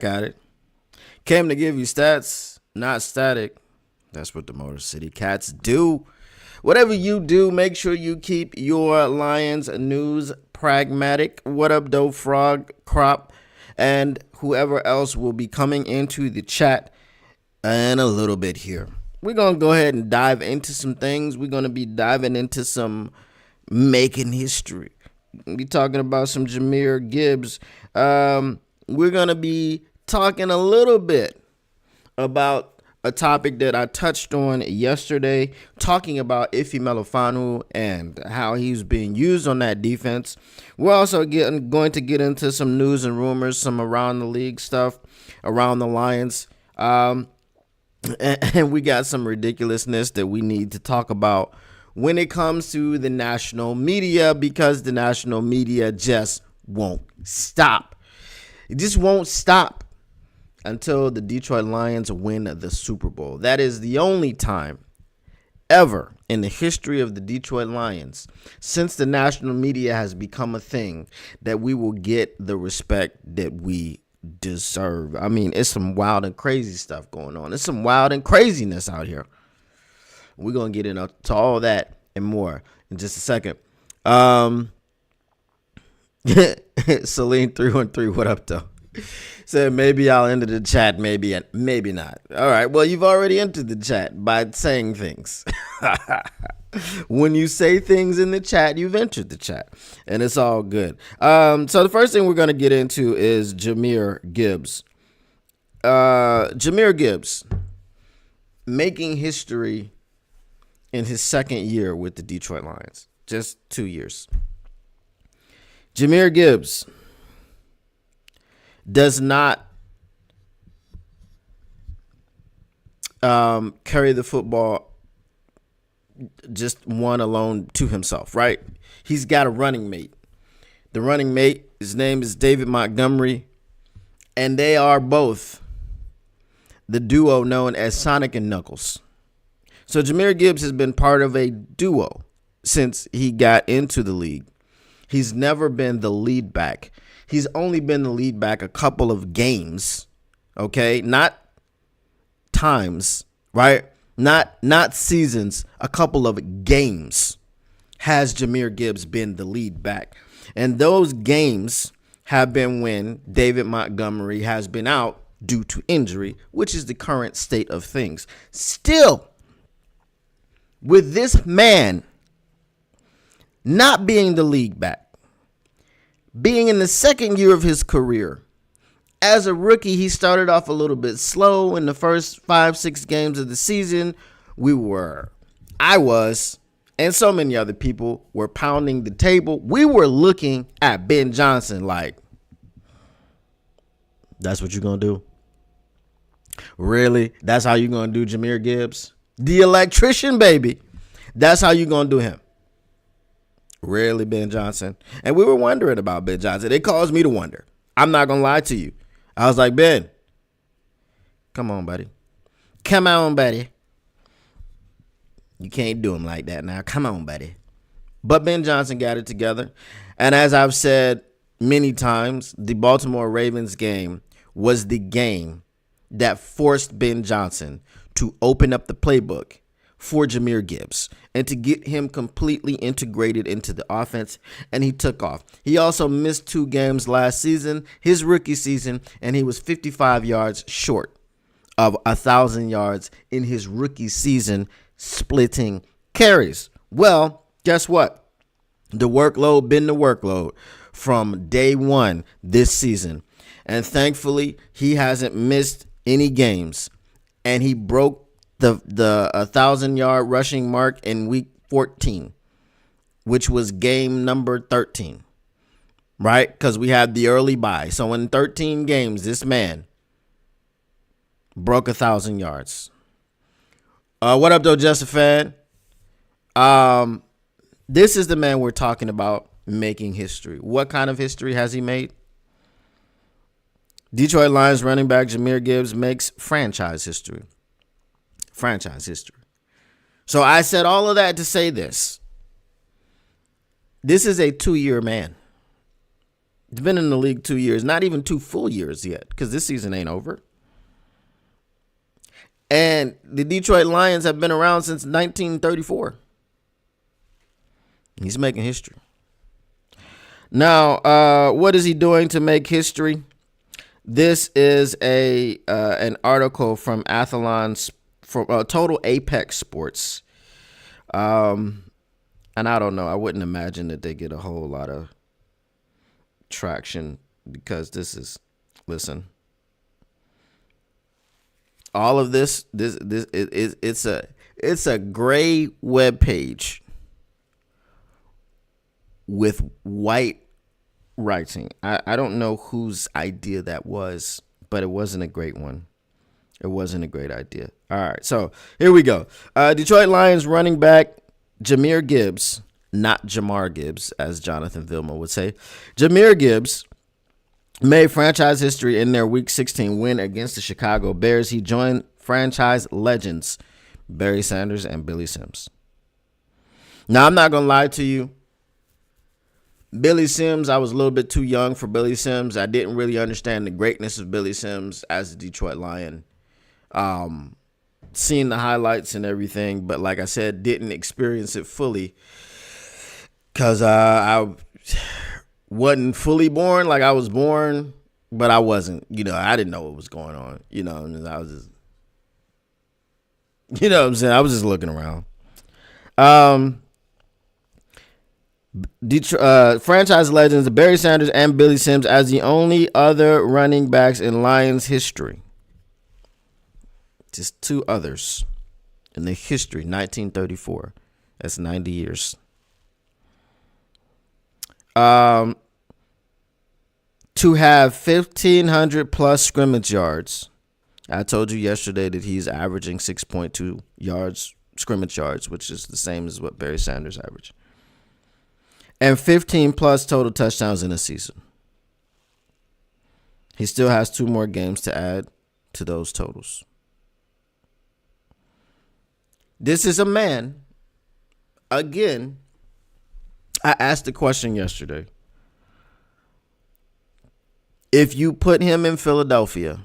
Got it. Came to give you stats, not static. That's what the Motor City Cats do. Whatever you do, make sure you keep your Lions news pragmatic. What up, Doe Frog, Crop, and whoever else will be coming into the chat in a little bit here. We're going to go ahead and dive into some things. We're going to be diving into some making history. We'll be talking about some Jahmyr Gibbs. We're going to be talking a little bit about a topic that I touched on yesterday, talking about Ife Melifonwu and how he's being used on that defense. We're also going to get into some news and rumors, some around the league stuff, around the Lions. And we got some ridiculousness that we need to talk about when it comes to the national media, because the national media just won't stop. It just won't stop until the Detroit Lions win the Super Bowl. That is the only time ever in the history of the Detroit Lions, since the national media has become a thing, that we will get the respect that we deserve. I mean, it's some wild and crazy stuff going on. It's some wild and craziness out here. We're going to get into all that and more in just a second. Celine 313, what up, though? Said maybe I'll enter the chat, maybe not. All right, well, you've already entered the chat by saying things. When you say things in the chat, you've entered the chat, and it's all good. So the first thing we're going to get into is Jahmyr Gibbs. Jahmyr Gibbs making history in his second year with the Detroit Lions. Just 2 years. Jahmyr Gibbs does not carry the football just one alone to himself, right? He's got a running mate. The running mate, his name is David Montgomery, and they are both the duo known as Sonic and Knuckles. So Jahmyr Gibbs has been part of a duo since he got into the league. He's never been the lead back. He's only been the lead back a couple of games, okay? Not times, right? Not seasons, a couple of games has Jahmyr Gibbs been the lead back. And those games have been when David Montgomery has been out due to injury, which is the current state of things. Still, with this man not being the league back, being in the second year of his career, as a rookie, he started off a little bit slow in the first 5-6 games of the season. I was, and so many other people were pounding the table. We were looking at Ben Johnson like, that's what you're going to do? Really? That's how you're going to do Jahmyr Gibbs? The electrician, baby. That's how you're going to do him. Really, Ben Johnson? And we were wondering about Ben Johnson. It caused me to wonder. I'm not going to lie to you. I was like, Ben, come on, buddy. Come on, buddy. You can't do him like that now. Come on, buddy. But Ben Johnson got it together. And as I've said many times, the Baltimore Ravens game was the game that forced Ben Johnson to open up the playbook for Jahmyr Gibbs and to get him completely integrated into the offense, and he took off. He also missed 2 games last season, his rookie season, and he was 55 yards short of 1,000 yards in his rookie season splitting carries. Well, guess what? The workload been the workload from day one this season, and thankfully he hasn't missed any games, and he broke the 1,000-yard rushing mark in week 14, which was game number 13, right? Because we had the early bye. So in 13 games, this man broke 1,000 yards. What up, though, just a fan? This is the man we're talking about making history. What kind of history has he made? Detroit Lions running back Jahmyr Gibbs makes franchise history. Franchise history. So I said all of that to say this. This is a 2-year man. He's been in the league 2 years, not even 2 full years yet, because this season ain't over. And the Detroit Lions have been around since 1934. He's making history. Now, what is he doing to make history? This is an article from Athlon's from Total Apex Sports. And I don't know. I wouldn't imagine that they get a whole lot of traction because listen. All of this it's a gray web page with white writing. I don't know whose idea that was, but it wasn't a great one. It wasn't a great idea. All right, so here we go. Detroit Lions running back Jahmyr Gibbs, not Jamar Gibbs, as Jonathan Vilma would say. Jahmyr Gibbs made franchise history in their Week 16 win against the Chicago Bears. He joined franchise legends Barry Sanders and Billy Sims. Now, I'm not going to lie to you. Billy Sims, I was a little bit too young for Billy Sims. I didn't really understand the greatness of Billy Sims as a Detroit Lion. Seeing the highlights and everything, but like I said, didn't experience it fully because I wasn't fully born. Like I was born, but I wasn't. I didn't know what was going on. I was just, what I'm saying? I was just looking around. Detroit, franchise legends Barry Sanders and Billy Sims as the only other running backs in Lions history. Just 2 others in the history, 1934. That's 90 years. To have 1,500 plus scrimmage yards. I told you yesterday that he's averaging 6.2 yards, scrimmage yards, which is the same as what Barry Sanders averaged. And 15 plus total touchdowns in a season. He still has 2 more games to add to those totals. This is a man, again, I asked the question yesterday. If you put him in Philadelphia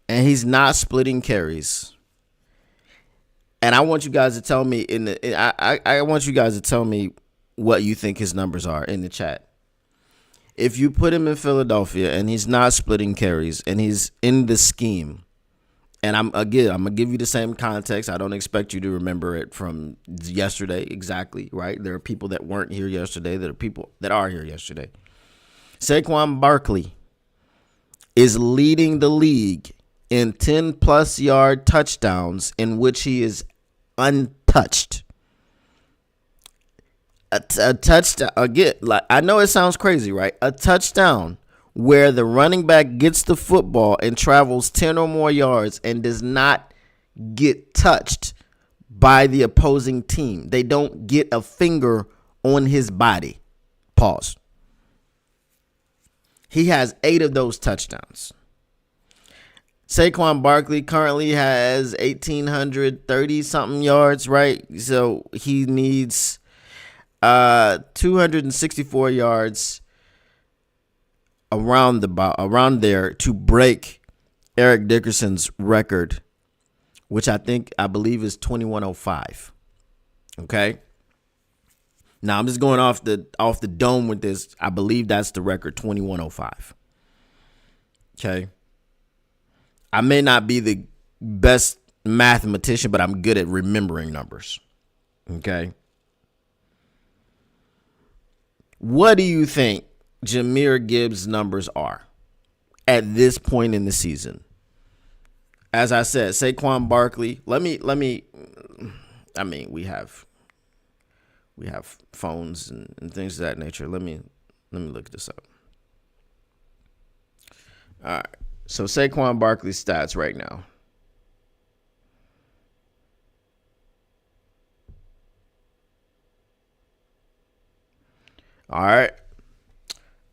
and he's not splitting carries, and I want you guys to tell me I want you guys to tell me what you think his numbers are in the chat. If you put him in Philadelphia and he's not splitting carries and he's in the scheme, and I'm going to give you the same context. I don't expect you to remember it from yesterday exactly, right? There are people that weren't here yesterday. There are people that are here yesterday. Saquon Barkley is leading the league in 10-plus yard touchdowns in which he is untouched. A touchdown, again, like I know it sounds crazy, right? A touchdown where the running back gets the football and travels 10 or more yards and does not get touched by the opposing team. They don't get a finger on his body. Pause. He has 8 of those touchdowns. Saquon Barkley currently has 1,830-something yards, right? So he needs 264 yards around there to break Eric Dickerson's record, which I believe is 2105. Okay. Now I'm just going off the dome with this. I believe that's the record, 2105. Okay. I may not be the best mathematician, but I'm good at remembering numbers. Okay. What do you think Jahmyr Gibbs' numbers are at this point in the season? As I said, Saquon Barkley, we have phones and things of that nature. Let me look this up. All right. So Saquon Barkley's stats right now. All right.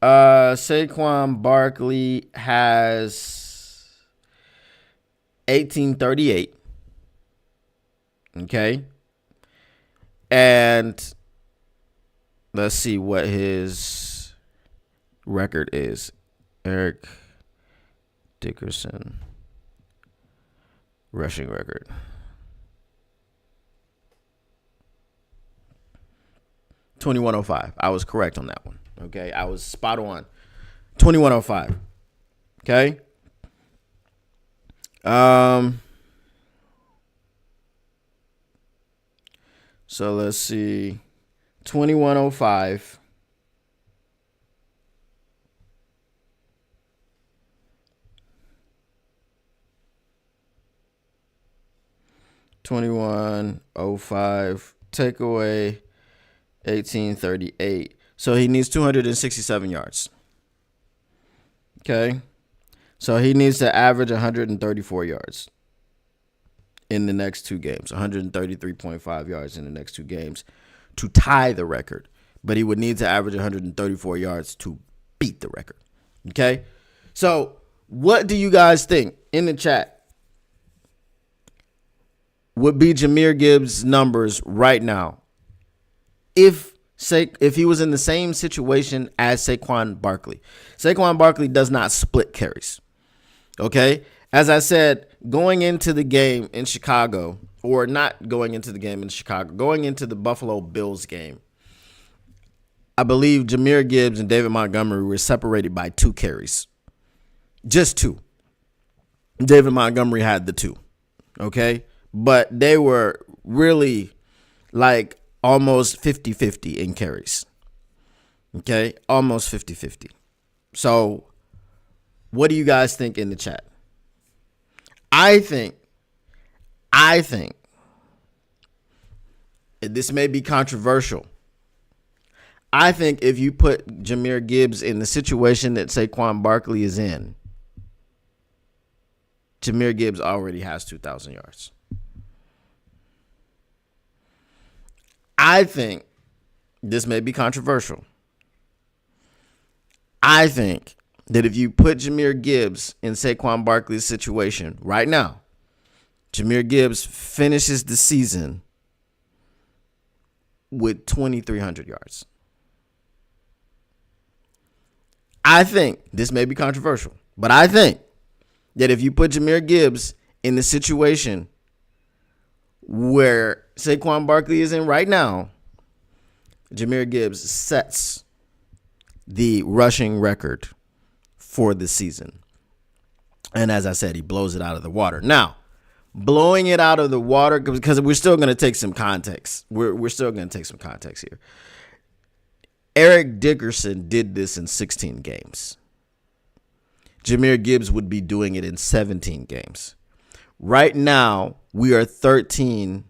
Saquon Barkley has 1838. Okay. And let's see what his record is. Eric Dickerson rushing record. 2105. I was correct on that one. Okay, I was spot on. 2105. Okay. So let's see. 2105. Take away 1838. So he needs 267 yards. Okay. So he needs to average 134 yards in the next two games, 133.5 yards in the next two games to tie the record. But he would need to average 134 yards to beat the record. Okay. So what do you guys think in the chat would be Jahmyr Gibbs' numbers right now if he was in the same situation as Saquon Barkley? Saquon Barkley does not split carries. Okay? As I said, going into the game in Chicago, or not going into the game in Chicago, going into the Buffalo Bills game, I believe Jahmyr Gibbs and David Montgomery were separated by 2 carries. Just 2. David Montgomery had the 2. Okay? But they were really like almost 50-50 in carries. Okay? Almost 50-50. So what do you guys think in the chat? I think this may be controversial. I think if you put Jahmyr Gibbs in the situation that Saquon Barkley is in, Jahmyr Gibbs already has 2,000 yards. I think this may be controversial. I think that if you put Jahmyr Gibbs in Saquon Barkley's situation right now, Jahmyr Gibbs finishes the season with 2,300 yards. I think this may be controversial, but I think that if you put Jahmyr Gibbs in the situation where Saquon Barkley is in right now, Jahmyr Gibbs sets the rushing record for the season. And as I said, he blows it out of the water. Now, blowing it out of the water, because we're still going to take some context. We're still going to take some context here. Eric Dickerson did this in 16 games. Jahmyr Gibbs would be doing it in 17 games. Right now, we are 13-2,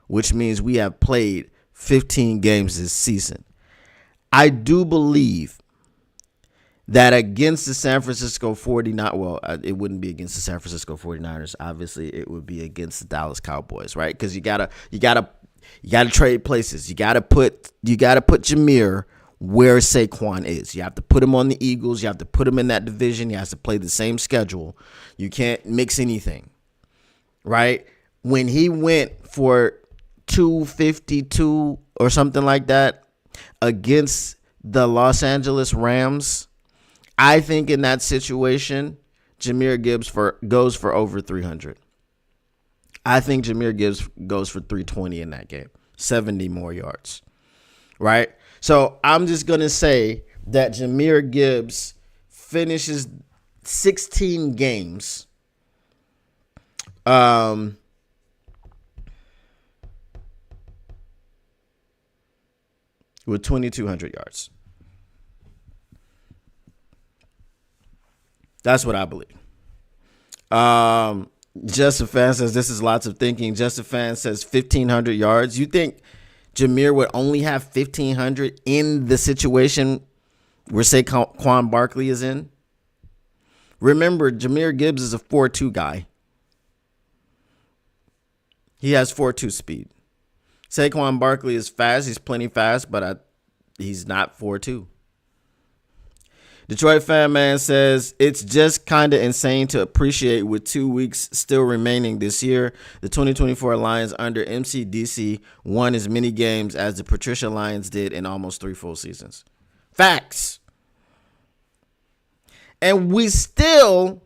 which means we have played 15 games this season. I do believe that against the San Francisco 49ers, well, it wouldn't be against the San Francisco 49ers. Obviously, it would be against the Dallas Cowboys, right? Because you gotta trade places. You gotta put Jahmyr where Saquon is. You have to put him on the Eagles. You have to put him in that division. He has to play the same schedule. You can't mix anything, right? When he went for 252 or something like that against the Los Angeles Rams, I think in that situation, Jahmyr Gibbs goes for over 300. I think Jahmyr Gibbs goes for 320 in that game, 70 more yards, right? So I'm just going to say that Jahmyr Gibbs finishes 16 games with 2,200 yards. That's what I believe. Justin Fan says this is lots of thinking. Justin Fan says 1,500 yards. You think Jahmyr would only have 1,500 in the situation where Saquon Barkley is in? Remember, Jahmyr Gibbs is a 4.2 guy. He has 4.2 speed. Saquon Barkley is fast. He's plenty fast, but he's not 4.2. Detroit Fan Man says, it's just kind of insane to appreciate with 2 weeks still remaining this year. The 2024 Lions under MCDC won as many games as the Patricia Lions did in almost 3 full seasons. Facts. And we still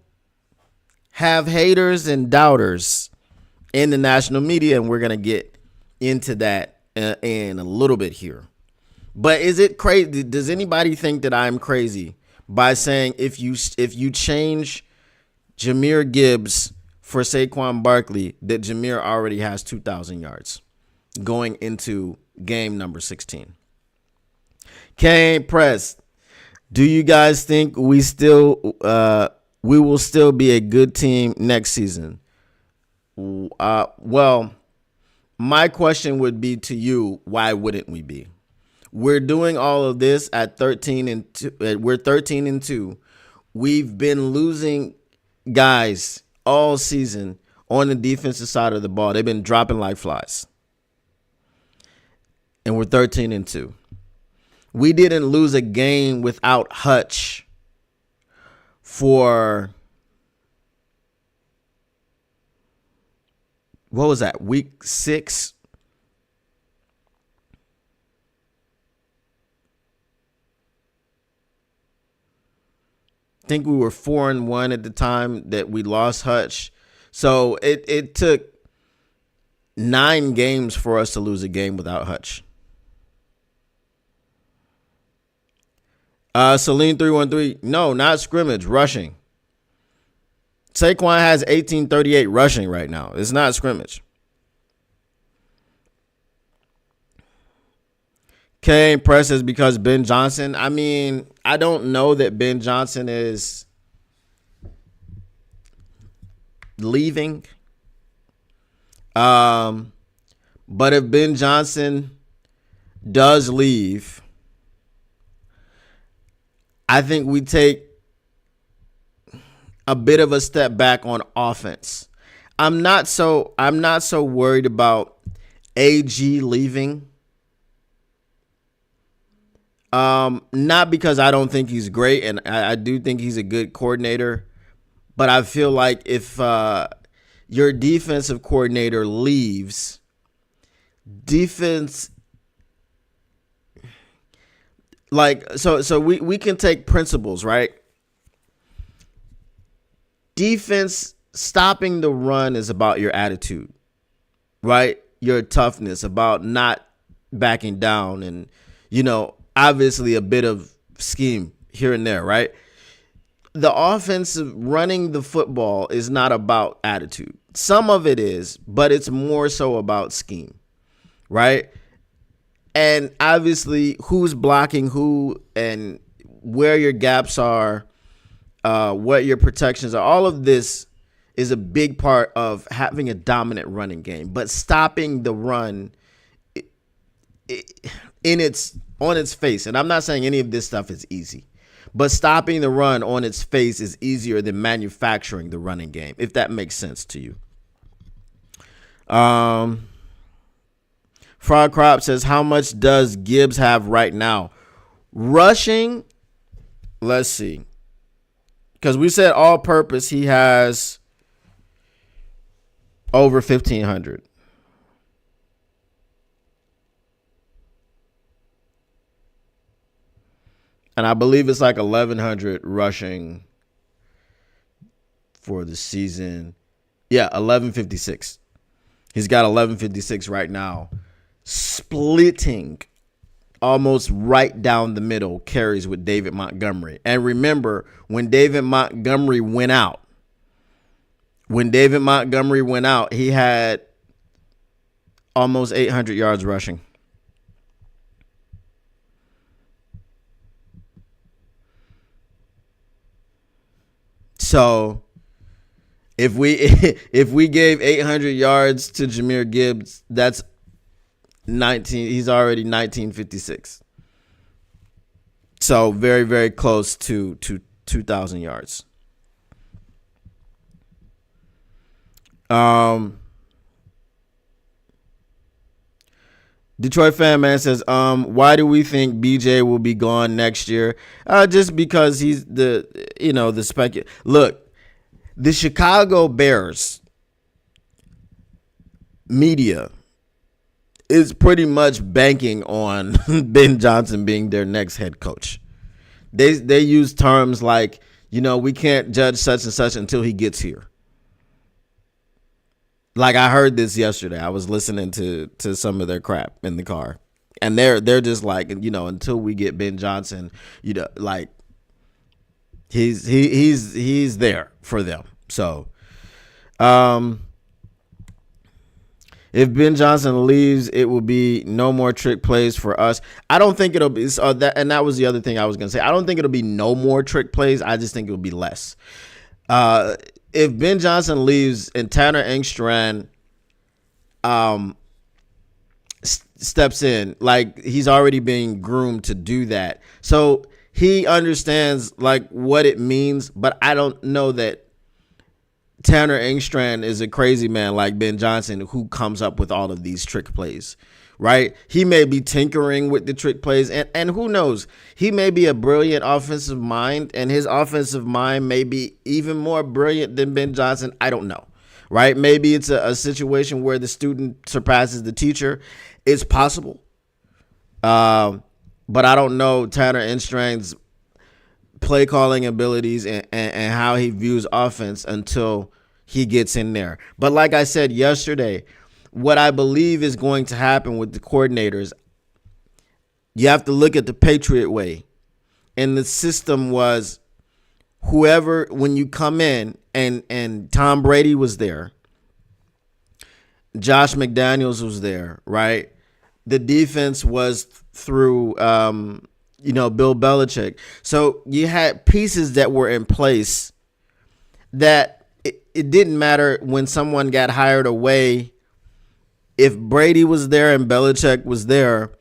have haters and doubters in the national media, and we're going to get into that in a little bit here. But is it crazy? Does anybody think that I'm crazy by saying if you change Jahmyr Gibbs for Saquon Barkley, that Jahmyr already has 2,000 yards going into game number 16? Kane Press, do you guys think we will still be a good team next season? Well, my question would be to you, why wouldn't we be? We're doing all of this at 13-2. We're 13-2. We've been losing guys all season on the defensive side of the ball. They've been dropping like flies. And we're 13-2. We didn't lose a game without Hutch for, what was that, week 6? I think we were 4-1 at the time that we lost Hutch. So it took 9 games for us to lose a game without Hutch. Celine 313, no, not scrimmage, rushing. Saquon has 1838 rushing right now. It's not scrimmage. Kane presses because Ben Johnson. I mean, I don't know that Ben Johnson is leaving. But if Ben Johnson does leave, I think we take a bit of a step back on offense. I'm not so worried about AG leaving. Not because I don't think he's great, and I do think he's a good coordinator, but I feel like if your defensive coordinator leaves, defense, like, so we can take principles, right? Defense, stopping the run is about your attitude, right? Your toughness, about not backing down, and, obviously a bit of scheme here and there, right? The offensive running the football is not about attitude. Some of it is, but it's more so about scheme, right? And obviously who's blocking who and where your gaps are, what your protections are. All of this is a big part of having a dominant running game, but stopping the run on its face. And I'm not saying any of this stuff is easy, but stopping the run on its face is easier than manufacturing the running game, if that makes sense to you. Frog Crop says, how much does Gibbs have right now? Rushing, let's see. Because we said all purpose, he has over 1,500. And I believe it's like 1,100 rushing for the season. Yeah, 1,156. He's got 1,156 right now. Splitting almost right down the middle carries with David Montgomery. And remember, when David Montgomery went out, he had almost 800 yards rushing. So if we gave 800 yards to Jahmyr Gibbs, that's 19. He's already 1956. So very, very close to 2,000 yards. Detroit fan man says, why do we think BJ will be gone next year? Just because he's the Look, the Chicago Bears media is pretty much banking on Ben Johnson being their next head coach. They use terms like, we can't judge such and such until he gets here. Like, I heard this yesterday. I was listening to some of their crap in the car, and they're just like, until we get Ben Johnson, like he's there for them. So, if Ben Johnson leaves, it will be no more trick plays for us. I don't think it'll be and that was the other thing I was gonna say. I don't think it'll be no more trick plays. I just think it'll be less. If Ben Johnson leaves and Tanner Engstrand steps in, like, he's already being groomed to do that, so he understands like what it means. But I don't know that Tanner Engstrand is a crazy man like Ben Johnson who comes up with all of these trick plays, right? He may be tinkering with the trick plays, and who knows? He may be a brilliant offensive mind, and his offensive mind may be even more brilliant than Ben Johnson. I don't know, right? Maybe it's a situation where the student surpasses the teacher. It's possible. But I don't know Tanner Engstrand's play calling abilities and how he views offense until he gets in there. But like I said yesterday, what I believe is going to happen with the coordinators, you have to look at the Patriot way. And the system was whoever, when you come in, and Tom Brady was there, Josh McDaniels was there, right? The defense was through Bill Belichick. So you had pieces that were in place that it didn't matter when someone got hired away. If Brady was there and Belichick was there,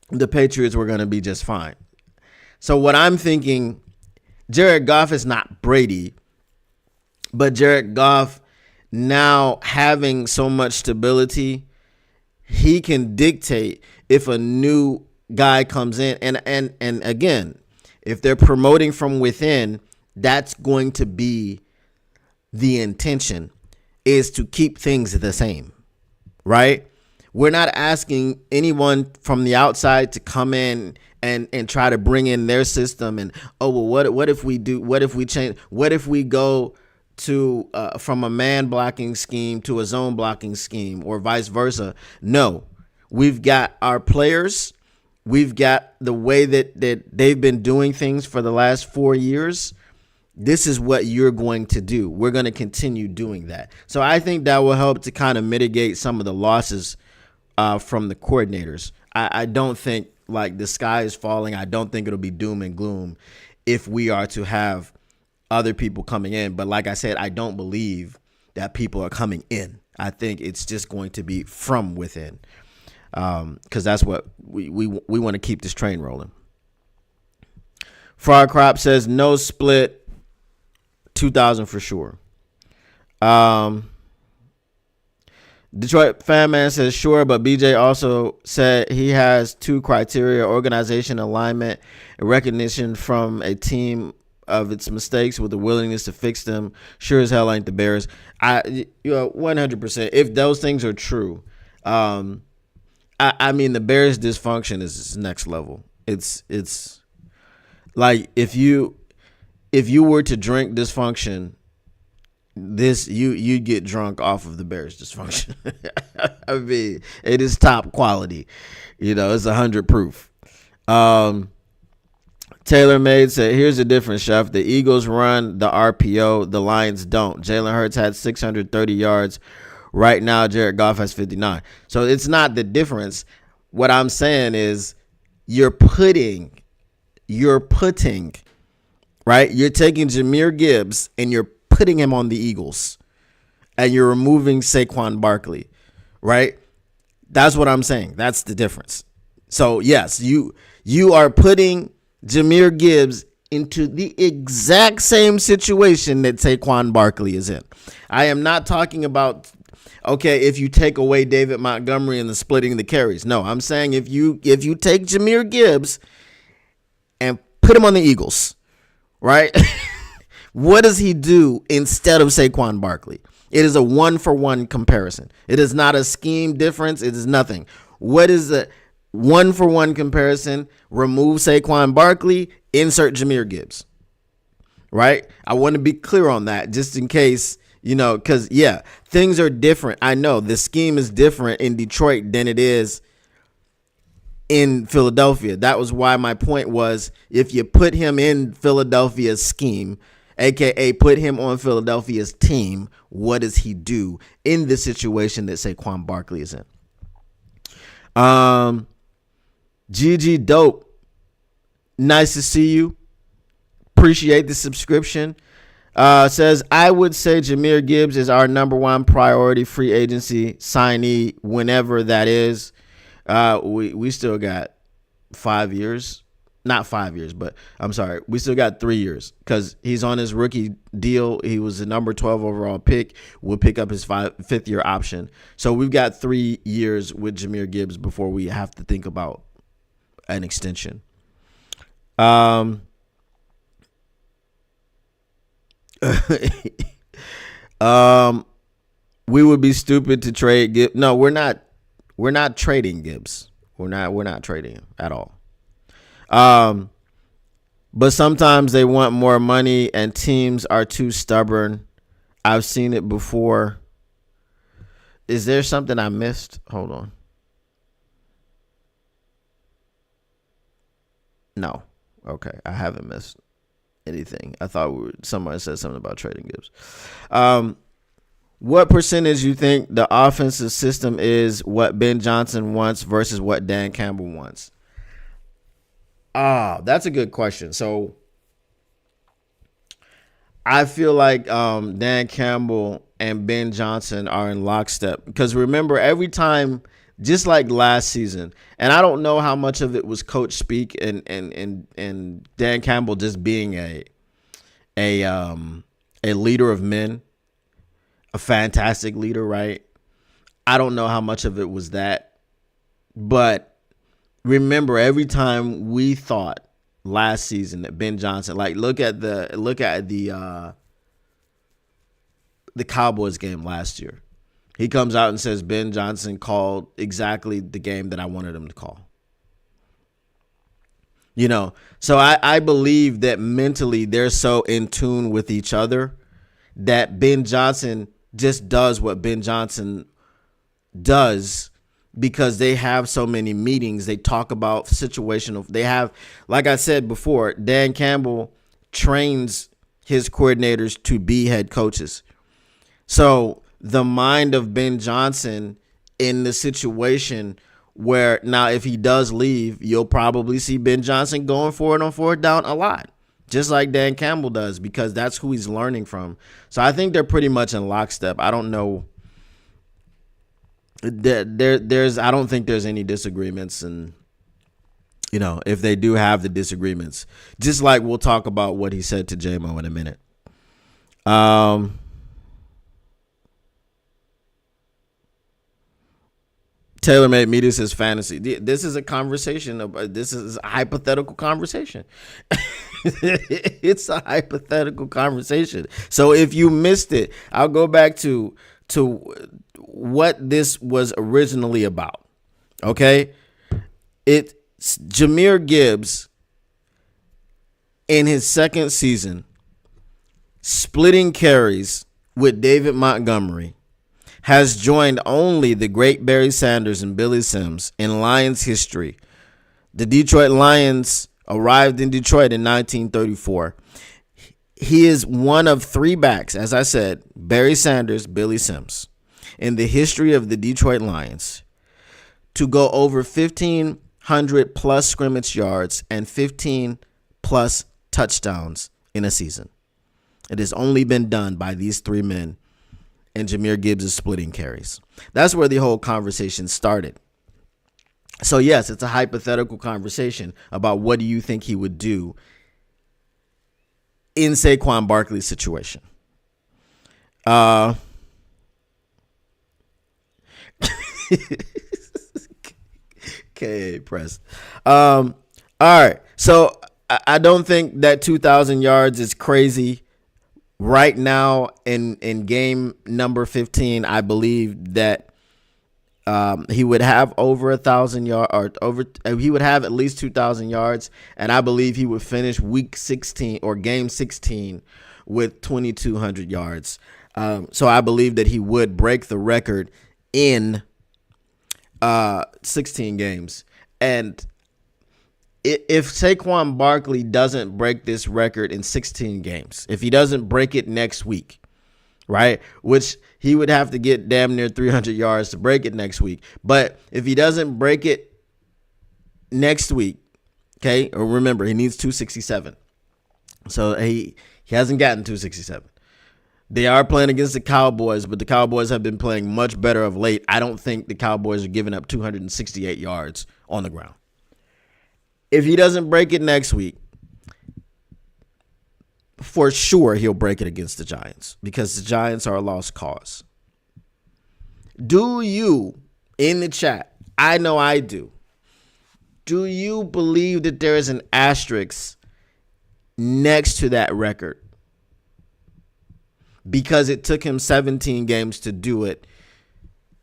the Patriots were going to be just fine. So what I'm thinking, Jared Goff is not Brady, but Jared Goff, now having so much stability, he can dictate if a new guy comes in. And again, if they're promoting from within, that's going to be the intention, is to keep things the same, right? We're not asking anyone from the outside to come in and try to bring in their system and, what if we change, what if we go to from a man blocking scheme to a zone blocking scheme, or vice versa. No, we've got our players. We've got the way that they've been doing things for the last 4 years. This is what you're going to do. We're going to continue doing that. So I think that will help to kind of mitigate some of the losses from the coordinators. I don't think like the sky is falling. I don't think it'll be doom and gloom if we are to have other people coming in. But like I said, I don't believe that people are coming in. I think it's just going to be from within, because that's what we want to keep this train rolling. Frog Crop says no split, 2000 for sure. Detroit Fan Man says sure, but BJ also said he has two criteria: organization, alignment, and recognition from a team of its mistakes with the willingness to fix them. Sure as hell ain't the Bears. 100%. If those things are true, I mean the Bears' dysfunction is next level. It's like if you were to drink dysfunction, you get drunk off of the Bears dysfunction. I mean, it is top quality. It's 100 proof. Taylor Made said, here's the difference, Chef. The Eagles run the RPO. The Lions don't. Jalen Hurts had 630 yards. Right now, Jared Goff has 59. So it's not the difference. What I'm saying is you're putting, right? You're taking Jahmyr Gibbs and you're putting him on the Eagles, and you're removing Saquon Barkley, right? That's what I'm saying. That's the difference. So yes, you are putting Jahmyr Gibbs into the exact same situation that Saquon Barkley is in. I am not talking about, okay, if you take away David Montgomery and the splitting the carries. No, I'm saying if you take Jahmyr Gibbs and put him on the Eagles, right? What does he do instead of Saquon Barkley? It is a 1-for-1 comparison. It is not a scheme difference. It is nothing. What is the 1-for-1 comparison? Remove Saquon Barkley, insert Jahmyr Gibbs. Right? I want to be clear on that just in case, because, things are different. I know the scheme is different in Detroit than it is in Philadelphia. That was why my point was, if you put him in Philadelphia's scheme, aka put him on Philadelphia's team, what does he do in the situation that Saquon Barkley is in? GG Dope, nice to see you. Appreciate the subscription. Says, I would say Jahmyr Gibbs is our number one priority free agency signee whenever that is. We still got 5 years. Not 5 years, but I'm sorry. We still got 3 years because he's on his rookie deal. He was the number 12 overall pick. We'll pick up his fifth year option. So we've got 3 years with Jahmyr Gibbs before we have to think about an extension. We would be stupid to trade Gibbs. No, we're not trading Gibbs. We're not trading him at all. But sometimes they want more money and teams are too stubborn. I've seen it before. Is there something I missed? Hold on. No. Okay. I haven't missed anything. I thought someone said something about trading Gibbs. What percentage you think the offensive system is what Ben Johnson wants versus what Dan Campbell wants? That's a good question. So I feel like Dan Campbell and Ben Johnson are in lockstep because remember every time, just like last season, and I don't know how much of it was coach speak and Dan Campbell just being a leader of men, a fantastic leader, right? I don't know how much of it was that, but remember, every time we thought last season that Ben Johnson, like look at the Cowboys game last year. He comes out and says Ben Johnson called exactly the game that I wanted him to call. So I believe that mentally they're so in tune with each other that Ben Johnson just does what Ben Johnson does. Because they have so many meetings, they talk about situational. They have, like I said before, Dan Campbell trains his coordinators to be head coaches. So the mind of Ben Johnson in the situation where now if he does leave, you'll probably see Ben Johnson going for it on fourth down a lot, just like Dan Campbell does, because that's who he's learning from. So I think they're pretty much in lockstep. I don't know. I don't think there's any disagreements, and if they do have the disagreements, just like we'll talk about what he said to J-Mo in a minute. TaylorMade Media says fantasy. This is a conversation. This is a hypothetical conversation. It's a hypothetical conversation. So if you missed it, I'll go back to what this was originally about. Okay? It's Jahmyr Gibbs in his second season splitting carries with David Montgomery has joined only the great Barry Sanders and Billy Sims in Lions history. The Detroit Lions arrived in Detroit in 1934. He is one of three backs, as I said, Barry Sanders, Billy Sims, in the history of the Detroit Lions to go over 1,500 plus scrimmage yards and 15 plus touchdowns in a season. It has only been done by these three men, and Jahmyr Gibbs is splitting carries. That's where the whole conversation started. So, yes, it's a hypothetical conversation about what do you think he would do in Saquon Barkley's situation. Okay, press. All right. So I don't think that 2,000 yards is crazy. Right now in game number 15, I believe that he would have over 1,000 yards, or he would have at least 2,000 yards, and I believe he would finish week 16 or game 16 with 2,200 yards. So I believe that he would break the record in 16 games. And if Saquon Barkley doesn't break this record in 16 games, if he doesn't break it next week, right, which he would have to get damn near 300 yards to break it next week. But if he doesn't break it next week, okay, or remember, he needs 267. So he hasn't gotten 267. They are playing against the Cowboys, but the Cowboys have been playing much better of late. I don't think the Cowboys are giving up 268 yards on the ground. If he doesn't break it next week, for sure he'll break it against the Giants, because the Giants are a lost cause. Do you, in the chat, I know I do you believe that there is an asterisk next to that record because it took him 17 games to do it,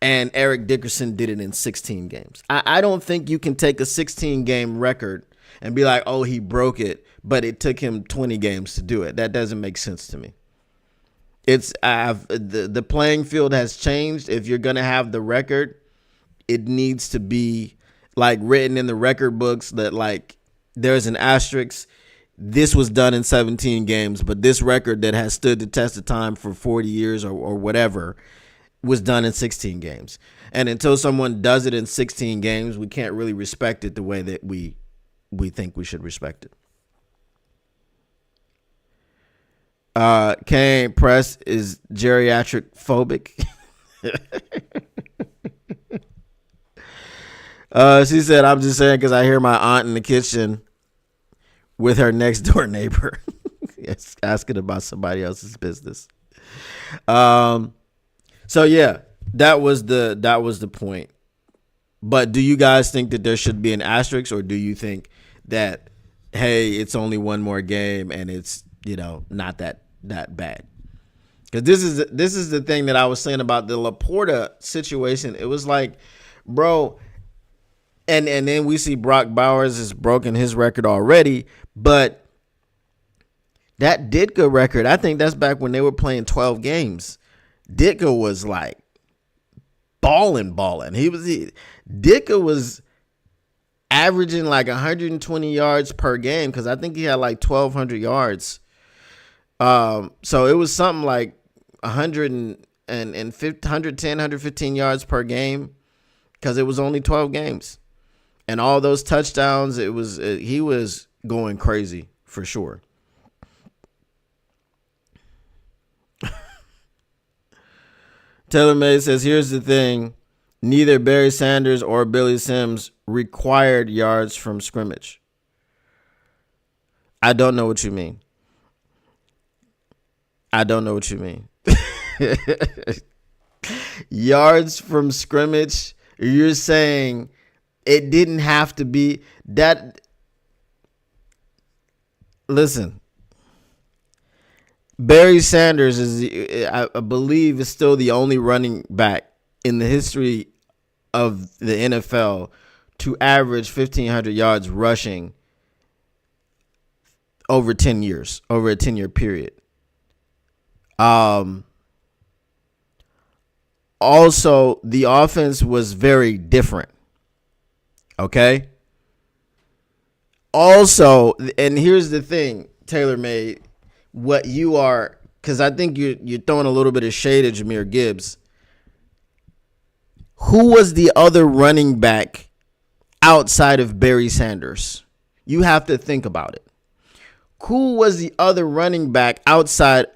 and Eric Dickerson did it in 16 games? I don't think you can take a 16-game record and be like, oh, he broke it, but it took him 20 games to do it. That doesn't make sense to me. The playing field has changed. If you're going to have the record, it needs to be like written in the record books that like there's an asterisk. This was done in 17 games, but this record that has stood the test of time for 40 years or whatever was done in 16 games. And until someone does it in 16 games, we can't really respect it the way that we think we should respect it. Kane Press is geriatric phobic. She said, I'm just saying because I hear my aunt in the kitchen with her next door neighbor. Yes, asking about somebody else's business. So yeah, that was the point. But do you guys think that there should be an asterisk, or do you think that, hey, it's only one more game and it's, not that bad? Because this is the thing that I was saying about the LaPorta situation. It was like, bro, and then we see Brock Bowers has broken his record already, but that Ditka record, I think that's back when they were playing 12 games. Ditka was like balling. Ditka was averaging like 120 yards per game, because I think he had like 1,200 yards. So it was something like 110, 115 yards per game, because it was only 12 games. And all those touchdowns, he was going crazy for sure. Taylor May says, here's the thing. Neither Barry Sanders or Billy Sims required yards from scrimmage. I don't know what you mean. Yards from scrimmage, you're saying it didn't have to be that. Listen, Barry Sanders I believe, is still the only running back in the history of the NFL to average 1,500 yards rushing over 10 years, over a 10-year period. Also, the offense was very different. Okay? Also, and here's the thing, Taylor made, what you are, because I think you're throwing a little bit of shade at Jahmyr Gibbs. Who was the other running back outside of Barry Sanders? You have to think about it. Who was the other running back outside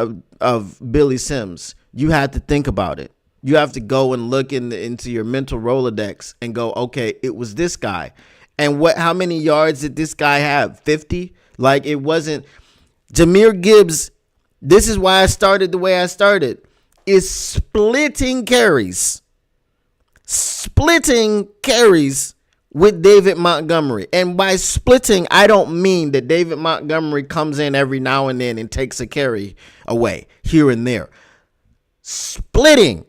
of Billy Sims? You have to think about it. You have to go and look into your mental Rolodex and go, okay, it was this guy. And how many yards did this guy have? 50? Like, it wasn't. Jahmyr Gibbs, this is why I started the way I started, is splitting carries with David Montgomery. And by splitting, I don't mean that David Montgomery comes in every now and then and takes a carry away here and there. Splitting.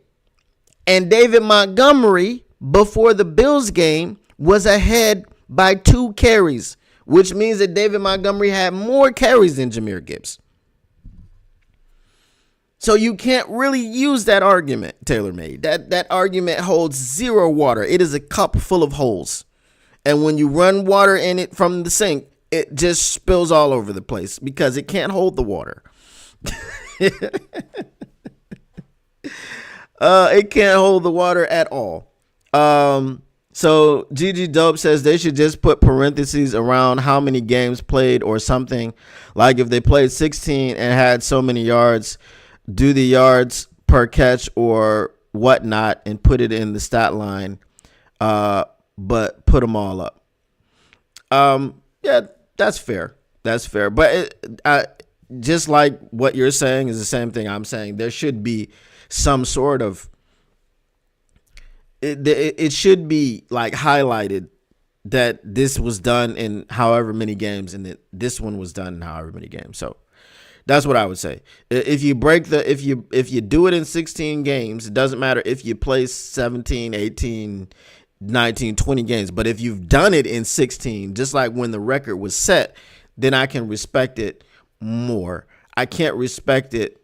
And David Montgomery, before the Bills game, was ahead by 2 carries, which means that David Montgomery had more carries than Jahmyr Gibbs. So you can't really use that argument, TaylorMade. That argument holds zero water. It is a cup full of holes. And when you run water in it from the sink, it just spills all over the place because it can't hold the water. It can't hold the water at all. So Gigi Dope says they should just put parentheses around how many games played or something. Like if they played 16 and had so many yards, do the yards per catch or whatnot and put it in the stat line, but put them all up. Yeah, that's fair. That's fair. But just like what you're saying is the same thing I'm saying. There should be some sort of, it should be like highlighted that this was done in however many games and that this one was done in however many games. So that's what I would say. If you if you do it in 16 games, it doesn't matter if you play 17, 18, 19, 20 games. But if you've done it in 16, just like when the record was set, then I can respect it more. I can't respect it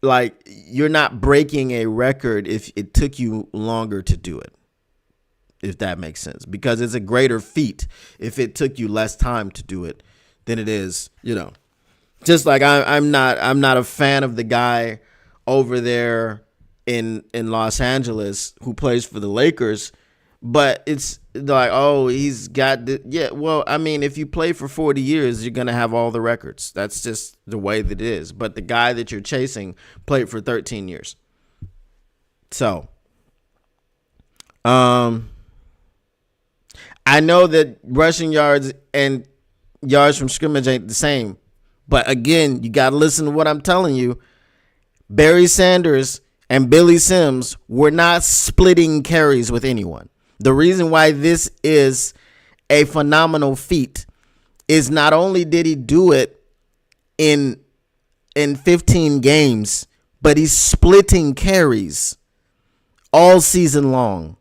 like you're not breaking a record if it took you longer to do it, if that makes sense. Because it's a greater feat if it took you less time to do it than it is, Just like I'm not a fan of the guy over there in Los Angeles who plays for the Lakers, but it's like, oh, he's got yeah. Well, I mean, if you play for 40 years, you're gonna have all the records. That's just the way that it is. But the guy that you're chasing played for 13 years. So, I know that rushing yards and yards from scrimmage ain't the same. But again, you got to listen to what I'm telling you. Barry Sanders and Billy Sims were not splitting carries with anyone. The reason why this is a phenomenal feat is not only did he do it in 15 games, but he's splitting carries all season long.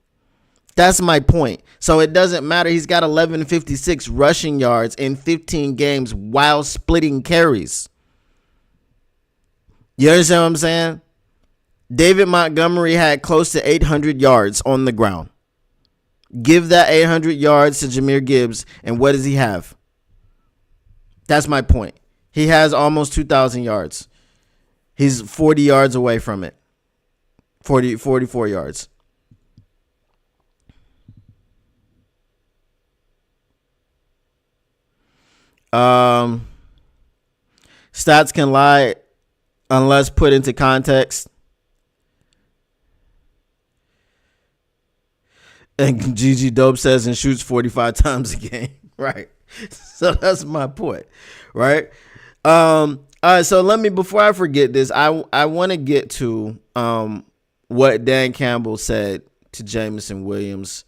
That's my point. So it doesn't matter. He's got 1156 rushing yards in 15 games while splitting carries. You understand what I'm saying? David Montgomery had close to 800 yards on the ground. Give that 800 yards to Jahmyr Gibbs, and what does he have? That's my point. He has almost 2,000 yards. He's 40 yards away from it. 44 yards. Stats can lie unless put into context. And Gigi Dope says and shoots 45 times a game. Right. So that's my point. Right. All right. So before I forget this, I want to get to what Dan Campbell said to Jameson Williams.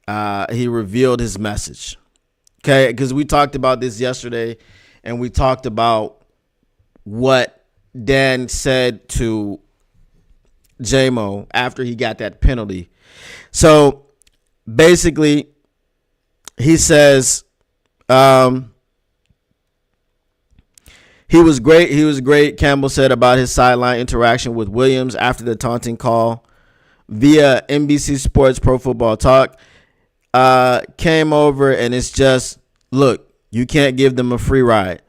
He revealed his message. Okay, because we talked about this yesterday, and we talked about what Dan said to J-Mo after he got that penalty. So basically, he says he was great. He was great, Campbell said about his sideline interaction with Williams after the taunting call via NBC Sports Pro Football Talk. Came over and it's just, look, you can't give them a free ride.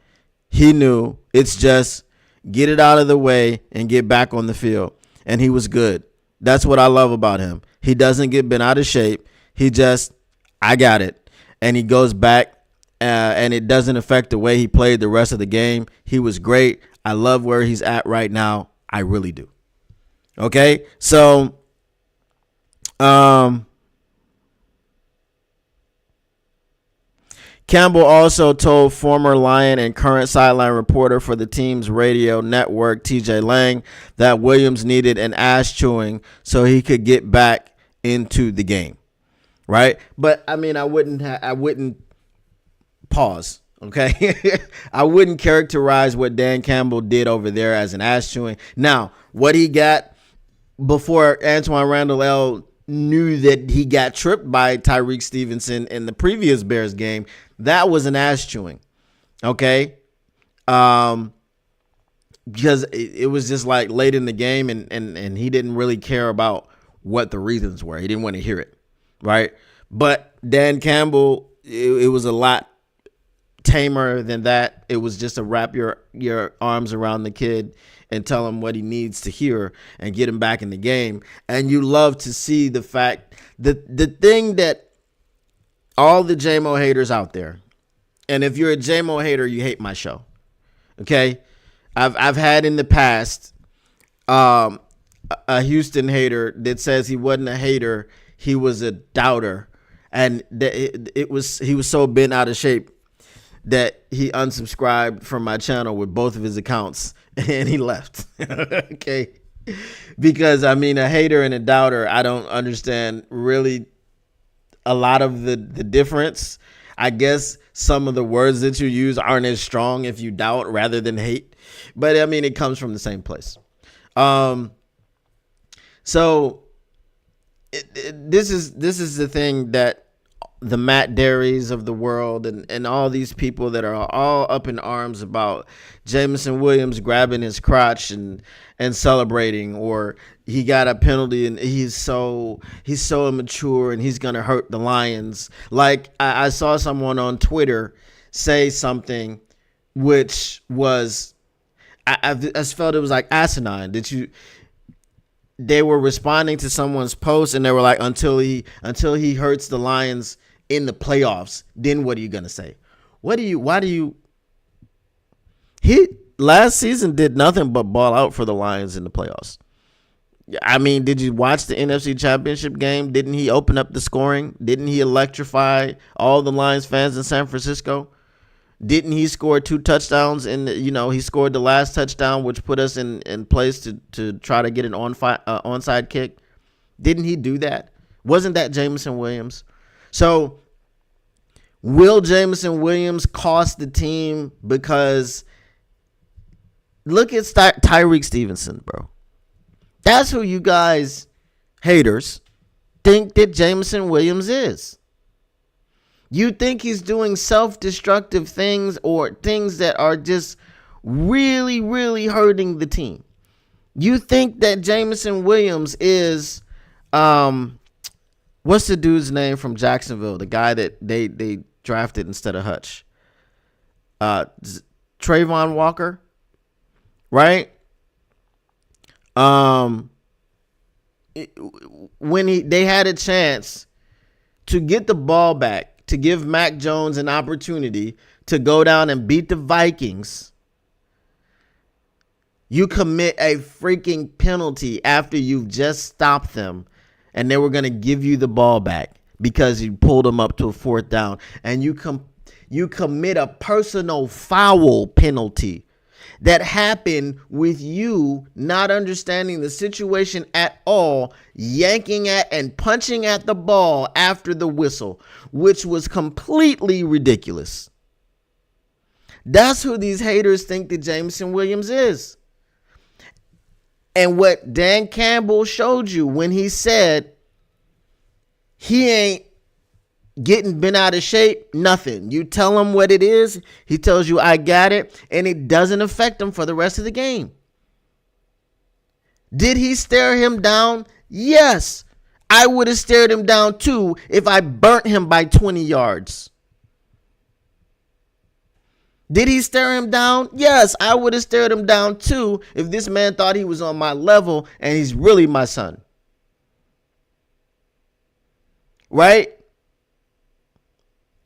He knew. It's just get it out of the way and get back on the field. And he was good. That's what I love about him. He doesn't get bent out of shape. He just, I got it. And he goes back and it doesn't affect the way he played the rest of the game. He was great. I love where he's at right now. I really do. Okay? So, Campbell also told former Lion and current sideline reporter for the team's radio network, TJ Lang, that Williams needed an ass chewing so he could get back into the game. right? But I mean, I wouldn't pause. Okay, I wouldn't characterize what Dan Campbell did over there as an ass chewing. Now, what he got before Antoine Randall L knew that he got tripped by Tyreek Stevenson in the previous Bears game, that was an ass chewing. Okay, because it was just like late in the game, and he didn't really care about what the reasons were. He didn't want to hear it, right? But Dan Campbell, it was a lot tamer than that. It was just to wrap your arms around the kid and tell him what he needs to hear and get him back in the game. And you love to see the fact that the thing that all the JMO haters out there, and if you're a JMO hater, you hate my show. Okay, I've had in the past a Houston hater that says he wasn't a hater, he was a doubter, and he was so bent out of shape that he unsubscribed from my channel with both of his accounts and he left. Okay, because I mean, a hater and a doubter, I don't understand really a lot of the difference. I guess some of the words that you use aren't as strong if you doubt rather than hate, but I mean, it comes from the same place. So this is the thing that the Matt Derrys of the world and all these people that are all up in arms about Jameson Williams grabbing his crotch and celebrating, or he got a penalty and he's so immature and he's gonna hurt the Lions. Like I saw someone on Twitter say something which was I just felt it was like asinine. They were responding to someone's post and they were like, until he hurts the Lions in the playoffs, then what are you gonna say? He last season did nothing but ball out for the Lions in the playoffs. I mean, did you watch the NFC Championship game? Didn't he open up the scoring? Didn't he electrify all the Lions fans in San Francisco? Didn't he score 2 touchdowns? He scored the last touchdown, which put us in place to try to get an onside kick. Didn't he do that? Wasn't that Jameson Williams? So will Jameson Williams cost the team? Because look at Tyreek Stevenson, bro. That's who you guys, haters, think that Jameson Williams is. You think he's doing self-destructive things or things that are just really, really hurting the team. You think that Jameson Williams is, what's the dude's name from Jacksonville? The guy that they drafted instead of Hutch. Trayvon Walker, right? When they had a chance to get the ball back, to give Mac Jones an opportunity to go down and beat the Vikings, you commit a freaking penalty after you've just stopped them, and they were going to give you the ball back because you pulled them up to a 4th down, and you commit a personal foul penalty that happened with you not understanding the situation at all, yanking at and punching at the ball after the whistle, which was completely ridiculous. That's who these haters think that Jameson Williams is. And what Dan Campbell showed you when he said he ain't getting bent out of shape, nothing. You tell him what it is, he tells you, I got it, and it doesn't affect him for the rest of the game. Did he stare him down? Yes. I would have stared him down too if I burnt him by 20 yards. Did he stare him down? Yes, I would have stared him down too if this man thought he was on my level and he's really my son. Right?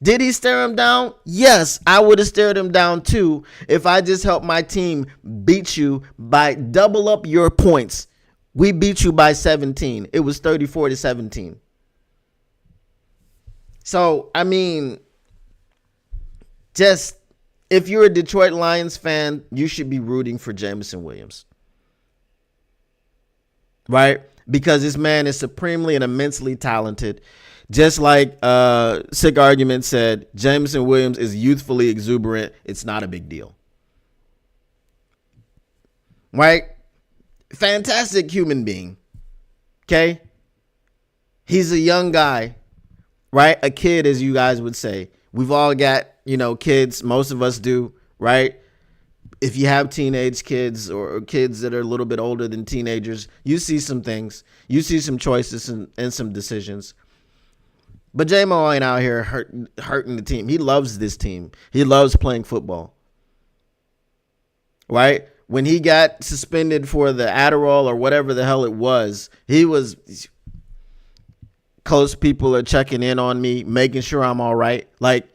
Did he stare him down? Yes, I would have stared him down too if I just helped my team beat you by double up your points. We beat you by 17. It was 34-17. So, I mean, just if you're a Detroit Lions fan, you should be rooting for Jameson Williams. Right? because this man is supremely and immensely talented. Just like Sick Argument said, Jameson Williams is youthfully exuberant. It's not a big deal. Right? Fantastic human being. Okay? He's a young guy, right? A kid, as you guys would say. We've all got, kids. Most of us do, right? If you have teenage kids or kids that are a little bit older than teenagers, you see some things. You see some choices and some decisions. But J-Mo ain't out here hurting the team. He loves this team. He loves playing football. Right? When he got suspended for the Adderall or whatever the hell it was, close people are checking in on me, making sure I'm all right. Like,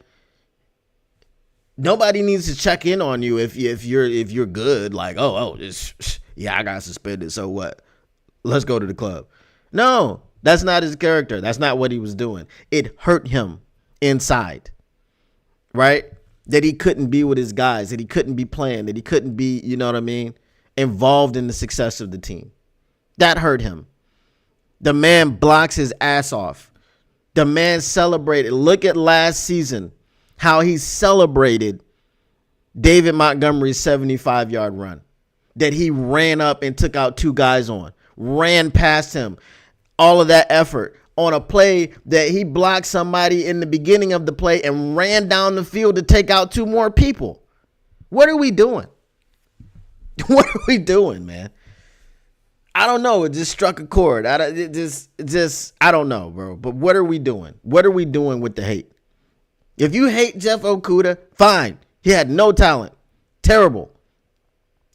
nobody needs to check in on you if you're good. Like, I got suspended. So what? Let's go to the club. No, that's not his character. That's not what he was doing. It hurt him inside, right? That he couldn't be with his guys, that he couldn't be playing, that he couldn't be, involved in the success of the team. That hurt him. The man blocks his ass off. The man celebrated. Look at last season, how he celebrated David Montgomery's 75-yard run that he ran up and took out two guys on, ran past him. All of that effort on a play that he blocked somebody in the beginning of the play and ran down the field to take out two more people. What are we doing? What are we doing, man? I don't know. It just struck a chord. I don't know, bro. But what are we doing? What are we doing with the hate? If you hate Jeff Okudah, fine. He had no talent. Terrible.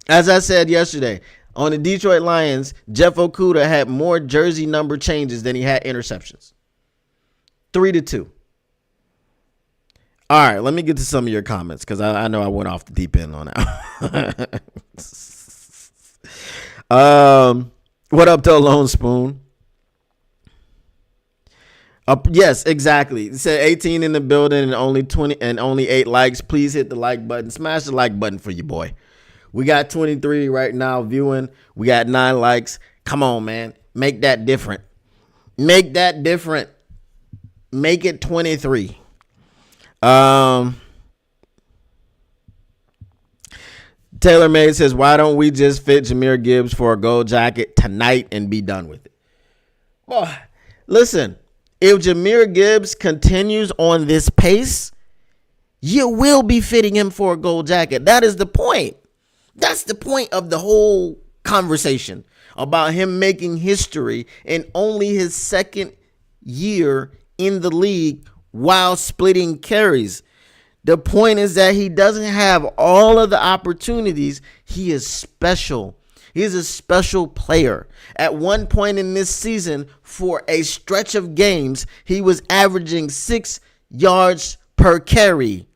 As I said yesterday, on the Detroit Lions, Jeff Okudah had more jersey number changes than he had interceptions. 3-2. All right, let me get to some of your comments because I know I went off the deep end on that. What up, though, Lone Spoon? Yes, exactly. It said 18 in the building and only 8 likes. Please hit the like button. Smash the like button for your boy. We got 23 right now viewing. We got 9 likes. Come on, man. Make that different. Make that different. Make it 23. Taylor May says, why don't we just fit Jahmyr Gibbs for a gold jacket tonight and be done with it? Boy, listen, if Jahmyr Gibbs continues on this pace, you will be fitting him for a gold jacket. That is the point. That's the point of the whole conversation about him making history in only his second year in the league while splitting carries. The point is that he doesn't have all of the opportunities. He is special. He's a special player. At one point in this season, for a stretch of games, he was averaging 6 yards per carry.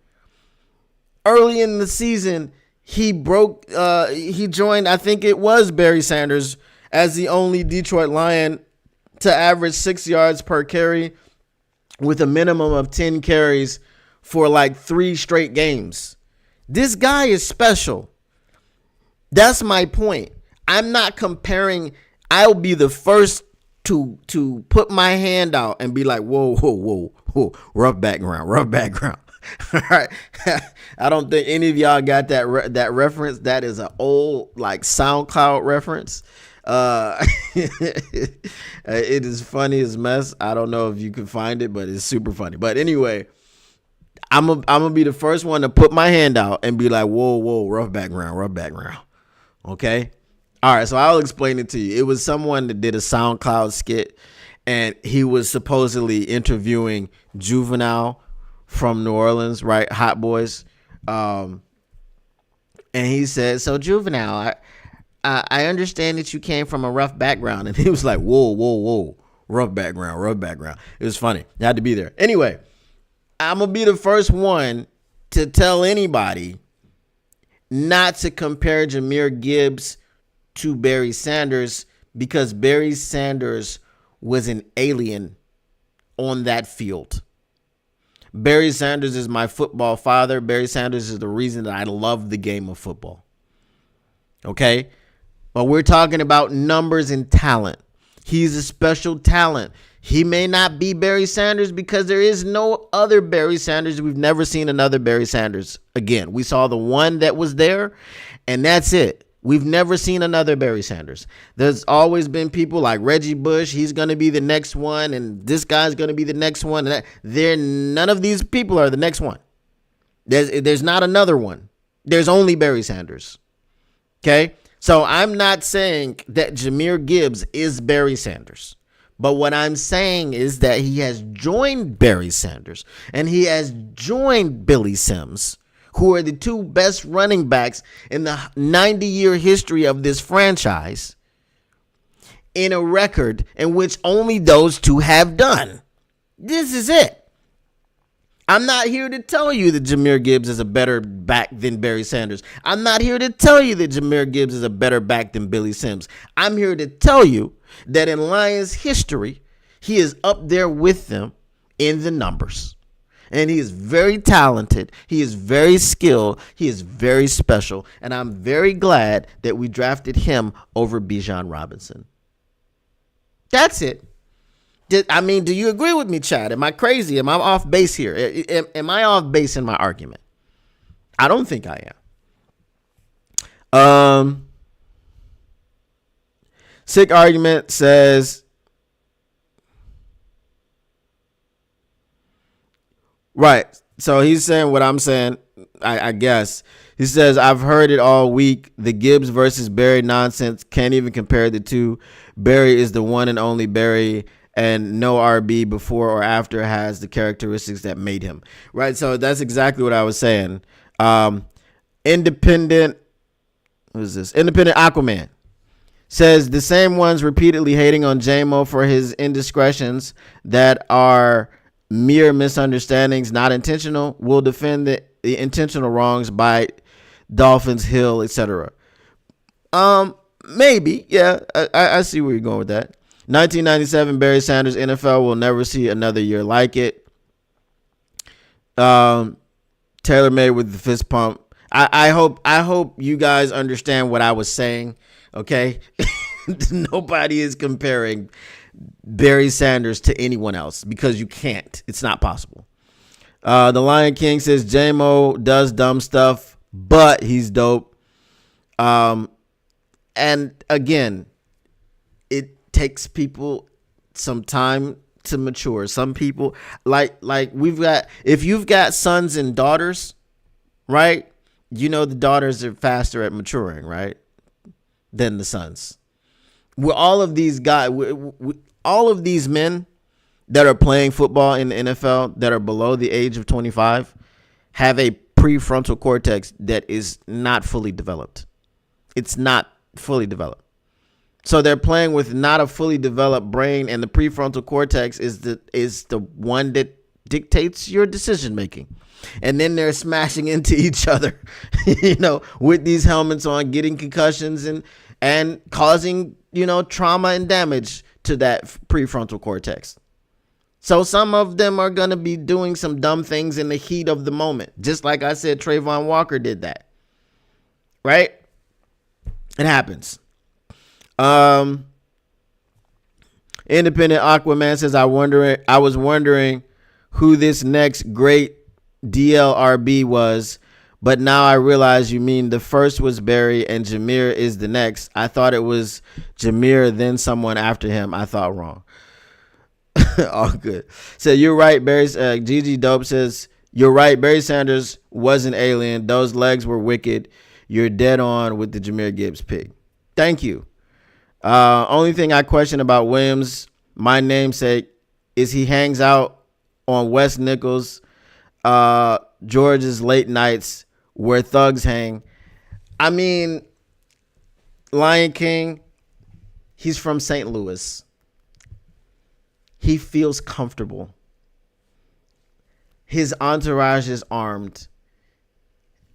Early in the season, he joined, I think it was Barry Sanders, as the only Detroit Lion to average 6 yards per carry with a minimum of 10 carries for like 3 straight games. This guy is special. That's my point. I'm not comparing. I'll be the first to put my hand out and be like, whoa, rough background. All right. I don't think any of y'all got that reference. That is an old like SoundCloud reference. It is funny as mess. I don't know if you can find it, but it's super funny. But anyway, I'm gonna be the first one to put my hand out and be like, whoa, rough background. Okay. All right. So I'll explain it to you. It was someone that did a SoundCloud skit and he was supposedly interviewing Juvenile from New Orleans, right? Hot Boys. And he said, so Juvenile, I understand that you came from a rough background. And he was like, whoa, rough background. It was funny. You had to be there. Anyway, I'm going to be the first one to tell anybody not to compare Jahmyr Gibbs to Barry Sanders because Barry Sanders was an alien on that field. Barry Sanders is my football father. Barry Sanders is the reason that I love the game of football. Okay? But we're talking about numbers and talent. He's a special talent. He may not be Barry Sanders because there is no other Barry Sanders. We've never seen another Barry Sanders again. We saw the one that was there, and that's it. We've never seen another Barry Sanders. There's always been people like Reggie Bush. He's going to be the next one, and this guy's going to be the next one. None of these people are the next one. There's not another one. There's only Barry Sanders. Okay? So I'm not saying that Jahmyr Gibbs is Barry Sanders. But what I'm saying is that he has joined Barry Sanders and he has joined Billy Sims, who are the two best running backs in the 90-year history of this franchise, in a record in which only those two have done. This is it. I'm not here to tell you that Jahmyr Gibbs is a better back than Barry Sanders. I'm not here to tell you that Jahmyr Gibbs is a better back than Billy Sims. I'm here to tell you that in Lions history, he is up there with them in the numbers. And he is very talented. He is very skilled. He is very special. And I'm very glad that we drafted him over Bijan Robinson. That's it. I mean, do you agree with me, Chad? Am I crazy? Am I off base here? Am I off base in my argument? I don't think I am. Sick Argument says, right. So he's saying what I'm saying, I guess. He says, I've heard it all week. The Gibbs versus Barry nonsense. Can't even compare the two. Barry is the one and only Barry, and no RB before or after has the characteristics that made him. Right. So that's exactly what I was saying. Independent Aquaman says the same ones repeatedly hating on J-Mo for his indiscretions that are mere misunderstandings, not intentional, will defend the intentional wrongs by Dolphins, Hill, etc. Maybe. Yeah, I see where you're going with that. 1997 Barry Sanders, NFL will never see another year like it. Taylor made with the fist pump. I hope you guys understand what I was saying. Okay. Nobody is comparing Barry Sanders to anyone else because you can't. It's not possible. The Lion King says J-Mo does dumb stuff, but he's dope. And again, it takes people some time to mature. Some people like if you've got sons and daughters, right? You know, the daughters are faster at maturing, right? Than the sons. With all of these guys, all of these men that are playing football in the NFL that are below the age of 25 have a prefrontal cortex that is not fully developed. It's not fully developed. So they're playing with not a fully developed brain, and the prefrontal cortex is the one that dictates your decision making. And then they're smashing into each other, with these helmets on, getting concussions and causing, trauma and damage to that prefrontal cortex. So some of them are going to be doing some dumb things in the heat of the moment. Just like I said, Trayvon Walker did that. Right? It happens. Independent Aquaman says, I was wondering who this next great DLRB was, but now I realize you mean the first was Barry and Jahmyr is the next. I thought it was Jahmyr, then someone after him. I thought wrong. All good. So you're right, Barry. Gigi Dope says, you're right. Barry Sanders was an alien. Those legs were wicked. You're dead on with the Jahmyr Gibbs pick. Thank you. Only thing I question about Williams, my namesake, is he hangs out on West Nichols, George's late nights where thugs hang. I mean, Lion King, he's from St. Louis. He feels comfortable. His entourage is armed.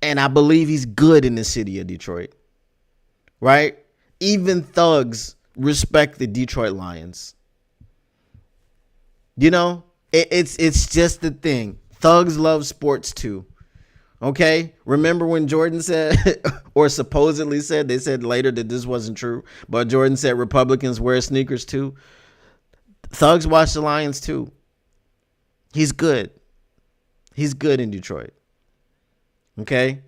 And I believe he's good in the city of Detroit. Right? Even thugs respect the Detroit Lions. It's just the thing. Thugs love sports too. Okay, remember when Jordan said, or supposedly said, they said later that this wasn't true, but Jordan said Republicans wear sneakers too. Thugs watch the Lions too. He's good. He's good in Detroit. Okay.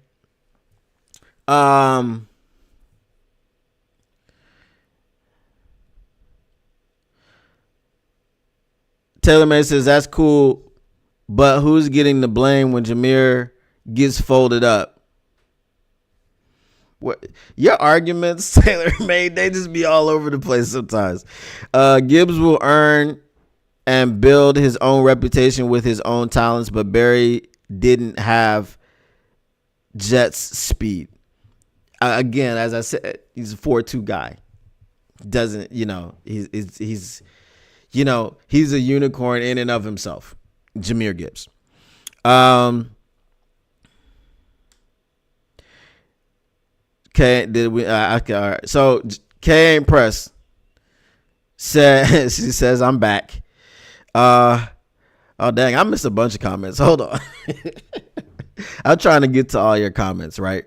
Taylor May says that's cool, but who's getting the blame when Jameer gets folded up? What your arguments, Taylor made, they just be all over the place sometimes. Gibbs will earn and build his own reputation with his own talents, but Barry didn't have Jets speed. Again, as I said, he's a 4.2 guy. Doesn't, he's he's a unicorn in and of himself. Jahmyr Gibbs. Okay, did we? Okay, all right. So K ain't pressed. She says I'm back. Oh dang, I missed a bunch of comments. Hold on. I'm trying to get to all your comments, right?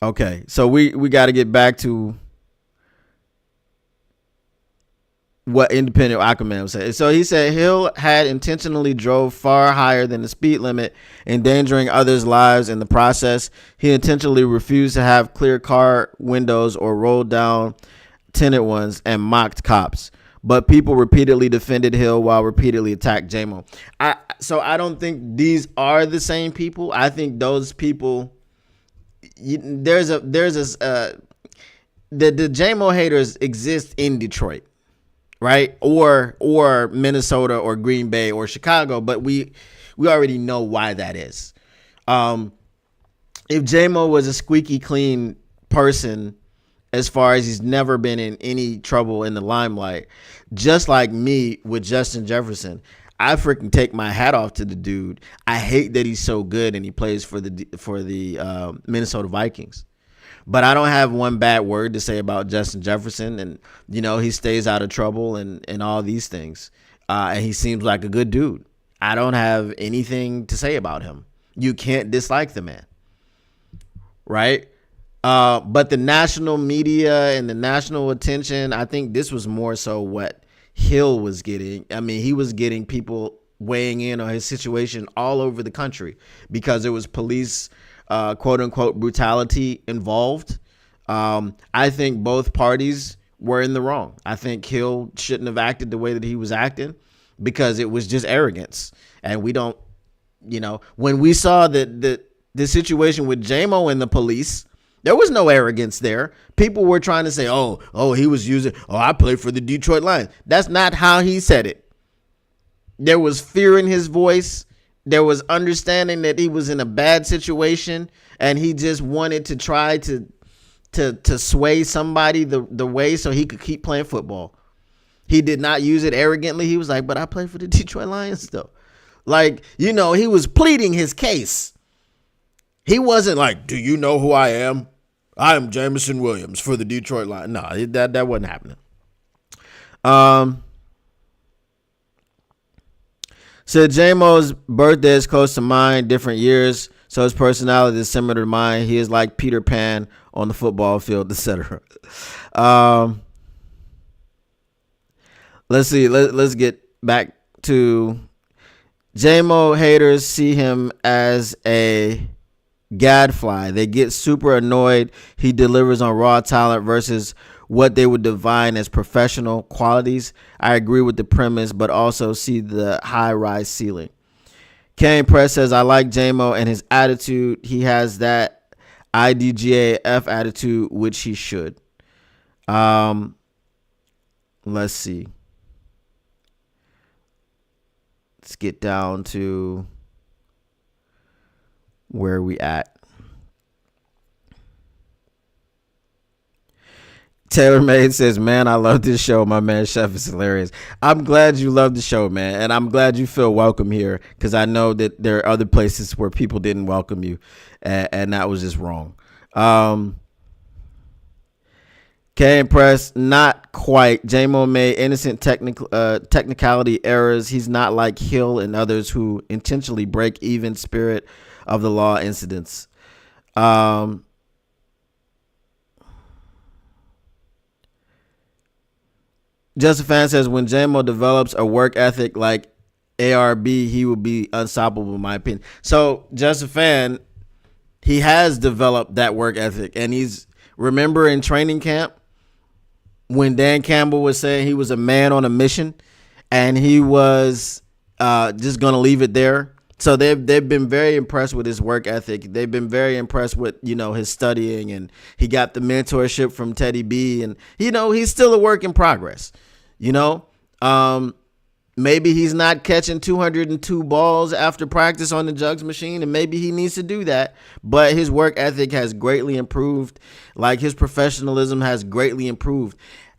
Okay, so we got to get back to what Independent Aquaman said. So he said Hill had intentionally drove far higher than the speed limit, endangering others' lives in the process. He intentionally refused to have clear car windows or rolled down tinted ones and mocked cops. But people repeatedly defended Hill while repeatedly attacked J-Mo. So I don't think these are the same people. I think those people, the J-Mo haters exist in Detroit, right? Or Minnesota or Green Bay or Chicago, but we already know why that is. If J-Mo was a squeaky clean person, as far as he's never been in any trouble in the limelight, just like me with Justin Jefferson, I freaking take my hat off to the dude. I hate that he's so good and he plays for the Minnesota Vikings. But I don't have one bad word to say about Justin Jefferson, and he stays out of trouble and all these things. And he seems like a good dude. I don't have anything to say about him. You can't dislike the man, right? But the national media and the national attention, I think this was more so what Hill was getting. I mean, he was getting people weighing in on his situation all over the country because there was police, quote unquote, brutality involved. I think both parties were in the wrong. I think Hill shouldn't have acted the way that he was acting because it was just arrogance. And we don't, when we saw the situation with J-Mo and the police, there was no arrogance there. People were trying to say, he was using, I play for the Detroit Lions. That's not how he said it. There was fear in his voice. There was understanding that he was in a bad situation and he just wanted to try to sway somebody the way so he could keep playing football. He did not use it arrogantly. He was like, but I play for the Detroit Lions though. Like, he was pleading his case. He wasn't like, do you know who I am? I am Jameson Williams for the Detroit Lions. No, that wasn't happening. So J-Mo's birthday is close to mine, different years, so his personality is similar to mine. He is like Peter Pan on the football field, etc. Let's see. Let's get back to J-Mo haters see him as a gadfly. They get super annoyed he delivers on raw talent versus what they would define as professional qualities. I agree with the premise, but also see the high rise ceiling. Kane Press says, I like J-Mo and his attitude. He has that IDGAF attitude, which he should. Let's see. Let's get down to where we at. Taylor Made says, man, I love this show. My man Chef is hilarious. I'm glad you love the show, man. And I'm glad you feel welcome here because I know that there are other places where people didn't welcome you and that was just wrong. K Press, not quite. J-Mo made innocent technicality errors. He's not like Hill and others who intentionally break even spirit of the law incidents. Just a Fan says, when J-Mo develops a work ethic like ARB, he will be unstoppable, in my opinion. So, Just a Fan, he has developed that work ethic. And remember in training camp, when Dan Campbell was saying he was a man on a mission and he was just going to leave it there. So they've been very impressed with his work ethic. They've been very impressed with, his studying, and he got the mentorship from Teddy B, and, he's still a work in progress, maybe he's not catching 202 balls after practice on the jugs machine, and maybe he needs to do that. But his work ethic has greatly improved. Like, his professionalism has greatly improved.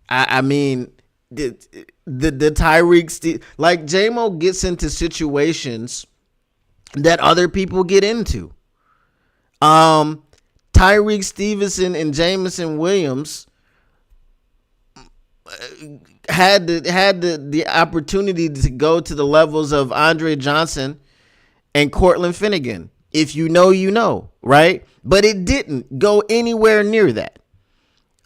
I mean, the Tyreek, like, J-Mo gets into situations that other people get into. Tyreek Stevenson and Jameson Williams had the opportunity to go to the levels of Andre Johnson and Cortland Finnegan. If you know, right? But it didn't go anywhere near that.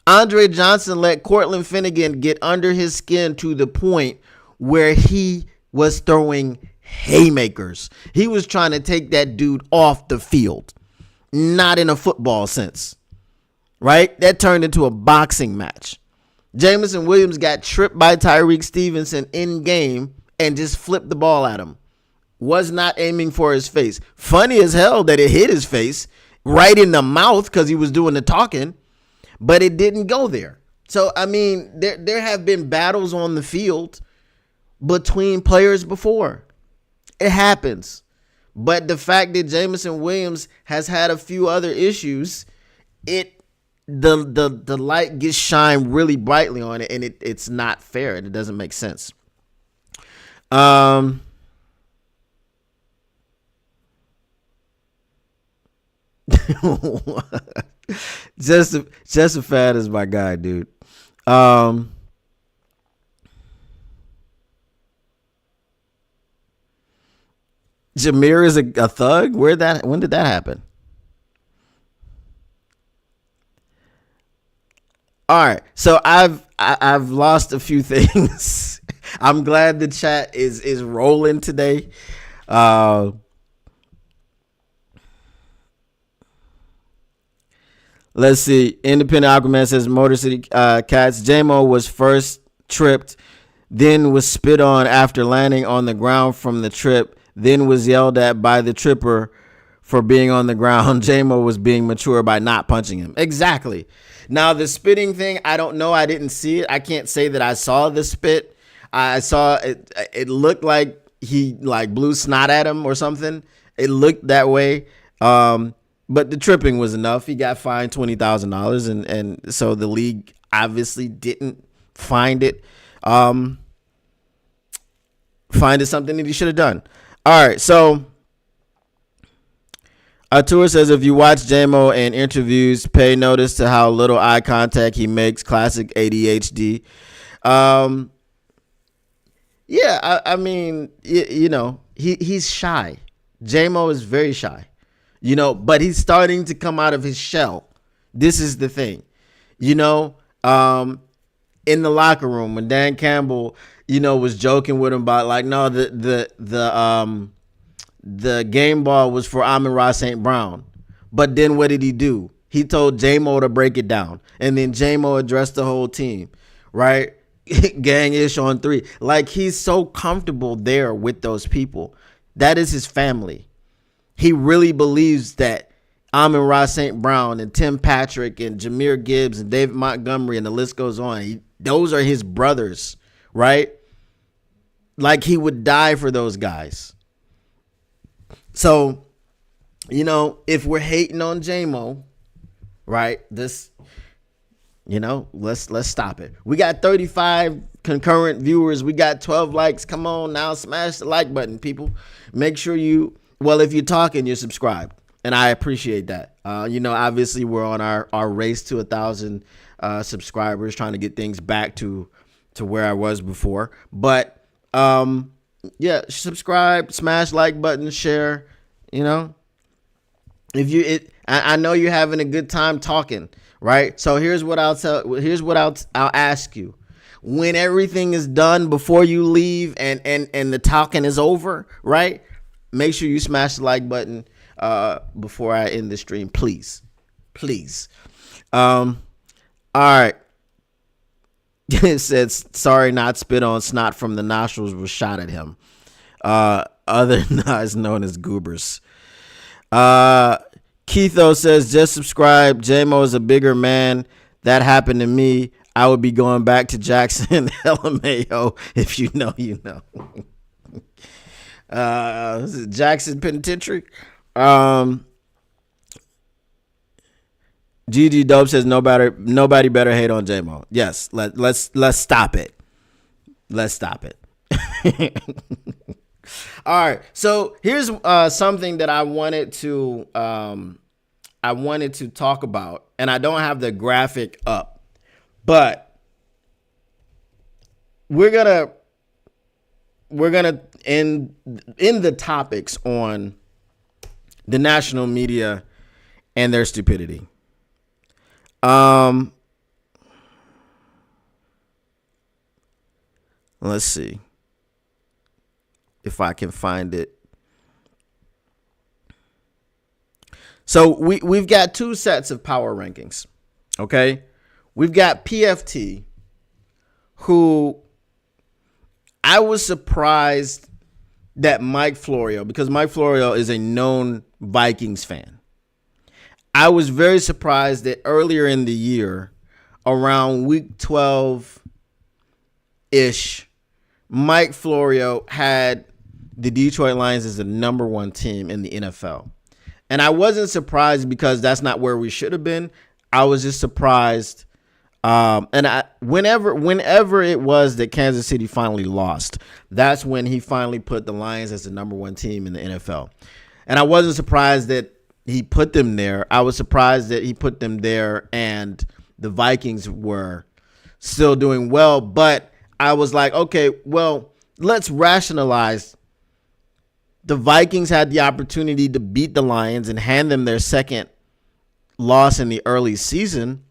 Andre Johnson let Cortland Finnegan get under his skin to the point where he was throwing haymakers. He was trying to take that dude off the field, not in a football sense, right? That turned into a boxing match. Jameson Williams got tripped by Tyreek Stevenson in game and just flipped the ball at him. Was not aiming for his face. Funny as hell that it hit his face right in the mouth because he was doing the talking, but it didn't go there. So, I mean, there have been battles on the field between players before. It happens. But the fact that Jameson Williams has had a few other issues, the light gets shined really brightly on it, and it's not fair, and it doesn't make sense. Just a Fan is my guy, dude. Jameer is a thug. When did that happen? All right, so I've lost a few things. I'm glad the chat is rolling today. Let's see. Independent Aquaman says Motor City Cats. J-Mo was first tripped, then was spit on after landing on the ground from the trip, then was yelled at by the tripper for being on the ground. J-Mo was being mature by not punching him. Exactly. Now, the spitting thing, I don't know. I didn't see it. I can't say that I saw the spit. I saw it. It looked like he blew snot at him or something. It looked that way. But the tripping was enough. He got fined $20,000, and so the league obviously didn't find it. Find it something that he should have done. All right, so Artur says, if you watch J-Mo in interviews, pay notice to how little eye contact he makes. Classic ADHD. Yeah, I mean, he's shy. J-Mo is very shy, but he's starting to come out of his shell. This is the thing, in the locker room when Dan Campbell, was joking with him about no, the game ball was for Amon-Ra St. Brown. But then what did he do? He told J-Mo to break it down. And then J-Mo addressed the whole team, right? Gang-ish on three. He's so comfortable there with those people. That is his family. He really believes that Amon-Ra St. Brown and Tim Patrick and Jahmyr Gibbs and David Montgomery and the list goes on. Those are his brothers, right? He would die for those guys. So, if we're hating on J-Mo, right, let's stop it. We got 35 concurrent viewers. We got 12 likes. Come on now, smash the like button, people. Make sure if you're talking, you're subscribed. And I appreciate that. Obviously we're on our race to 1,000 subscribers, trying to get things back to where I was before. But subscribe, smash like button, share. I know you're having a good time talking, right? So here's what I'll ask you. When everything is done, before you leave and the talking is over, right? Make sure you smash the like button before I end the stream, please. All right. It says, sorry, not spit on, snot from the nostrils was shot at him. Other knives known as goobers. Keitho says, just subscribe. J-Mo is a bigger man. That happened to me. I would be going back to Jackson LMAO. If you know, you know. This is Jackson Penitentiary. GG Dope says nobody better hate on J-Mo. Yes, let's stop it. Let's stop it. All right. So here's something that I wanted to talk about, and I don't have the graphic up, but we're gonna end the topics on the national media and their stupidity. Let's see if I can find it. So we've got two sets of power rankings. Okay. We've got PFT, who I was surprised that Mike Florio, because Mike Florio is a known Vikings fan. I was very surprised that earlier in the year, around week 12-ish, Mike Florio had the Detroit Lions as the number one team in the NFL. And I wasn't surprised because that's not where we should have been. I was just surprised. Whenever it was that Kansas City finally lost, that's when he finally put the Lions as the number one team in the NFL. And I wasn't surprised that he put them there. I was surprised that he put them there and the Vikings were still doing well. But I was like, okay, well, let's rationalize. The Vikings had the opportunity to beat the Lions and hand them their second loss in the early season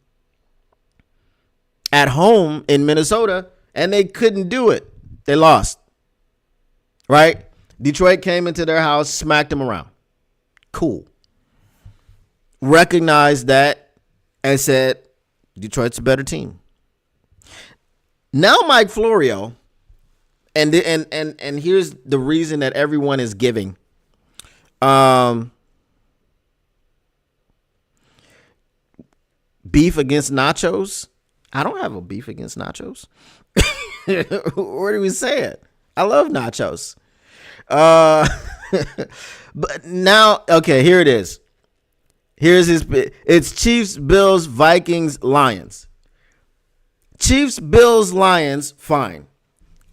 at home in Minnesota, and they couldn't do it. They lost. Right? Detroit came into their house, smacked them around. Cool. Recognized that and said, Detroit's a better team. Now Mike Florio, and here's the reason that everyone is giving. Beef against nachos. I don't have a beef against nachos. Where do we say it? I love nachos. But now, okay, here it is. Here's his. It's Chiefs, Bills, Vikings, Lions. Chiefs, Bills, Lions, fine.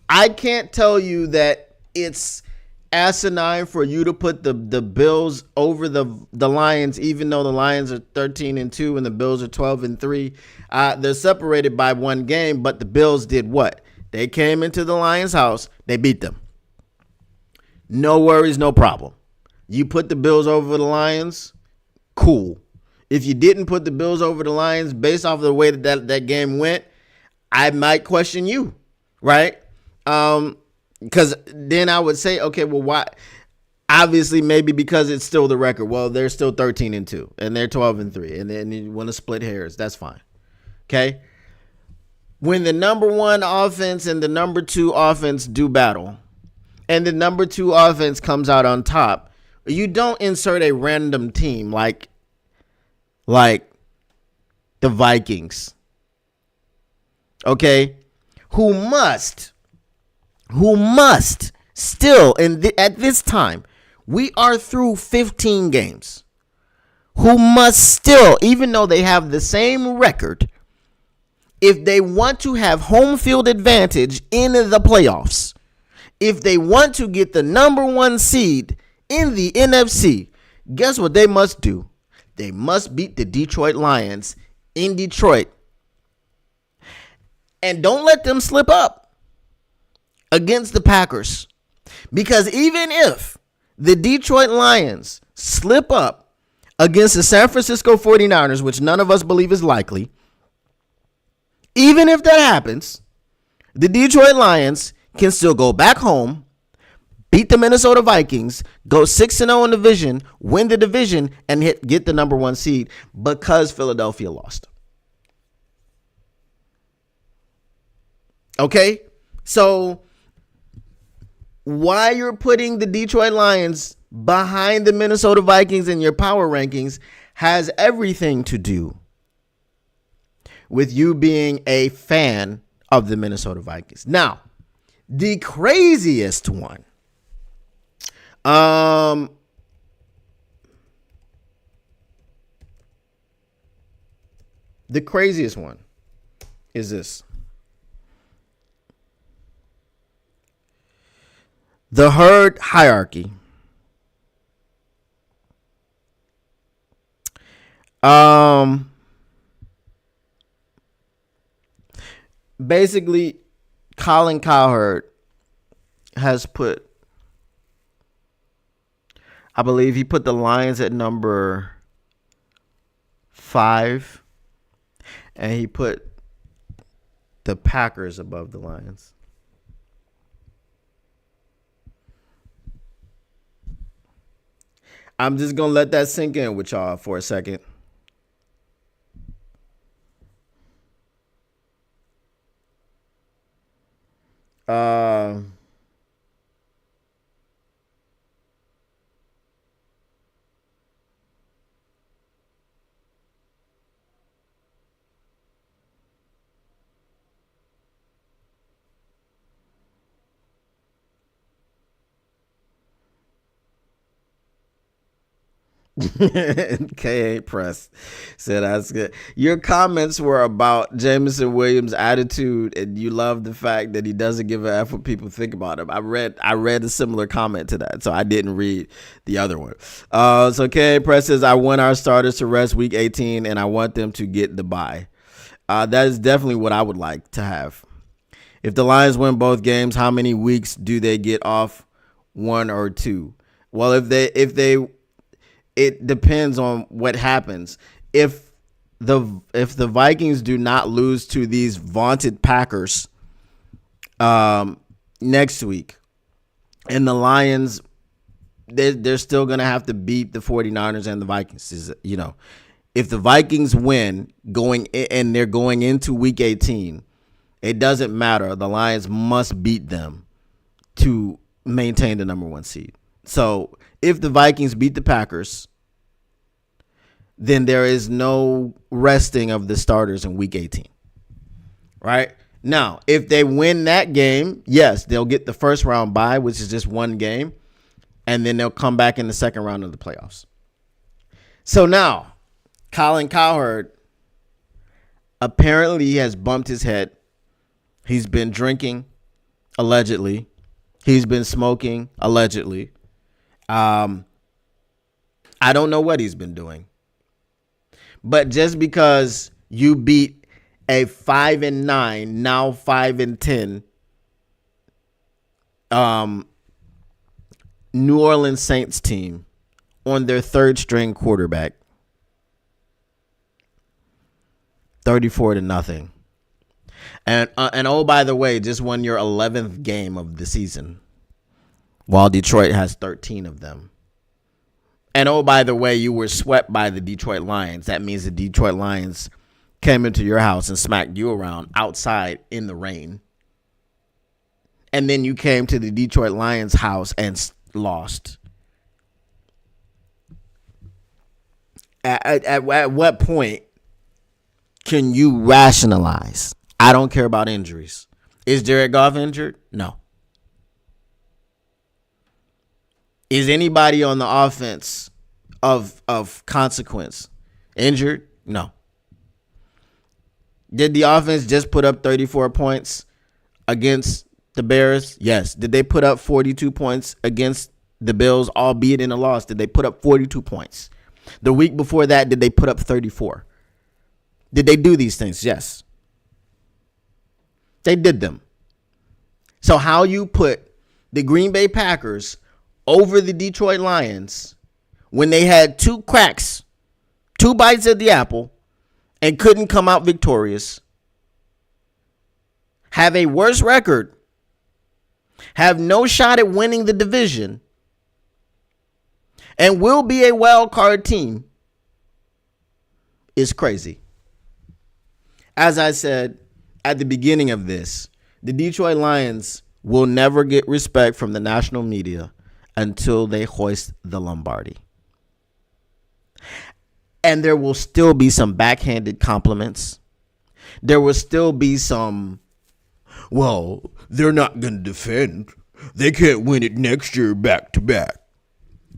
I can't tell you that it's asinine for you to put the Bills over the Lions, even though the Lions are 13-2 and the Bills are 12-3. They're separated by one game, but the Bills did what? They came into the Lions' house. They beat them. No worries, no problem. You put the Bills over the Lions, cool. If you didn't put the Bills over the Lions based off of the way that game went, I might question you, right? Because then I would say, okay, well, why? Obviously, maybe because it's still the record. Well, they're still 13-2 and they're 12-3, and then you want to split hairs. That's fine. Okay. When the number one offense and the number two offense do battle, and the number two offense comes out on top, you don't insert a random team like the Vikings. Okay, who must still at this time, we are through 15 games, who must still, even though they have the same record, if they want to have home field advantage in the playoffs, if they want to get the number one seed in the NFC, Guess what they must do? They must beat the Detroit Lions in Detroit. And don't let them slip up against the Packers. Because even if the Detroit Lions slip up against the San Francisco 49ers, which none of us believe is likely, even if that happens, the Detroit Lions can still go back home, beat the Minnesota Vikings, go 6-0 in the division, win the division, and get the number 1 seed because Philadelphia lost. Okay? So why you're putting the Detroit Lions behind the Minnesota Vikings in your power rankings has everything to do with you being a fan of the Minnesota Vikings. Now, the craziest one. The craziest one is this. The herd hierarchy. Basically, Colin Cowherd has put, I believe he put the Lions at number 5, and he put the Packers above the Lions. I'm just going to let that sink in with y'all for a second. K.A. Press said, that's good. Your comments were about Jameson Williams' attitude, and you love the fact that he doesn't give a F what people think about him. I read a similar comment to that, so I didn't read the other one. So K.A. Press says, I want our starters to rest week 18, and I want them to get the bye. That is definitely what I would like to have. If the Lions win both games, how many weeks do they get off? 1 or 2? Well, it depends on what happens. If the Vikings do not lose to these vaunted Packers next week, and the Lions, they're still going to have to beat the 49ers and the Vikings. If the Vikings win and they're going into week 18, it doesn't matter. The Lions must beat them to maintain the number 1 seed. So if the Vikings beat the Packers, then there is no resting of the starters in week 18. Right? Now, if they win that game, yes, they'll get the first round bye, which is just 1 game, and then they'll come back in the second round of the playoffs. So now, Colin Cowherd apparently has bumped his head. He's been drinking, allegedly. He's been smoking, allegedly. I don't know what he's been doing. But just because you beat a 5-9, now 5-10 New Orleans Saints team on their 3rd string quarterback, 34-0. And oh, by the way, just won your 11th game of the season, while Detroit has 13 of them. And oh, by the way, you were swept by the Detroit Lions. That means the Detroit Lions came into your house and smacked you around outside in the rain. And then you came to the Detroit Lions house and lost. At what point can you rationalize? I don't care about injuries. Is Jared Goff injured? No. Is anybody on the offense of consequence injured? No. Did the offense just put up 34 points against the Bears? Yes. Did they put up 42 points against the Bills, albeit in a loss, did they put up 42 points? The week before that, did they put up 34? Did they do these things? Yes. They did them. So how you put the Green Bay Packers over the Detroit Lions when they had two cracks, two bites at the apple, and couldn't come out victorious, have a worse record, have no shot at winning the division, and will be a wild card team, is crazy. As I said at the beginning of this, the Detroit Lions will never get respect from the national media until they hoist the Lombardi. And there will still be some backhanded compliments. There will still be some, well, they're not going to defend. They can't win it next year back to back.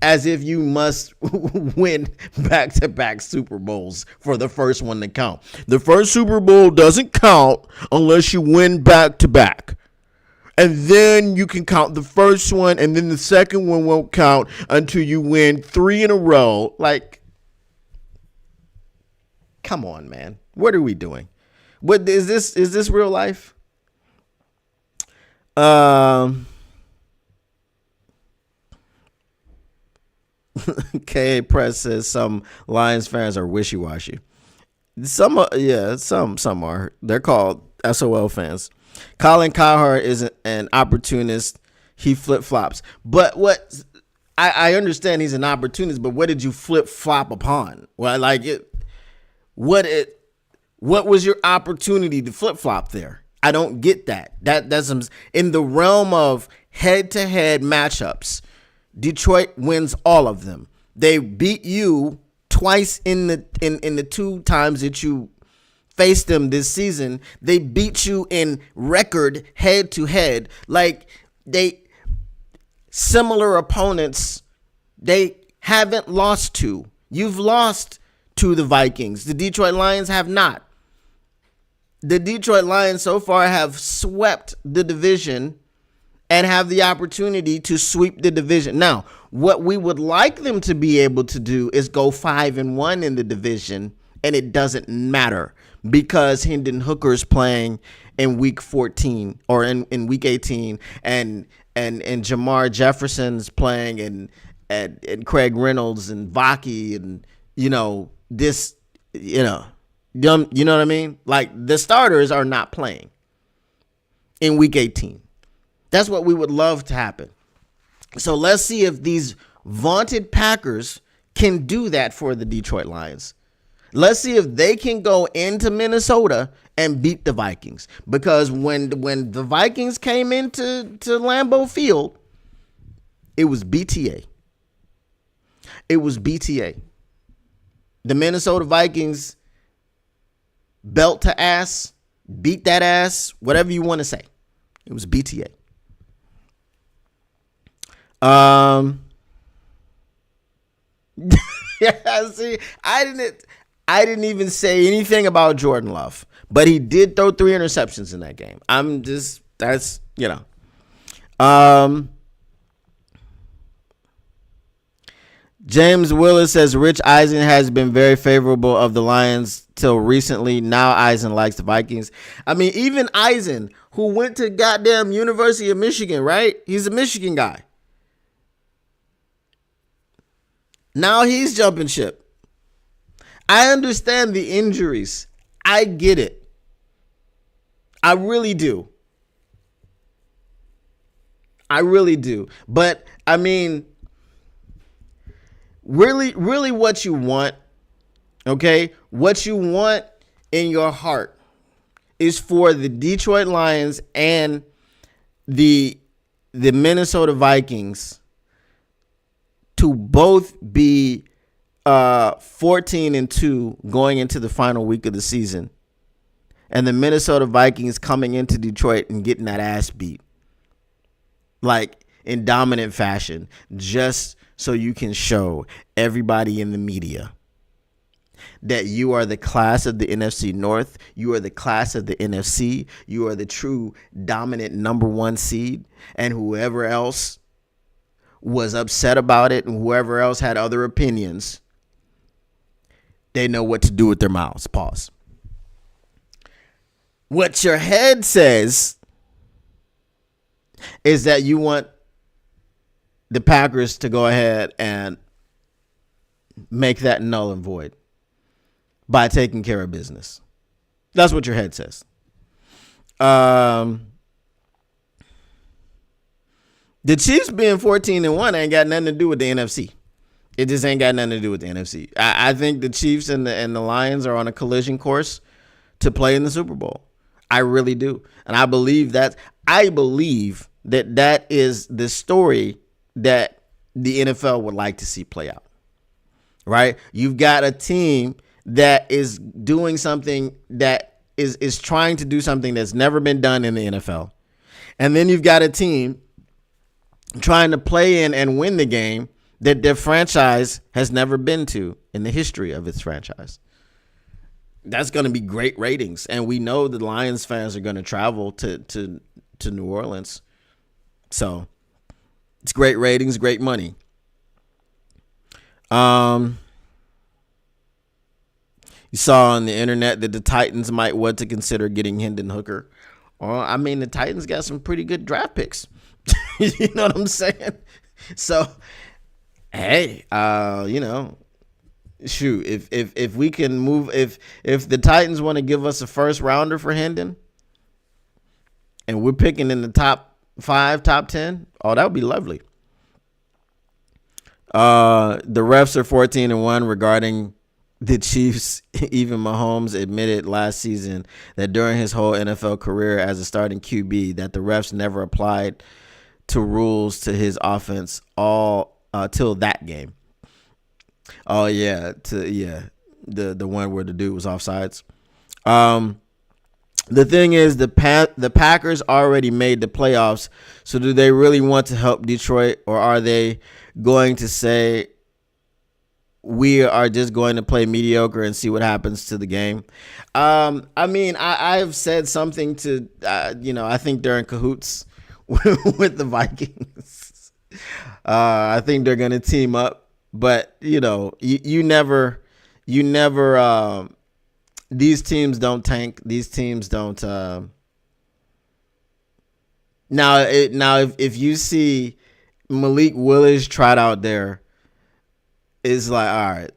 As if you must win back-to-back Super Bowls for the first one to count. The first Super Bowl doesn't count unless you win back-to-back. And then you can count the first one, and then the second one won't count until you win 3 in a row. Like, come on, man. What are we doing? What is this? Is this real life? KA Press says some Lions fans are wishy-washy. Some are. They're called SOL fans. Colin Cowherd is an opportunist. He flip-flops. But what I understand he's an opportunist, but what did you flip-flop upon? Well, like what was your opportunity to flip-flop there? I don't get that. That's in the realm of head-to-head matchups. Detroit wins all of them. They beat you twice in the 2 times that you faced them this season. They beat you in record head to head. Like, similar opponents they haven't lost to. You've lost to the Vikings. The Detroit Lions have not. The Detroit Lions so far have swept the division and have the opportunity to sweep the division. Now, what we would like them to be able to do is go 5-1 in the division, and it doesn't matter because Hendon Hooker's playing in week 14 or in week 18, and Jamar Jefferson's playing, and Craig Reynolds and Vaki, and this, you know what I mean? Like, the starters are not playing in week 18. That's what we would love to happen. So let's see if these vaunted Packers can do that for the Detroit Lions. Let's see if they can go into Minnesota and beat the Vikings. Because when the Vikings came into Lambeau Field, it was BTA. It was BTA. The Minnesota Vikings belt to ass, beat that ass, whatever you want to say. It was BTA. Yeah, see, I didn't even say anything about Jordan Love, but he did throw 3 interceptions in that game. James Willis says Rich Eisen has been very favorable of the Lions till recently. Now Eisen likes the Vikings. I mean, even Eisen, who went to goddamn University of Michigan, right? He's a Michigan guy. Now he's jumping ship. I understand the injuries. I get it. I really do. But, I mean, really what you want, okay? What you want in your heart is for the Detroit Lions and the Minnesota Vikings to both be 14-2 going into the final week of the season, and the Minnesota Vikings coming into Detroit and getting that ass beat, like in dominant fashion, just so you can show everybody in the media that you are the class of the NFC North, you are the class of the NFC, you are the true dominant number 1 seed, and whoever else was upset about it and whoever else had other opinions, they know what to do with their mouths. Pause. What your head says is that you want the Packers to go ahead and make that null and void by taking care of business. That's what your head says. The Chiefs being 14-1 ain't got nothing to do with the NFC. It just ain't got nothing to do with the NFC. I think the Chiefs and the Lions are on a collision course to play in the Super Bowl. I really do. And I believe that is the story that the NFL would like to see play out. Right? You've got a team that is doing something that is trying to do something that's never been done in the NFL. And then you've got a team trying to play in and win the game that their franchise has never been to in the history of its franchise. That's going to be great ratings. And we know the Lions fans are going to travel to New Orleans. So it's great ratings, great money. You saw on the internet that the Titans might want to consider getting Hendon Hooker. Well, I mean, the Titans got some pretty good draft picks. You know what I'm saying? So, hey, shoot, if we can move, if the Titans want to give us a first rounder for Hendon, and we're picking in the top 5, top 10, oh, that would be lovely. The refs are 14-1 regarding the Chiefs. Even Mahomes admitted last season that during his whole NFL career as a starting QB, that the refs never applied to rules to his offense till that game. Oh yeah, the one where the dude was offsides. The thing is, the Packers already made the playoffs, so do they really want to help Detroit, or are they going to say we are just going to play mediocre and see what happens to the game? I mean, I've said something to, I think they're in cahoots with the Vikings. I think they're going to team up, but you never. These teams don't tank. These teams don't. Now, if you see Malik Willis trot out there, it's like, all right.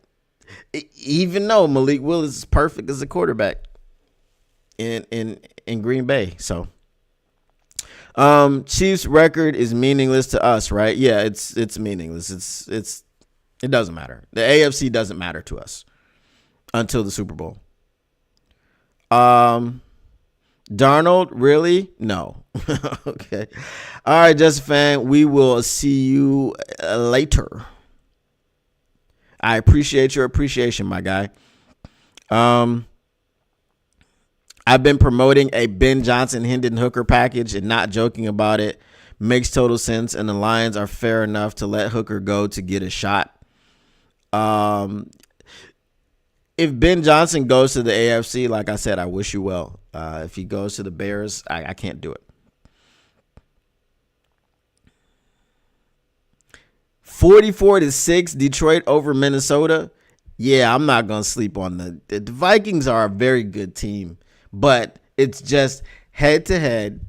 Even though Malik Willis is perfect as a quarterback in Green Bay, so. Chiefs record is meaningless to us, right? Yeah, it's meaningless. It doesn't matter. The AFC doesn't matter to us until the Super Bowl. Darnold, really? No. Okay. All right, Just Fan, we will see you later. I appreciate your appreciation, my guy. I've been promoting a Ben Johnson Hendon Hooker package and not joking about it. Makes total sense, and the Lions are fair enough to let Hooker go to get a shot. If Ben Johnson goes to the AFC, like I said, I wish you well. If he goes to the Bears, I can't do it. 44-6, Detroit over Minnesota. Yeah, I'm not going to sleep on the Vikings are a very good team, but it's just head-to-head.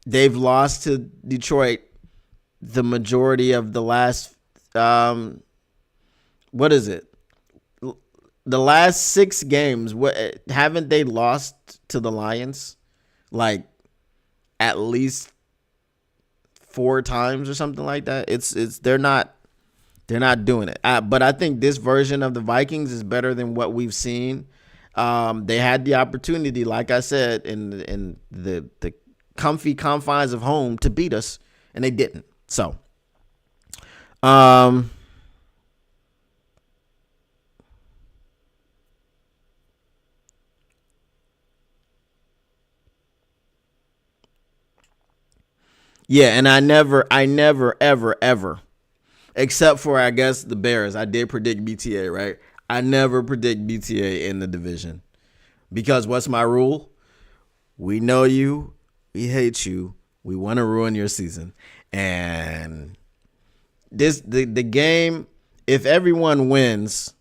They've lost to Detroit the majority of the last, what is it? The last 6 games, haven't they lost to the Lions? Like at least 4 times or something like that. They're not doing it. But I think this version of the Vikings is better than what we've seen. They had the opportunity, like I said, in the comfy confines of home to beat us, and they didn't. So, yeah, and I never, ever, except for, I guess, the Bears. I did predict BTA, right? I never predict BTA in the division. Because what's my rule? We know you. We hate you. We want to ruin your season. And The game, if everyone wins,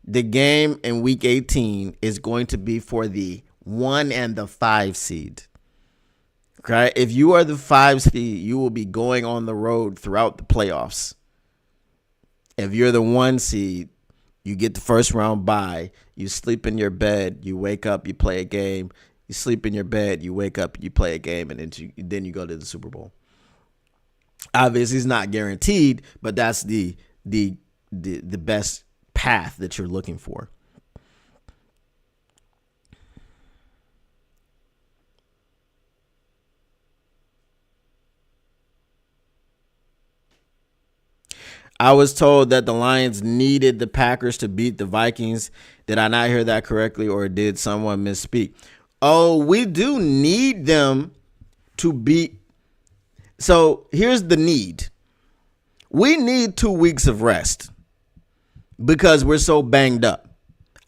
the game in week 18 is going to be for the 1 and the 5 seed. Okay? If you are the 5 seed, you will be going on the road throughout the playoffs. If you're the 1 seed, you get the first round bye. You sleep in your bed. You wake up. You play a game. You sleep in your bed. You wake up. You play a game, and then you go to the Super Bowl. Obviously, it's not guaranteed, but that's the best path that you're looking for. I was told that the Lions needed the Packers to beat the Vikings. Did I not hear that correctly, or did someone misspeak? Oh, we do need them to beat. So here's the need. We need 2 weeks of rest because we're so banged up,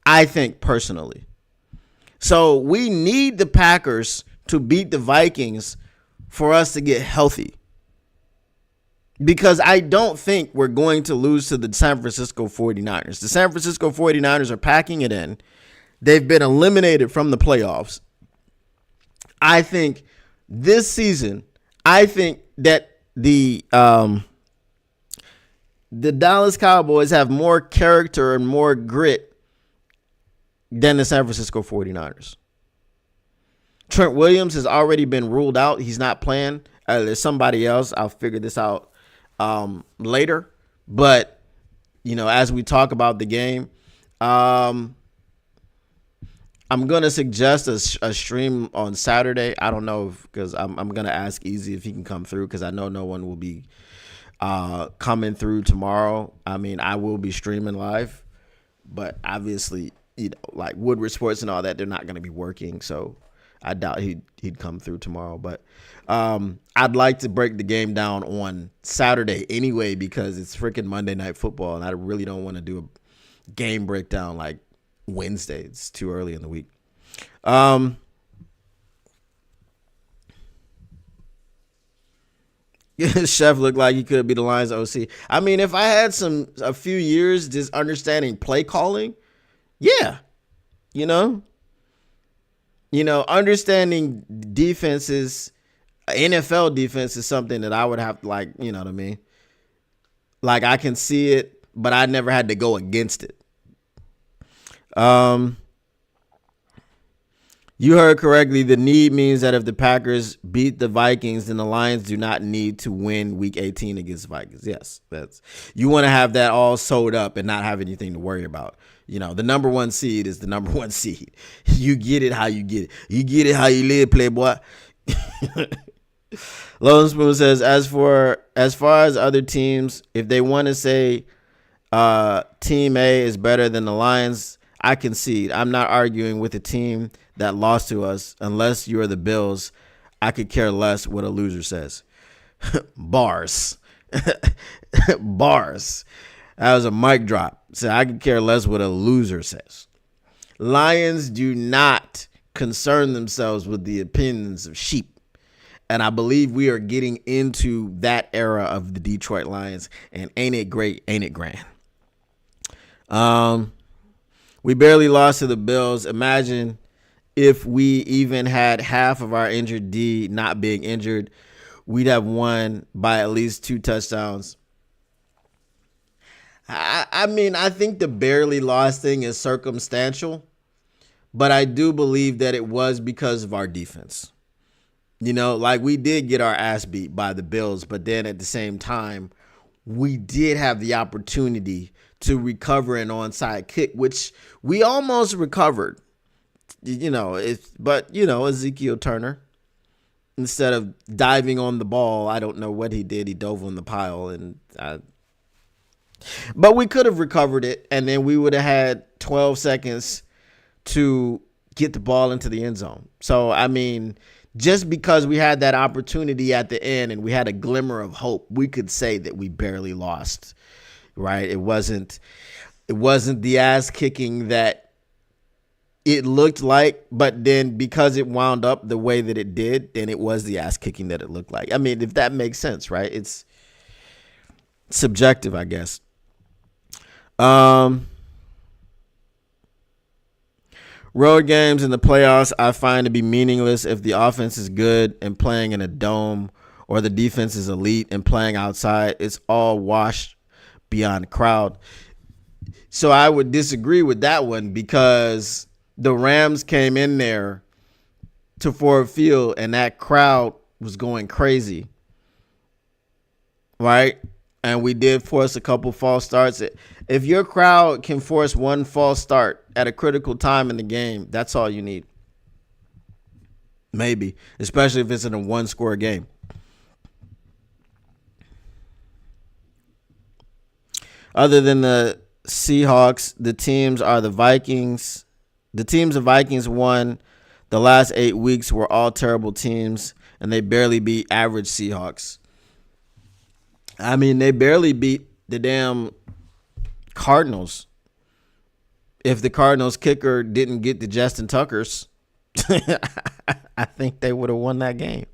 I think, personally. So we need the Packers to beat the Vikings for us to get healthy. Because I don't think we're going to lose to the San Francisco 49ers. The San Francisco 49ers are packing it in. They've been eliminated from the playoffs. I think this season, I think that the Dallas Cowboys have more character and more grit than the San Francisco 49ers. Trent Williams has already been ruled out. He's not playing. There's somebody else. I'll figure this out later, but as we talk about the game, I'm gonna suggest a stream on Saturday. I don't know because I'm gonna ask Easy if he can come through because I know no one will be coming through tomorrow. I mean, I will be streaming live, but obviously, like Woodward Sports and all that, they're not gonna be working, so I doubt he'd come through tomorrow, but I'd like to break the game down on Saturday anyway because it's freaking Monday Night Football, and I really don't want to do a game breakdown like Wednesday. It's too early in the week. Chef looked like he could be the Lions OC. I mean, if I had a few years just understanding play calling, yeah, understanding defenses, NFL defense is something that I would have to what I mean? Like I can see it, but I never had to go against it. You heard correctly. The need means that if the Packers beat the Vikings, then the Lions do not need to win Week 18 against the Vikings. Yes, you want to have that all sewed up and not have anything to worry about. The number 1 seed is the number 1 seed. You get it how you get it. You get it how you live, playboy. Lone Spoon says, as far as other teams, if they want to say Team A is better than the Lions, I concede. I'm not arguing with a team that lost to us unless you're the Bills. I could care less what a loser says. Bars. Bars. That was a mic drop. So I could care less what a loser says. Lions do not concern themselves with the opinions of sheep. And I believe we are getting into that era of the Detroit Lions. And ain't it great? Ain't it grand? We barely lost to the Bills. Imagine if we even had half of our injured D not being injured. We'd have won by at least 2 touchdowns. I mean, I think the barely lost thing is circumstantial. But I do believe that it was because of our defense. We did get our ass beat by the Bills, but then at the same time, we did have the opportunity to recover an onside kick, which we almost recovered. But Ezekiel Turner, instead of diving on the ball, I don't know what he did. He dove on the pile, but we could have recovered it, and then we would have had 12 seconds to get the ball into the end zone. So, I mean, just because we had that opportunity at the end and we had a glimmer of hope, we could say that we barely lost, right? It wasn't the ass kicking that it looked like, but then because it wound up the way that it did, then it was the ass kicking that it looked like. I mean, if that makes sense, right? subjective, I guess. Road games in the playoffs I find to be meaningless if the offense is good and playing in a dome, or the defense is elite and playing outside. It's all washed beyond crowd. So I would disagree with that one, because the Rams came in there to Ford Field and that crowd was going crazy, right? And we did force a couple false starts. If your crowd can force one false start at a critical time in the game, that's all you need. Maybe, especially if it's in a one-score game. Other than the Seahawks, the teams are the Vikings. The teams the Vikings won the last 8 weeks were all terrible teams, and they barely beat average Seahawks. I mean, they barely beat the damn Cardinals. If the Cardinals kicker didn't get the Justin Tuckers, I think they would have won that game.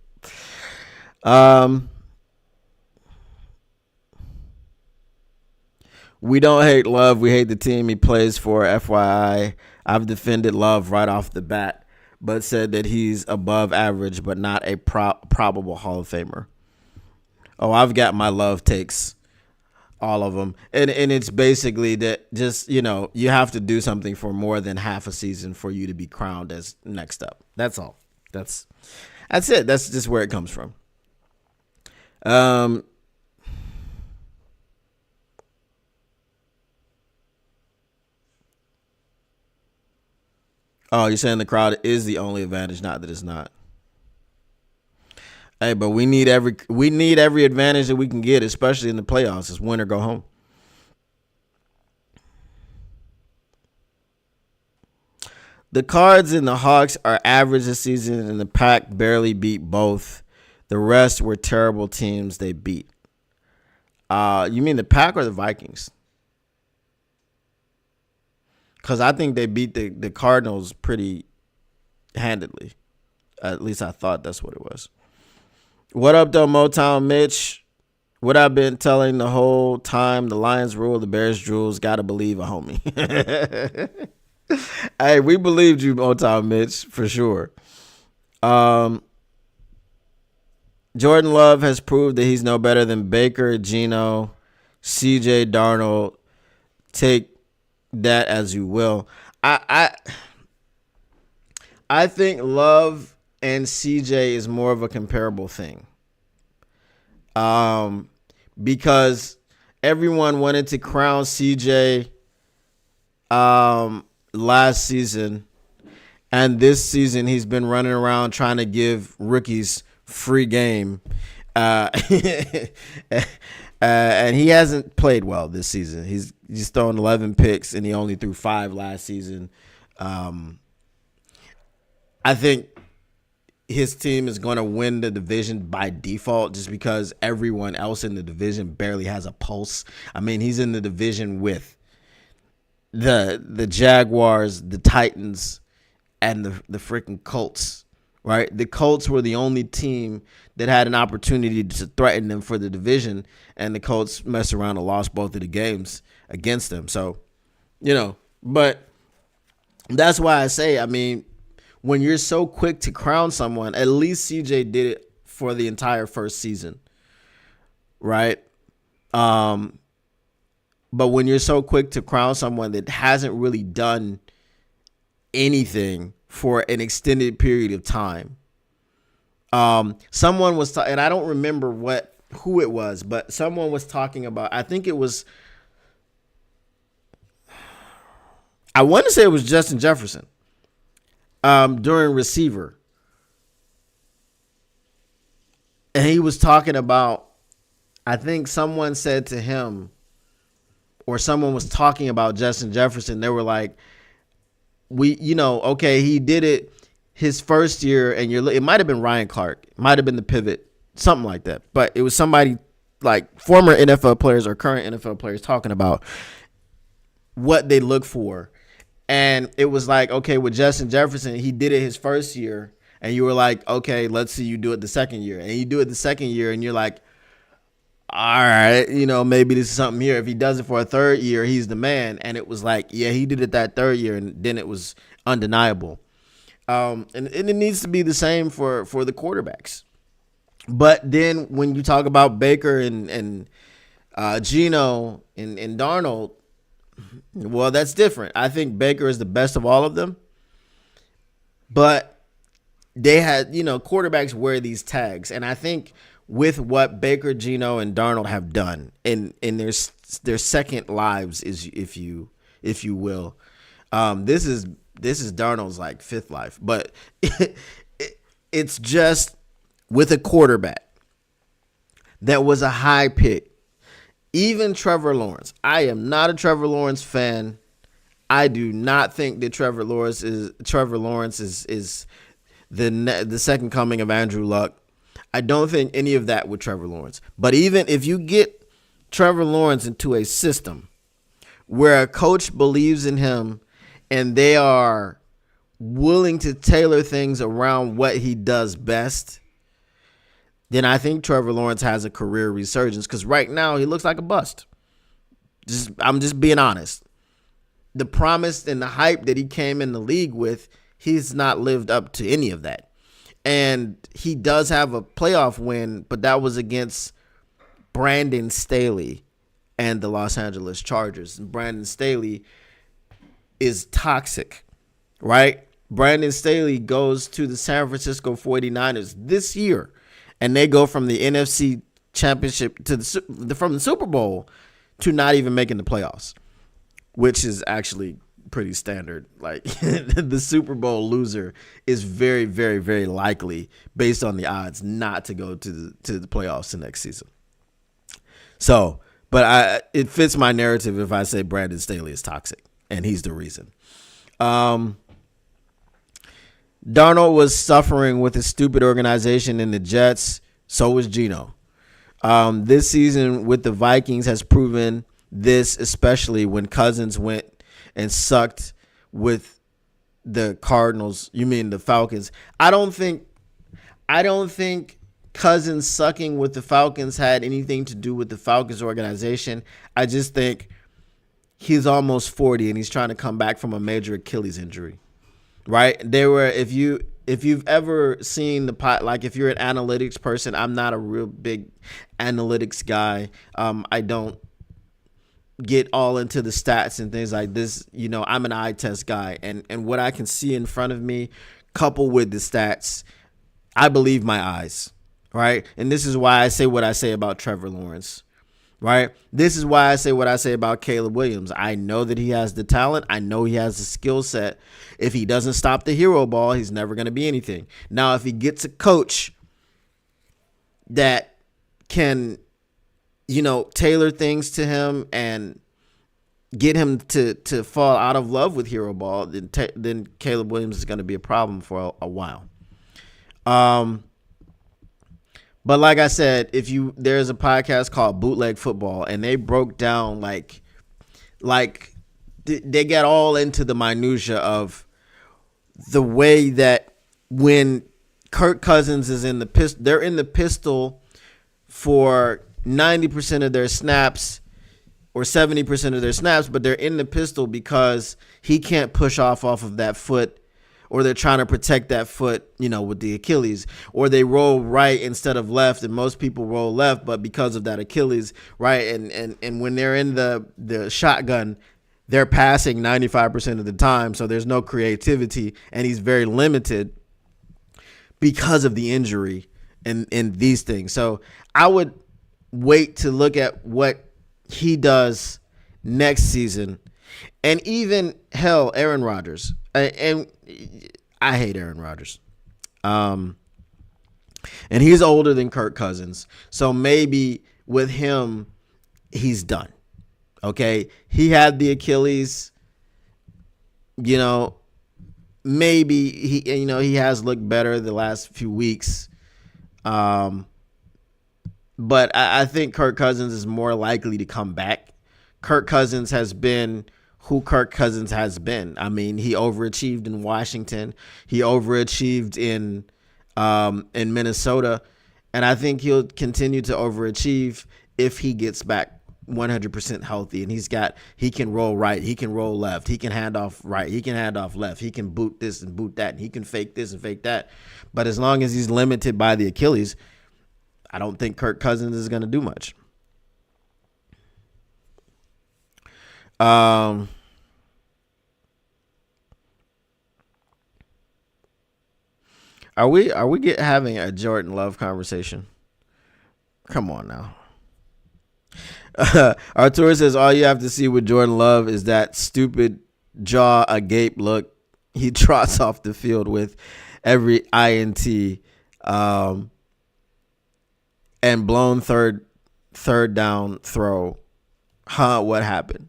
We don't hate Love. We hate the team he plays for. FYI, I've defended Love right off the bat, but said that he's above average, but not a probable Hall of Famer. Oh, I've got my Love takes, all of them. And it's basically that just, you have to do something for more than half a season for you to be crowned as next up. That's all. That's it. That's just where it comes from. Oh, you're saying the crowd is the only advantage, not that it's not. Hey, but we need every advantage that we can get, especially in the playoffs. It's win or go home. The Cards and the Hawks are average this season, and the Pack barely beat both. The rest were terrible teams they beat. You mean the Pack or the Vikings? Because I think they beat the Cardinals pretty handedly. At least I thought that's what it was. What up, though, Motown Mitch? What I've been telling the whole time, the Lions rule, the Bears drools, gotta believe a homie. Hey, we believed you, Motown Mitch, for sure. Jordan Love has proved that he's no better than Baker, Geno, CJ Darnold. Take that as you will. I think Love and CJ is more of a comparable thing. Because everyone wanted to crown CJ last season, and this season he's been running around trying to give rookies free game. And he hasn't played well this season. He's thrown 11 picks, and he only threw 5 last season. I think his team is going to win the division by default just because everyone else in the division barely has a pulse. I mean, he's in the division with the Jaguars, the Titans, and the freaking Colts, right? The Colts were the only team that had an opportunity to threaten them for the division, and the Colts messed around and lost both of the games against them. So, but that's why I say, I mean, when you're so quick to crown someone, at least CJ did it for the entire first season, right? But when you're so quick to crown someone that hasn't really done anything for an extended period of time, someone was, and I don't remember who it was, but someone was talking about, I think it was, I want to say it was Justin Jefferson, during receiver. And he was talking about, I think someone said to him, or someone was talking about Justin Jefferson. They were like, okay, he did it his first year, and it might have been Ryan Clark, it might have been the pivot, something like that. But it was somebody like former NFL players or current NFL players talking about what they look for. And it was like, okay, with Justin Jefferson, he did it his first year, and you were like, okay, let's see you do it the second year. And you do it the second year, and you're like, all right, maybe this is something here. If he does it for a third year, he's the man. And it was like, yeah, he did it that third year, and then it was undeniable. And it needs to be the same for the quarterbacks. But then when you talk about Baker and Geno and Darnold, well, that's different. I think Baker is the best of all of them. But they had, quarterbacks wear these tags. And I think with what Baker, Geno, and Darnold have done in their second lives, is if you will, this is Darnold's like fifth life. But it's just with a quarterback that was a high pick. Even Trevor Lawrence. I am not a Trevor Lawrence fan. I do not think that Trevor Lawrence is the second coming of Andrew Luck. I don't think any of that with Trevor Lawrence. But even if you get Trevor Lawrence into a system where a coach believes in him and they are willing to tailor things around what he does best, then I think Trevor Lawrence has a career resurgence, because right now he looks like a bust. I'm just being honest. The promise and the hype that he came in the league with, he's not lived up to any of that. And he does have a playoff win, but that was against Brandon Staley and the Los Angeles Chargers. And Brandon Staley is toxic, right? Brandon Staley goes to the San Francisco 49ers this year, and they go from the NFC Championship to from the Super Bowl to not even making the playoffs, which is actually pretty standard. Like the Super Bowl loser is very, very, very likely, based on the odds, not to go to the playoffs the next season. So, but it fits my narrative if I say Brandon Staley is toxic, and he's the reason. Darnold was suffering with a stupid organization in the Jets. So was Geno. This season with the Vikings has proven this, especially when Cousins went and sucked with the Cardinals. You mean the Falcons? I don't think Cousins sucking with the Falcons had anything to do with the Falcons organization. I just think he's almost 40 and he's trying to come back from a major Achilles injury. Right? If you've ever seen if you're an analytics person, I'm not a real big analytics guy. I don't get all into the stats and things like this. I'm an eye test guy, and what I can see in front of me, coupled with the stats, I believe my eyes, right? And this is why I say what I say about Trevor Lawrence. Right? This is why I say what I say about Caleb Williams. I know that he has the talent. I know he has the skill set. If he doesn't stop the hero ball, he's never going to be anything. Now, if he gets a coach that can, tailor things to him and get him to fall out of love with hero ball, then Caleb Williams is going to be a problem for a while. But like I said, there's a podcast called Bootleg Football, and they broke down like they got all into the minutia of the way that when Kirk Cousins is in the pistol, they're in the pistol for 90% of their snaps or 70% of their snaps, but they're in the pistol because he can't push off of that foot, or they're trying to protect that foot, with the Achilles, or they roll right instead of left, and most people roll left, but because of that Achilles, right, and when they're in the shotgun, they're passing 95% of the time, so there's no creativity, and he's very limited because of the injury and these things. So I would wait to look at what he does next season, and even Aaron Rodgers. And I hate Aaron Rodgers. And he's older than Kirk Cousins. So maybe with him, he's done. Okay? He had the Achilles. Maybe he has looked better the last few weeks. But I think Kirk Cousins is more likely to come back. Kirk Cousins has been who Kirk Cousins has been. I mean, he overachieved in Washington. He overachieved in Minnesota. And I think he'll continue to overachieve if he gets back 100% healthy and he can roll right, he can roll left, he can hand off right, he can hand off left, he can boot this and boot that, and he can fake this and fake that. But as long as he's limited by the Achilles, I don't think Kirk Cousins is going to do much. Are we having a Jordan Love conversation? Come on now. Artur says all you have to see with Jordan Love is that stupid jaw agape look he trots off the field with every INT, and blown third down throw. What happened?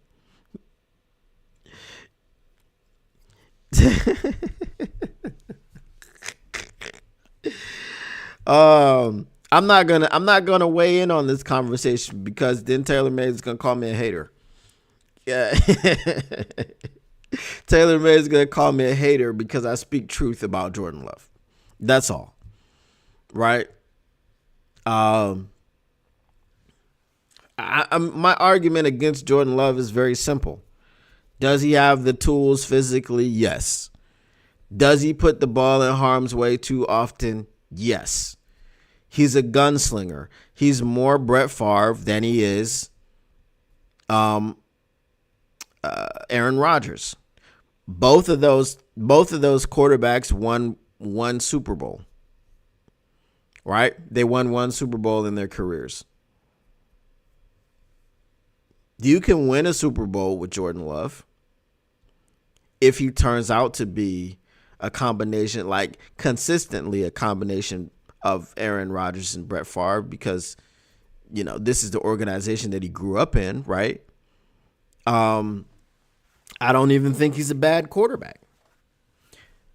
I'm not gonna weigh in on this conversation because then Taylor May is gonna call me a hater. Yeah. Taylor May is gonna call me a hater because I speak truth about Jordan Love. That's all. Right? My argument against Jordan Love is very simple. Does he have the tools physically? Yes. Does he put the ball in harm's way too often? Yes. He's a gunslinger. He's more Brett Favre than he is Aaron Rodgers. Both of those quarterbacks won Super Bowl. Right? They won one Super Bowl in their careers. You can win a Super Bowl with Jordan Love if he turns out to be a combination, like consistently a combination of Aaron Rodgers and Brett Favre, because, you know, this is the organization that he grew up in, right? I don't even think he's a bad quarterback.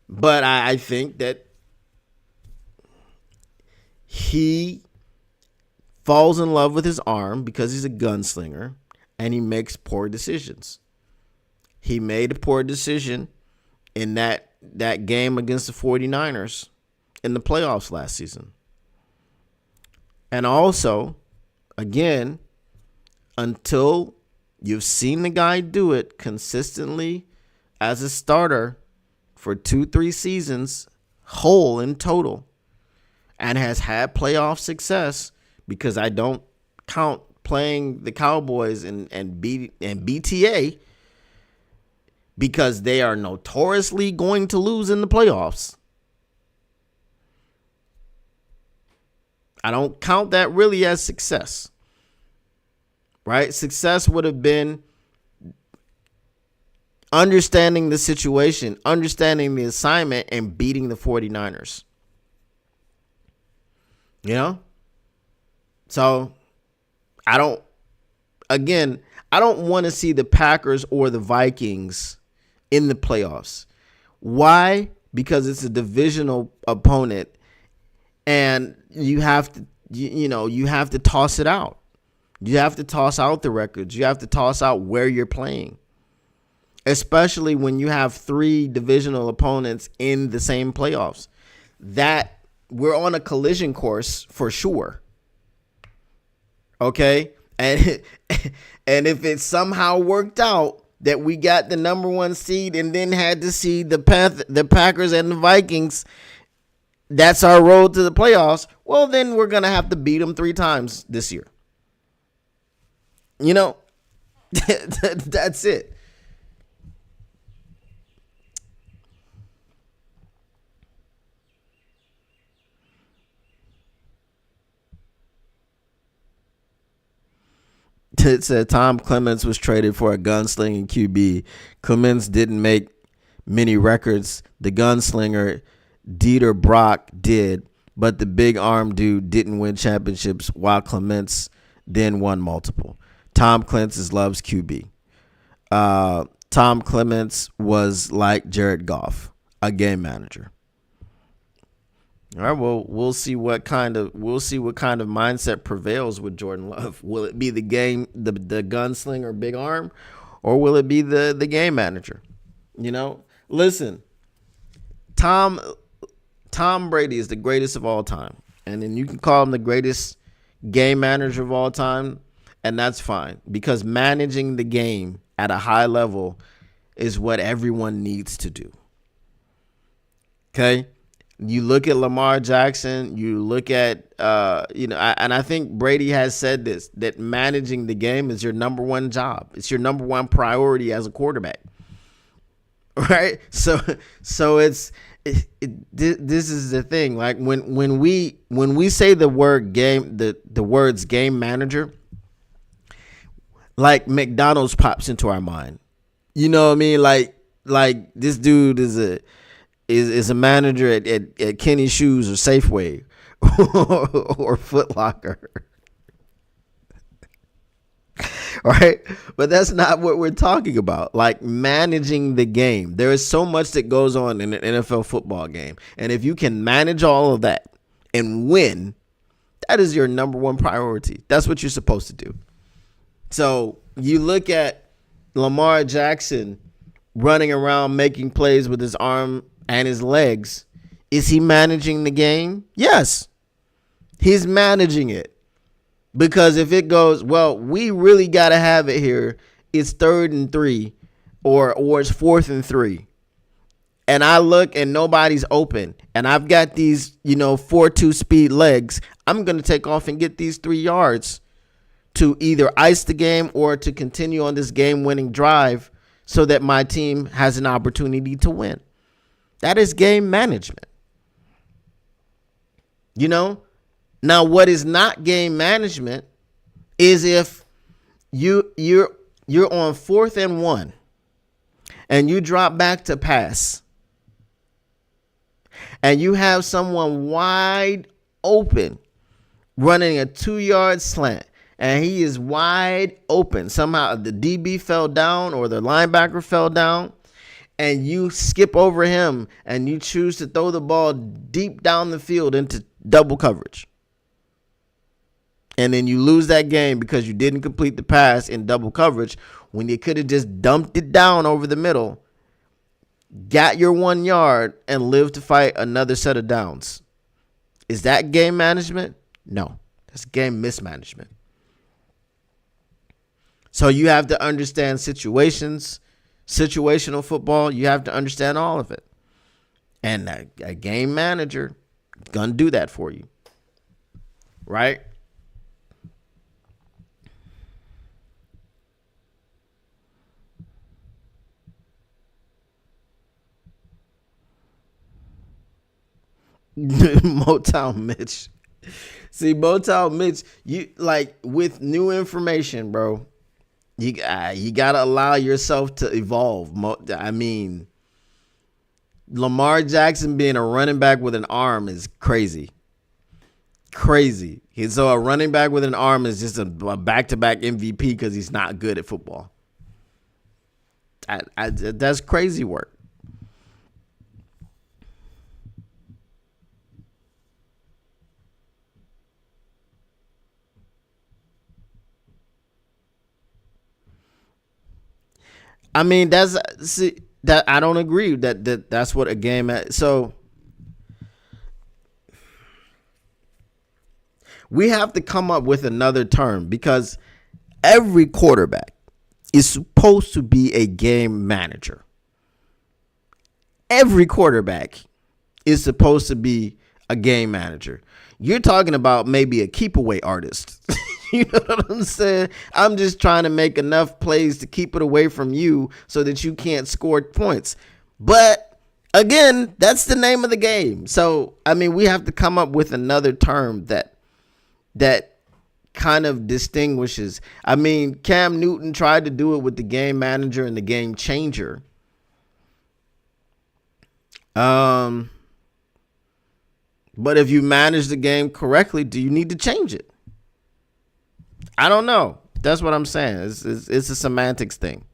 But I think that he falls in love with his arm because he's a gunslinger and he makes poor decisions. He made a poor decision in that game against the 49ers in the playoffs last season. And also, again, until you've seen the guy do it consistently as a starter for 2-3 seasons, whole in total, and has had playoff success, because I don't count playing the Cowboys and BTA, because they are notoriously going to lose in the playoffs. I don't count that really as success, right? Success would have been understanding the situation, understanding the assignment, and beating the 49ers. You know? So, I don't want to see the Packers or the Vikings in the playoffs. Why? Because it's a divisional opponent. And you have to toss it out. You have to toss out the records. You have to toss out where you're playing. Especially when you have 3 divisional opponents in the same playoffs. That we're on a collision course for sure. Okay? And if it somehow worked out that we got the number 1 seed and then had to see the Packers and the Vikings, that's our road to the playoffs, well, then we're going to have to beat them 3 times this year. You know, that's it. It said Tom Clements was traded for a gunslinging QB. Clements didn't make many records. The gunslinger Dieter Brock did, but the big arm dude didn't win championships, while Clements then won multiple. Tom Clements is Love's QB. Tom Clements was like Jared Goff, a game manager. All right, well, we'll see what kind of mindset prevails with Jordan Love. Will it be the gunslinger big arm, or will it be the game manager? You know, listen, Tom Brady is the greatest of all time, and then you can call him the greatest game manager of all time, and that's fine because managing the game at a high level is what everyone needs to do. Okay? You look at Lamar Jackson, you look at, and I think Brady has said this, that managing the game is your number one job. It's your number one priority as a quarterback. Right? So this is the thing. Like when we say the word game, the words game manager, like McDonald's pops into our mind. You know what I mean? Like this dude is a manager at Kenny Shoes or Safeway or Foot Locker. Right? But that's not what we're talking about. Like managing the game. There is so much that goes on in an NFL football game. And if you can manage all of that and win, that is your number one priority. That's what you're supposed to do. So you look at Lamar Jackson running around making plays with his arm and his legs. Is he managing the game? Yes. He's managing it. Because if it goes, well, we really got to have it here. It's 3rd and 3 or it's 4th and 3. And I look and nobody's open. And I've got these, 4.2 speed legs. I'm going to take off and get these 3 yards to either ice the game or to continue on this game-winning drive so that my team has an opportunity to win. That is game management. Now, what is not game management is if you're on 4th and 1 and you drop back to pass and you have someone wide open running a 2-yard slant and he is wide open. Somehow the DB fell down or the linebacker fell down and you skip over him and you choose to throw the ball deep down the field into double coverage. And then you lose that game because you didn't complete the pass in double coverage when you could have just dumped it down over the middle, got your 1 yard, and lived to fight another set of downs. Is that game management? No, that's game mismanagement. So you have to understand situations, situational football. You have to understand all of it. And a game manager is going to do that for you. Right? Motown Mitch. See, Motown Mitch, you like with new information, bro. You gotta allow yourself to evolve. I mean, Lamar Jackson being a running back with an arm is crazy. Crazy. So a running back with an arm is just a back-to-back MVP because he's not good at football. That's crazy work. I mean, that I don't agree that's what a game. So we have to come up with another term because every quarterback is supposed to be a game manager. Every quarterback is supposed to be a game manager. You're talking about maybe a keep away artist. You know what I'm saying? I'm just trying to make enough plays to keep it away from you so that you can't score points. But again, that's the name of the game. So, I mean, we have to come up with another term that kind of distinguishes. I mean, Cam Newton tried to do it with the game manager and the game changer. But if you manage the game correctly, do you need to change it? I don't know. That's what I'm saying. It's a semantics thing.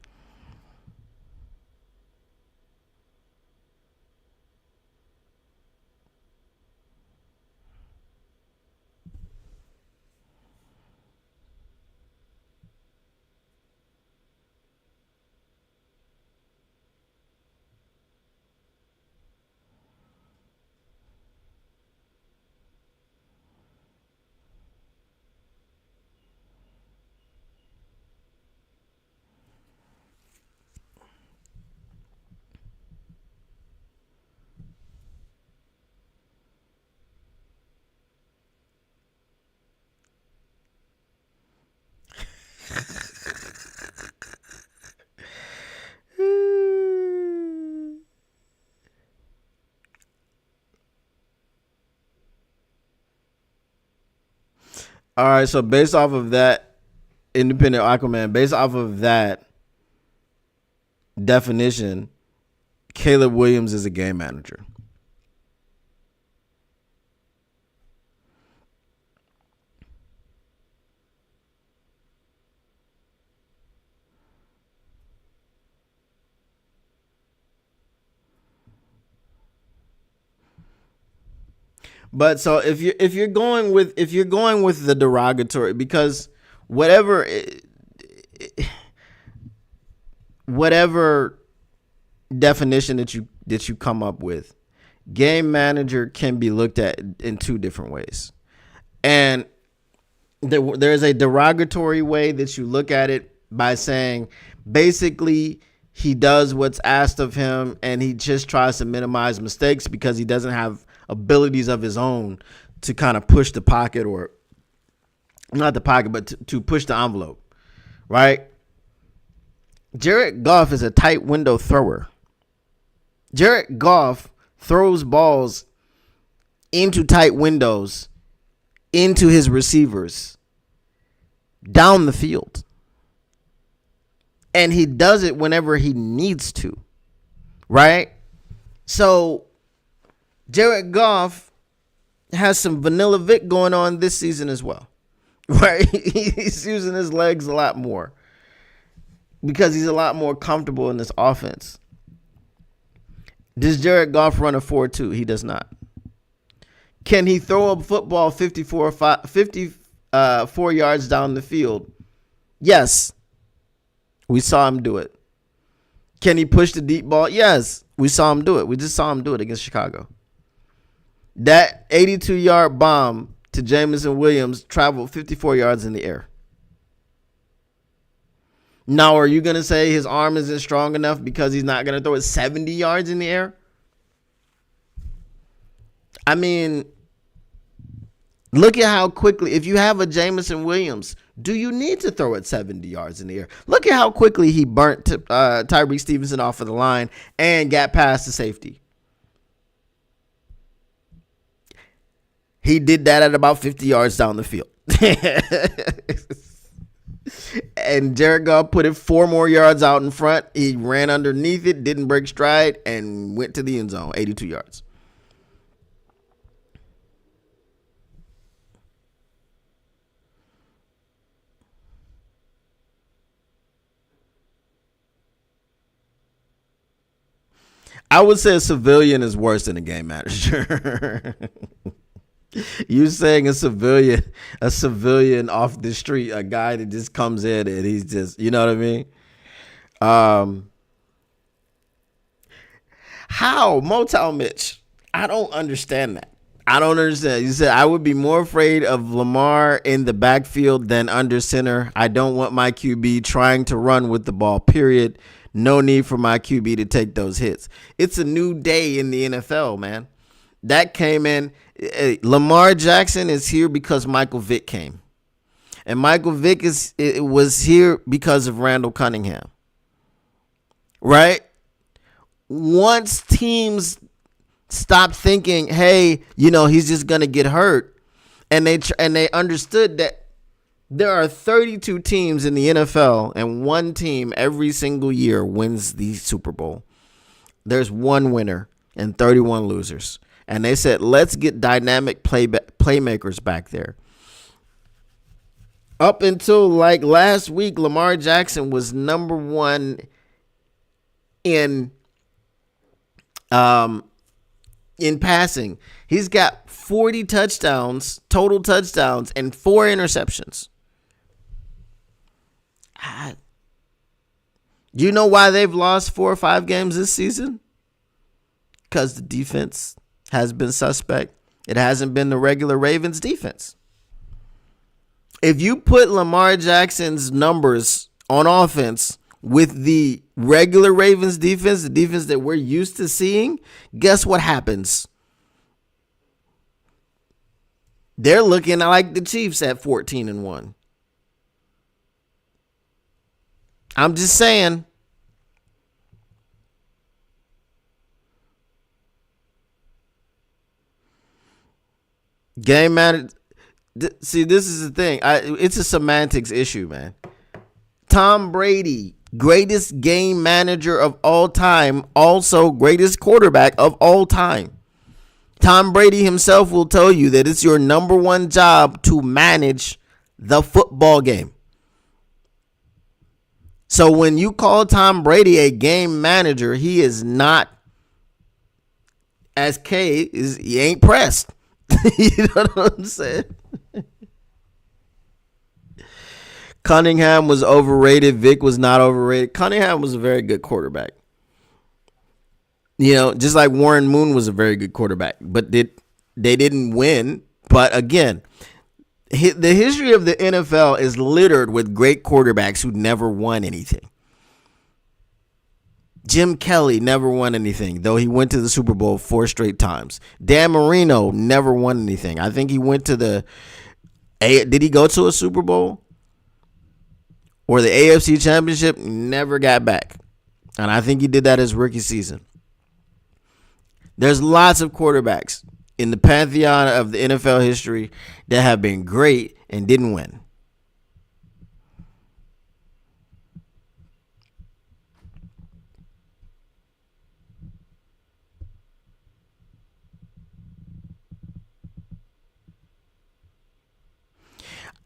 All right, so based off of that, independent Aquaman, based off of that definition, Caleb Williams is a game manager. But so if you're going with the derogatory, because whatever definition that you come up with, game manager can be looked at in two different ways. And there's a derogatory way that you look at it by saying basically he does what's asked of him and he just tries to minimize mistakes because he doesn't have abilities of his own to kind of push the pocket, or not the pocket, but to push the envelope, right? Jared Goff is a tight window thrower. Jared Goff throws balls into tight windows, into his receivers, down the field. And he does it whenever he needs to, right? So Jared Goff has some vanilla Vic going on this season as well, right? He's using his legs a lot more because he's a lot more comfortable in this offense. Does Jared Goff run a 4.2? He does not. Can he throw a football 54 yards down the field? Yes. We saw him do it. Can he push the deep ball? Yes. We saw him do it. We just saw him do it against Chicago. That 82-yard bomb to Jameson Williams traveled 54 yards in the air. Now, are you going to say his arm isn't strong enough because he's not going to throw it 70 yards in the air? I mean, look at how quickly, if you have a Jameson Williams, do you need to throw it 70 yards in the air? Look at how quickly he burnt Tyreek Stevenson off of the line and got past the safety. He did that at about 50 yards down the field. And Jared Goff put it 4 more yards out in front. He ran underneath it, didn't break stride, and went to the end zone, 82 yards. I would say a civilian is worse than a game manager. You saying a civilian off the street, a guy that just comes in and he's just, you know what I mean? How? Motown Mitch? I don't understand that. I don't understand. You said I would be more afraid of Lamar in the backfield than under center. I don't want my QB trying to run with the ball, period. No need for my QB to take those hits. It's a new day in the NFL, man. That came in. Lamar Jackson is here because Michael Vick came. And Michael Vick was here because of Randall Cunningham. Right? Once teams stop thinking, hey, he's just going to get hurt, and they understood that there are 32 teams in the NFL, and one team every single year wins the Super Bowl. There's one winner and 31 losers. And they said, let's get dynamic playmakers back there. Up until like last week, Lamar Jackson was number one in passing. He's got 40 touchdowns, total touchdowns, and 4 interceptions. You know why they've lost 4 or 5 games this season? Because the defense has been suspect. It hasn't been the regular Ravens defense. If you put Lamar Jackson's numbers on offense with the regular Ravens defense, the defense that we're used to seeing, guess what happens? They're looking like the Chiefs at 14-1. I'm just saying. Game manager, See, this is the thing. It's a semantics issue, man. Tom Brady, greatest game manager of all time, also greatest quarterback of all time. Tom Brady himself will tell you that it's your number one job to manage the football game. So when you call Tom Brady a game manager, he is not, as K is, he ain't pressed. You know what I'm saying? Cunningham was overrated. Vic was not overrated. Cunningham was a very good quarterback. You know, just like Warren Moon was a very good quarterback, but they didn't win. But again, the history of the NFL is littered with great quarterbacks who never won anything. Jim Kelly never won anything, though he went to the Super Bowl 4 straight times. Dan Marino never won anything. I think he went to did he go to a Super Bowl? Or the AFC Championship? Never got back. And I think he did that his rookie season. There's lots of quarterbacks in the pantheon of the NFL history that have been great and didn't win.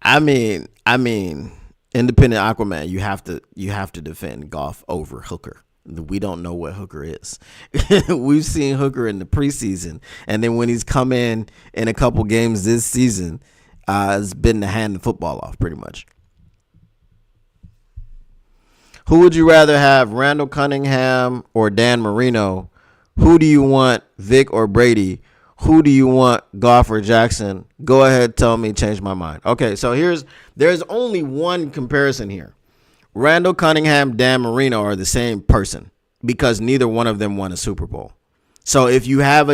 I mean, independent Aquaman, you have to defend Goff over Hooker. We don't know what Hooker is. We've seen Hooker in the preseason, and then when he's come in a couple games this season, it's been to hand the football off pretty much. Who would you rather have, Randall Cunningham or Dan Marino? Who do you want, Vic or Brady? Who do you want, Goff or Jackson? Go ahead, tell me, change my mind. Okay, so there's only one comparison here. Randall Cunningham, Dan Marino are the same person because neither one of them won a Super Bowl. So if you have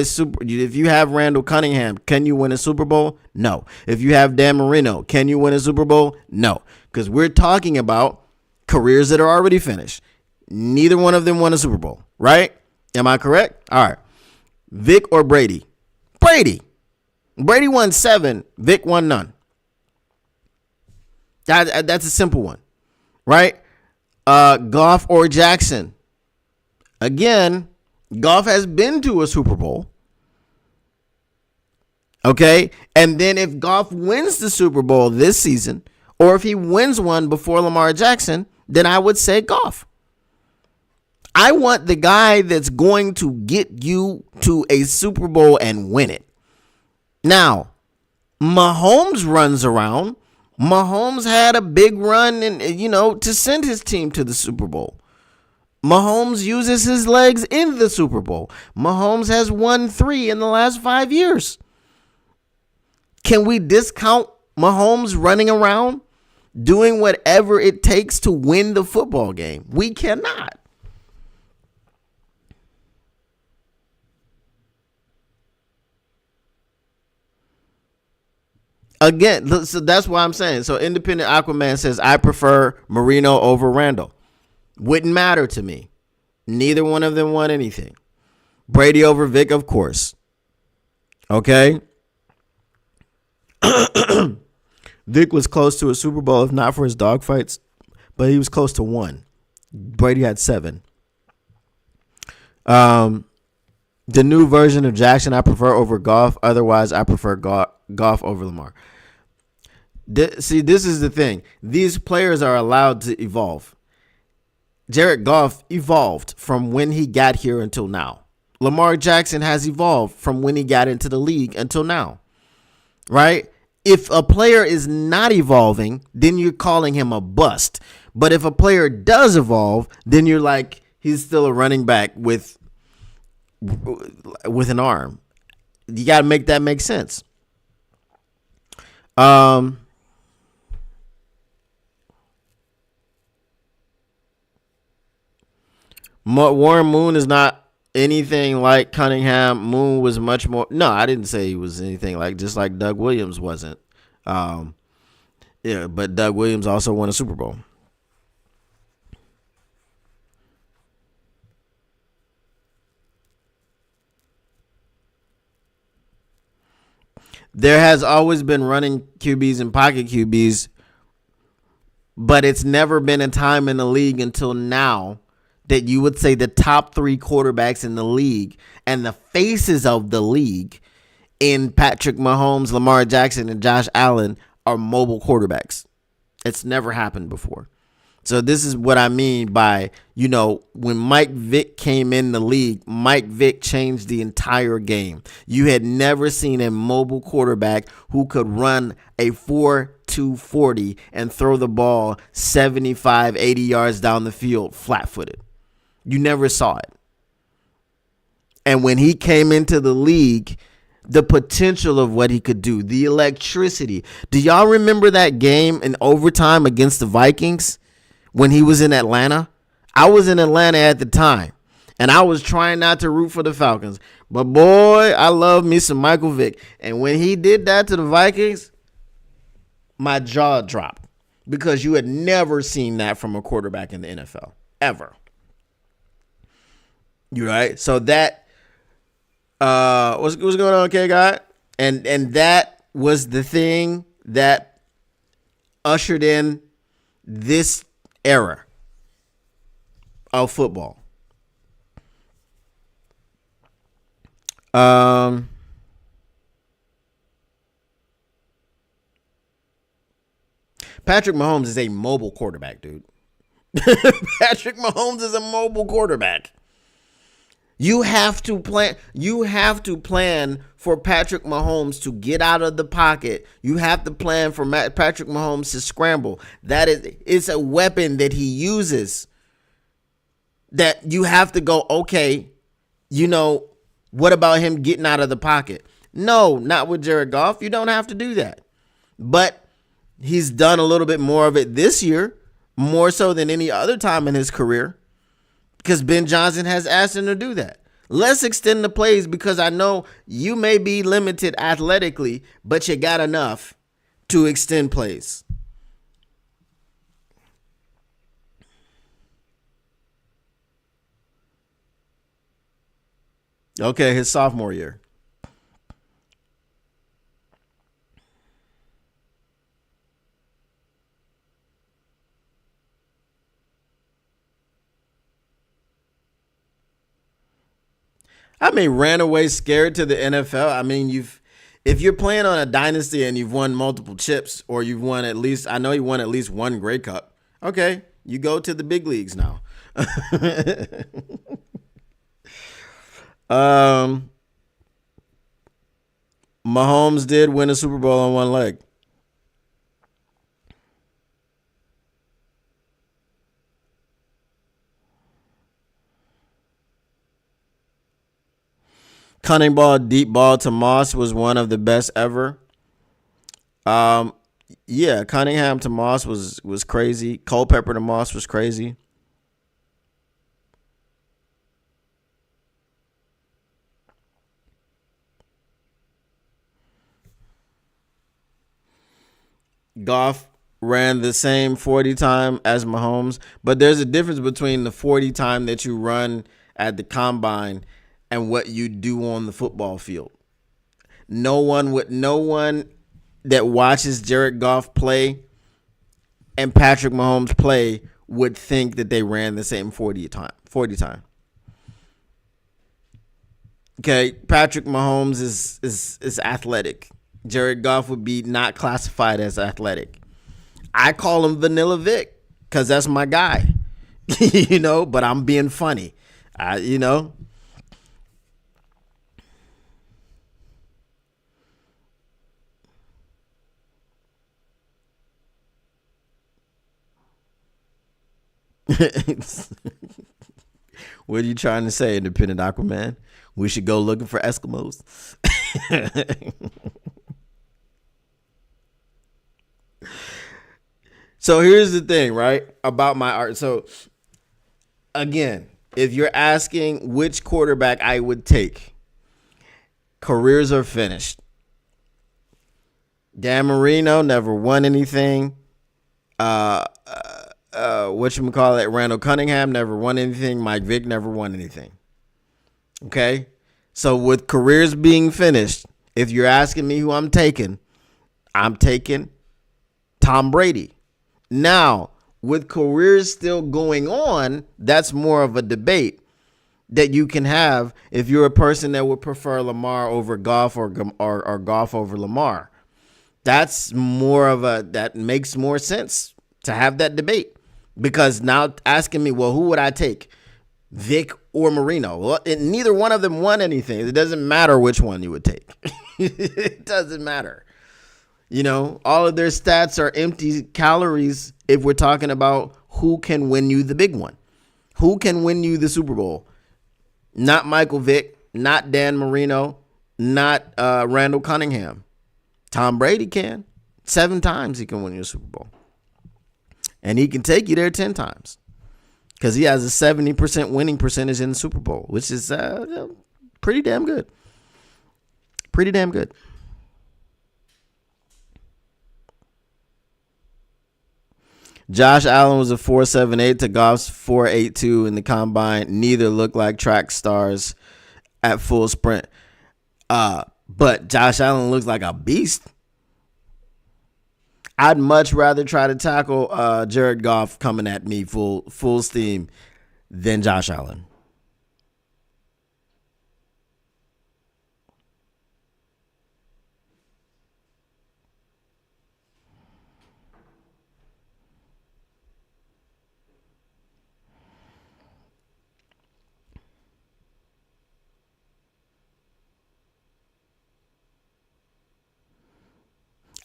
Randall Cunningham, can you win a Super Bowl? No. If you have Dan Marino, can you win a Super Bowl? No. Because we're talking about careers that are already finished. Neither one of them won a Super Bowl, right? Am I correct? All right. Vic or Brady? Brady. Brady won 7. Vic won none. That's a simple one, right? Goff or Jackson? Again, Goff has been to a Super Bowl. Okay? And then if Goff wins the Super Bowl this season, or if he wins one before Lamar Jackson, then I would say Goff. I want the guy that's going to get you to a Super Bowl and win it. Now, Mahomes runs around. Mahomes had a big run to send his team to the Super Bowl. Mahomes uses his legs in the Super Bowl. Mahomes has won 3 in the last 5 years. Can we discount Mahomes running around doing whatever it takes to win the football game? We cannot. Again, so that's why I'm saying. So independent Aquaman says, I prefer Marino over Randall. Wouldn't matter to me. Neither one of them won anything. Brady over Vic, of course. Okay. Vic was close to a Super Bowl, if not for his dogfights, but he was close to 1. Brady had 7. The new version of Jackson I prefer over Goff. Otherwise, I prefer Goff over Lamar. See, this is the thing. These players are allowed to evolve. Jared Goff evolved from when he got here until now. Lamar Jackson has evolved from when he got into the league until now. Right? If a player is not evolving, then you're calling him a bust. But if a player does evolve, then you're like, he's still a running back with an arm. You got to make that make sense. Warren Moon is not anything like Cunningham. Moon was much more. No, I didn't say he was anything like, just like Doug Williams wasn't. But Doug Williams also won a Super Bowl. There has always been running QBs and pocket QBs, but it's never been a time in the league until now that you would say the top 3 quarterbacks in the league and the faces of the league in Patrick Mahomes, Lamar Jackson, and Josh Allen are mobile quarterbacks. It's never happened before. So this is what I mean by, when Mike Vick came in the league, Mike Vick changed the entire game. You had never seen a mobile quarterback who could run a 4.240 and throw the ball 75, 80 yards down the field flat-footed. You never saw it. And when he came into the league, the potential of what he could do, the electricity. Do y'all remember that game in overtime against the Vikings when he was in Atlanta? I was in Atlanta at the time, and I was trying not to root for the Falcons. But, boy, I love me some Michael Vick. And when he did that to the Vikings, my jaw dropped because you had never seen that from a quarterback in the NFL, ever. You right? So that what's going on, okay, guy? And that was the thing that ushered in this era of football. Patrick Mahomes is a mobile quarterback, dude. Patrick Mahomes is a mobile quarterback. You have to plan for Patrick Mahomes to get out of the pocket. You have to plan for Patrick Mahomes to scramble. It's a weapon that he uses that you have to go, okay, what about him getting out of the pocket? No, not with Jared Goff. You don't have to do that. But he's done a little bit more of it this year, more so than any other time in his career. Because Ben Johnson has asked him to do that. Let's extend the plays because I know you may be limited athletically, but you got enough to extend plays. Okay, his sophomore year. Ran away scared to the NFL. If you're playing on a dynasty and you've won multiple chips or you've won at least, I know you won at least one Grey Cup. Okay, you go to the big leagues now. Mahomes did win a Super Bowl on one leg. Cunning ball, deep ball to Moss was one of the best ever. Cunningham to Moss was crazy. Culpepper to Moss was crazy. Goff ran the same 40 time as Mahomes, but there's a difference between the 40 time that you run at the combine and what you do on the football field. No one that watches Jared Goff play and Patrick Mahomes play would think that they ran the same 40 time. Okay, Patrick Mahomes is athletic. Jared Goff would be not classified as athletic. I call him Vanilla Vic because that's my guy. But I'm being funny. What are you trying to say, Independent Aquaman? We should go looking for Eskimos. So here's the thing, right, about my art. So again, if you're asking which quarterback I would take, careers are finished. Dan Marino never won anything. Randall Cunningham never won anything. Mike Vick never won anything. Okay? So with careers being finished, If you're asking me who I'm taking Tom Brady. Now, with careers still going on, that's more of a debate that you can have if you're a person that would prefer Lamar over Goff or Goff over Lamar. That makes more sense to have that debate, because now asking me, well, who would I take, Vic or Marino? Well, neither one of them won anything. It doesn't matter which one you would take. It doesn't matter. All of their stats are empty calories if we're talking about who can win you the big one. Who can win you the Super Bowl? Not Michael Vick, not Dan Marino, not Randall Cunningham. Tom Brady can. 7 times he can win you a Super Bowl. And he can take you there 10 times. Because he has a 70% winning percentage in the Super Bowl, which is pretty damn good. Pretty damn good. Josh Allen was a 4.78 to Goff's 4.82 in the combine. Neither look like track stars at full sprint. But Josh Allen looks like a beast. I'd much rather try to tackle Jared Goff coming at me full steam than Josh Allen.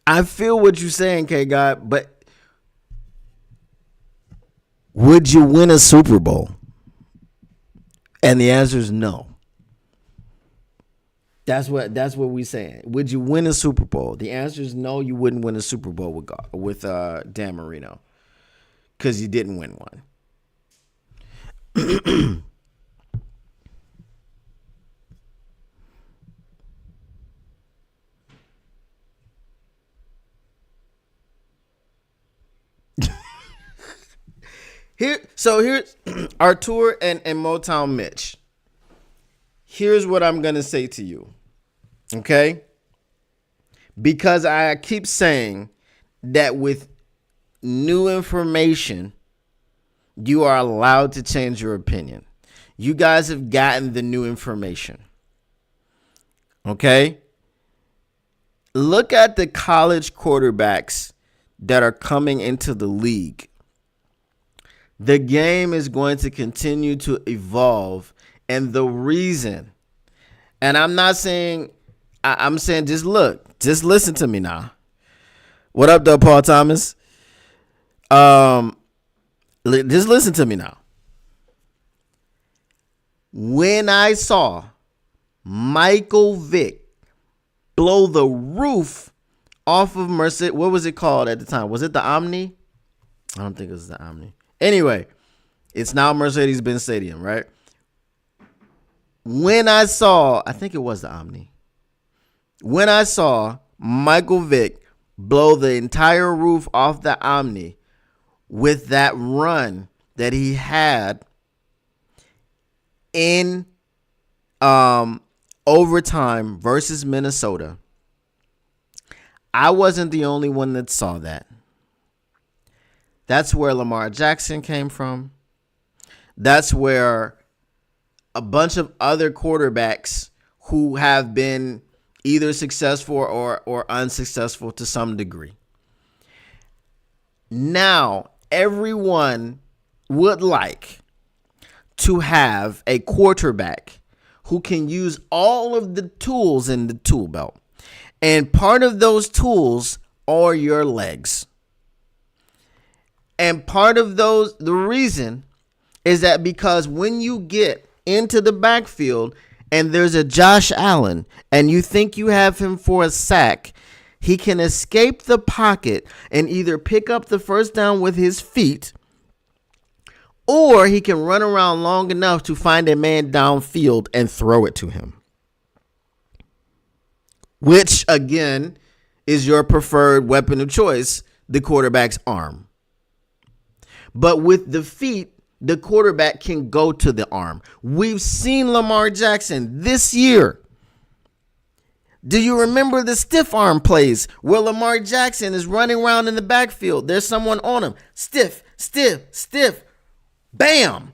I feel what you're saying, K-God, but would you win a Super Bowl? And the answer is no. That's what we're saying. Would you win a Super Bowl? The answer is no, you wouldn't win a Super Bowl with Dan Marino, because you didn't win one. Here's Artur and Motown Mitch. Here's what I'm going to say to you. Okay? Because I keep saying that with new information, you are allowed to change your opinion. You guys have gotten the new information. Okay? Look at the college quarterbacks that are coming into the league. The game is going to continue to evolve. And the reason, and I'm not saying, I'm saying just listen to me now. What up, though, Paul Thomas? Just listen to me now. When I saw Michael Vick blow the roof off of Mercedes, what was it called at the time? Was it the Omni? I don't think it was the Omni. Anyway, it's now Mercedes-Benz Stadium, right? When I saw, I think it was the Omni. When I saw Michael Vick blow the entire roof off the Omni with that run that he had in overtime versus Minnesota, I wasn't the only one that saw that. That's where Lamar Jackson came from. That's where a bunch of other quarterbacks who have been either successful or unsuccessful to some degree. Now, everyone would like to have a quarterback who can use all of the tools in the tool belt. And part of those tools are your legs. And part of those, the reason is that because when you get into the backfield and there's a Josh Allen and you think you have him for a sack, he can escape the pocket and either pick up the first down with his feet, or he can run around long enough to find a man downfield and throw it to him. Which, again, is your preferred weapon of choice, the quarterback's arm. But with the feet, the quarterback can go to the arm. We've seen Lamar Jackson this year. Do you remember the stiff arm plays where Lamar Jackson is running around in the backfield? There's someone on him. Stiff, stiff, stiff. Bam.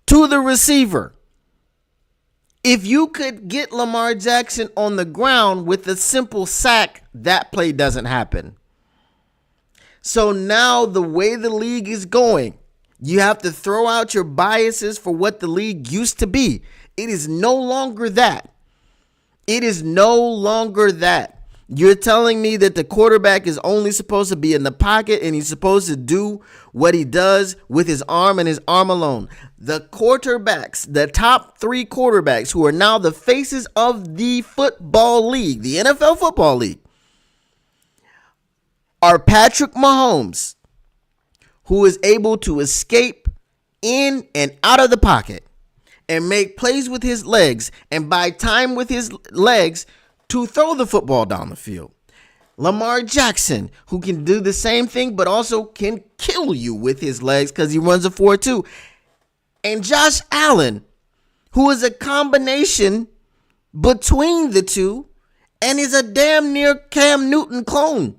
To the receiver. If you could get Lamar Jackson on the ground with a simple sack, that play doesn't happen. So now the way the league is going, you have to throw out your biases for what the league used to be. It is no longer that. It is no longer that. You're telling me that the quarterback is only supposed to be in the pocket and he's supposed to do what he does with his arm and his arm alone. The quarterbacks, the top 3 quarterbacks who are now the faces of the football league, the NFL football league, are Patrick Mahomes, who is able to escape in and out of the pocket and make plays with his legs and buy time with his legs to throw the football down the field. Lamar Jackson, who can do the same thing but also can kill you with his legs because he runs a 4.2. And Josh Allen, who is a combination between the two and is a damn near Cam Newton clone.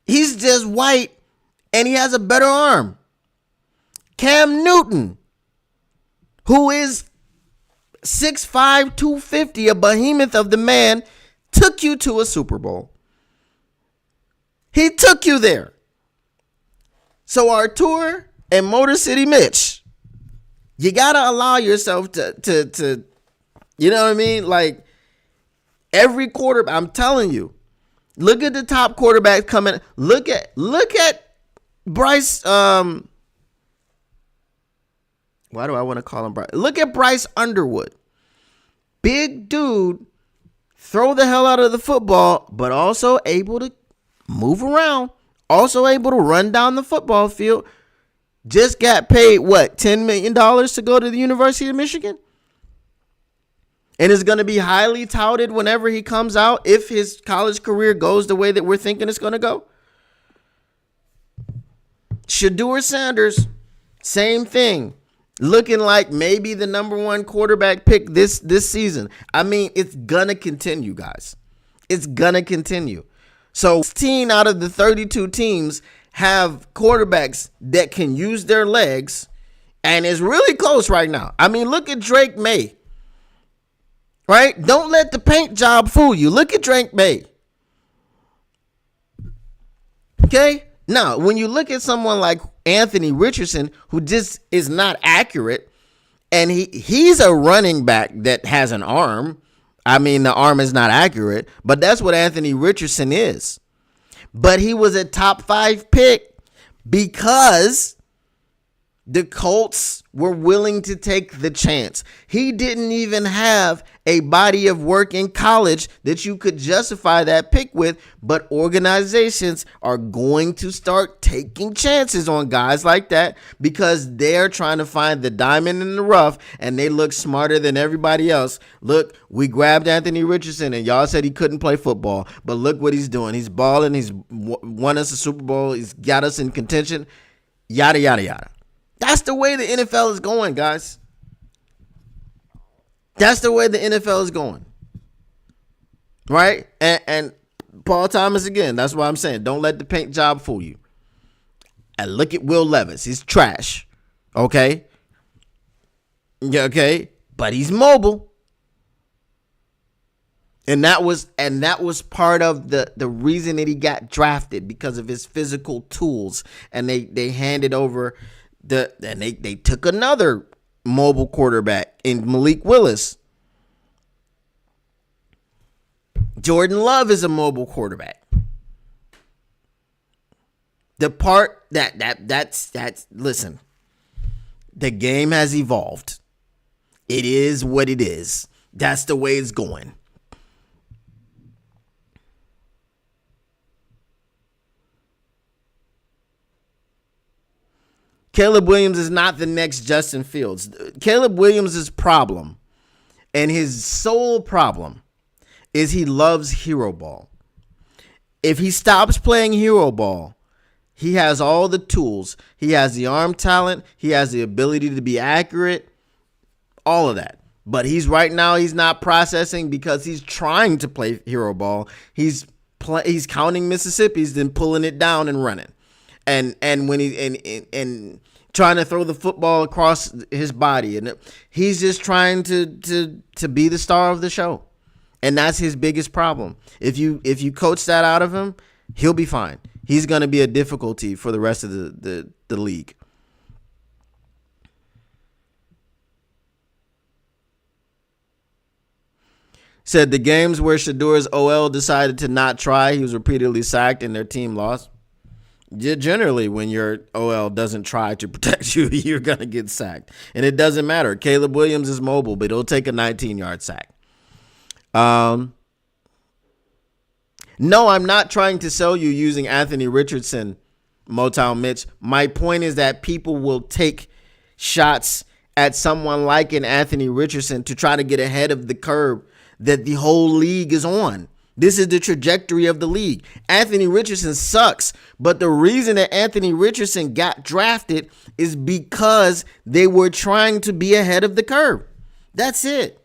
He's just white and he has a better arm. Cam Newton, who is 6'5", 250, a behemoth of the man, took you to a Super Bowl. He took you there. So Artur and Motor City Mitch, you got to allow yourself to, you know what I mean? Like, every quarterback, I'm telling you, look at the top quarterbacks coming. Look at Bryce, why do I want to call him Bryce? Look at Bryce Underwood. Big dude, throw the hell out of the football, but also able to move around, also able to run down the football field. Just got paid, what, $10 million to go to the University of Michigan? And is going to be highly touted whenever he comes out if his college career goes the way that we're thinking it's going to go. Shedeur Sanders, same thing. Looking like maybe the number 1 quarterback pick this season. I mean, it's going to continue, guys. It's going to continue. So 16 out of the 32 teams have quarterbacks that can use their legs, and it's really close right now. I mean, look at Drake May. Right? Don't let the paint job fool you. Look at Drake May. Okay? Now, when you look at someone like Anthony Richardson, who just is not accurate, and he's a running back that has an arm. I mean, the arm is not accurate, but that's what Anthony Richardson is. But he was a top 5 pick because the Colts were willing to take the chance. He didn't even have a body of work in college that you could justify that pick with, but organizations are going to start taking chances on guys like that because they're trying to find the diamond in the rough and they look smarter than everybody else. Look, we grabbed Anthony Richardson and y'all said he couldn't play football, but look what he's doing. He's balling. He's won us a Super Bowl. He's got us in contention. Yada, yada, yada. That's the way the NFL is going, guys. That's the way the NFL is going. Right? And Paul Thomas again. That's what I'm saying. Don't let the paint job fool you. And look at Will Levis. He's trash. Okay? Yeah, okay? But he's mobile. And that was part of the reason that he got drafted, because of his physical tools. And they handed over and they took another mobile quarterback in Malik Willis. Jordan Love is a mobile quarterback. The part that's listen, the game has evolved. It is what it is. That's the way it's going. Caleb Williams is not the next Justin Fields. Caleb Williams' problem, and his sole problem, is he loves hero ball. If he stops playing hero ball, he has all the tools. He has the arm talent. He has the ability to be accurate. All of that. But he's right now he's not processing because he's trying to play hero ball. He's counting Mississippi's, then pulling it down and running, and when and trying to throw the football across his body, and he's just trying to be the star of the show, and that's his biggest problem. If you coach that out of him, he'll be fine. He's going to be a difficulty for the rest of the league. Said the games where Shador's OL decided to not try, he was repeatedly sacked and their team lost. Generally, when your OL doesn't try to protect you, you're going to get sacked. And it doesn't matter. Caleb Williams is mobile, but he'll take a 19-yard sack. No, I'm not trying to sell you using Anthony Richardson, Motown Mitch. My point is that people will take shots at someone like an Anthony Richardson to try to get ahead of the curve that the whole league is on. This is the trajectory of the league. Anthony Richardson sucks, but the reason that Anthony Richardson got drafted is because they were trying to be ahead of the curve. That's it.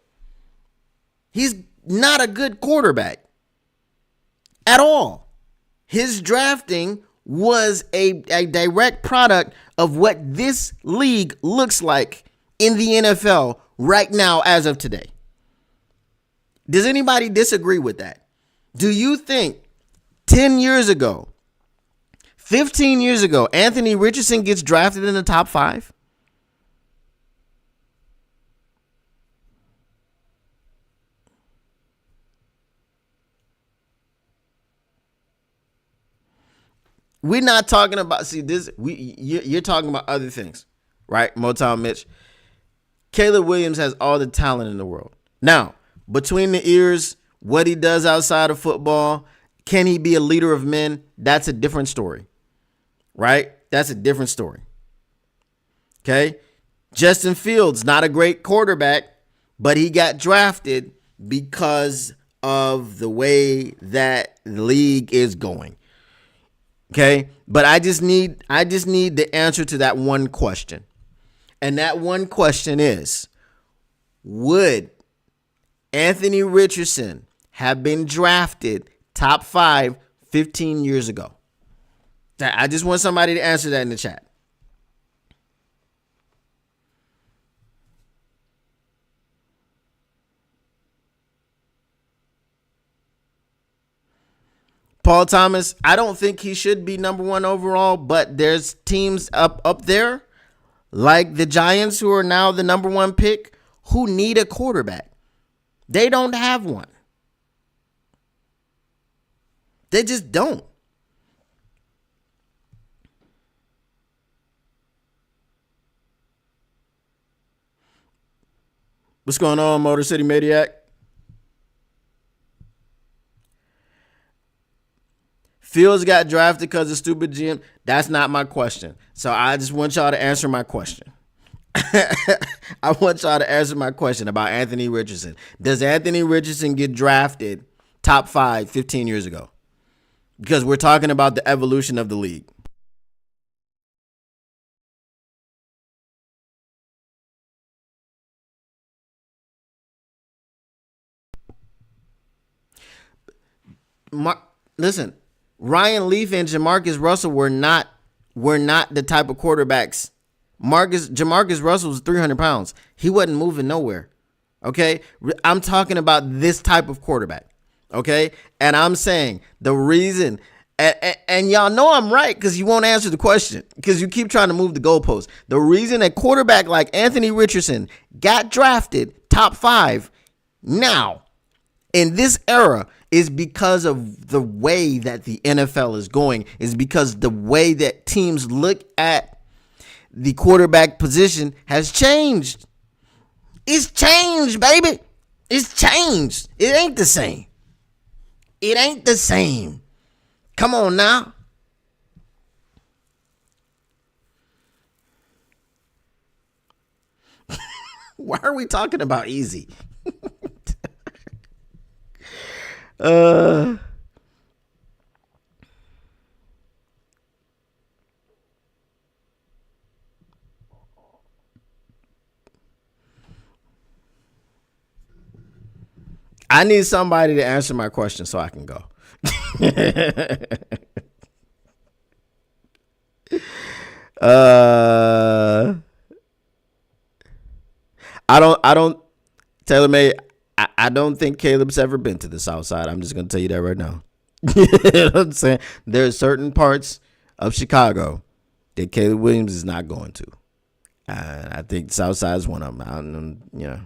He's not a good quarterback at all. His drafting was a direct product of what this league looks like in the NFL right now as of today. Does anybody disagree with that? Do you think 10 years ago, 15 years ago, Anthony Richardson gets drafted in the top 5? We're not talking about, see this, you're talking about other things, right? Motown Mitch. Caleb Williams has all the talent in the world. Now, between the ears, what he does outside of football, can he be a leader of men? That's a different story, right? That's a different story. Okay? Justin Fields, not a great quarterback, but he got drafted because of the way that the league is going. Okay? But I just need the answer to that one question. And that one question is, would Anthony Richardson have been drafted top 5 15 years ago? I just want somebody to answer that in the chat. Paul Thomas, I don't think he should be number 1 overall, but there's teams up there like the Giants, who are now the number 1 pick, who need a quarterback. They don't have one. They just don't. What's going on, Motor City Maniac? Fields got drafted because of stupid GM. That's not my question. So I just want y'all to answer my question. I want y'all to answer my question about Anthony Richardson. Does Anthony Richardson get drafted top 5 15 years ago? Because we're talking about the evolution of the league. Listen, Ryan Leaf and Jamarcus Russell were not the type of quarterbacks. Jamarcus Russell was 300 pounds. He wasn't moving nowhere. Okay? I'm talking about this type of quarterback. Okay? And I'm saying the reason, and y'all know I'm right because you won't answer the question because you keep trying to move the goalpost. The reason a quarterback like Anthony Richardson got drafted top 5 now in this era is because of the way that the NFL is going, is because the way that teams look at the quarterback position has changed. It's changed, baby. It's changed. It ain't the same. It ain't the same. Come on now. Why are we talking about easy? I need somebody to answer my question so I can go. I don't, Taylor May, I don't think Caleb's ever been to the South Side. I'm just going to tell you that right now. You know what I'm saying? There are certain parts of Chicago that Caleb Williams is not going to. And I think South Side is one of them. I don't know, you know.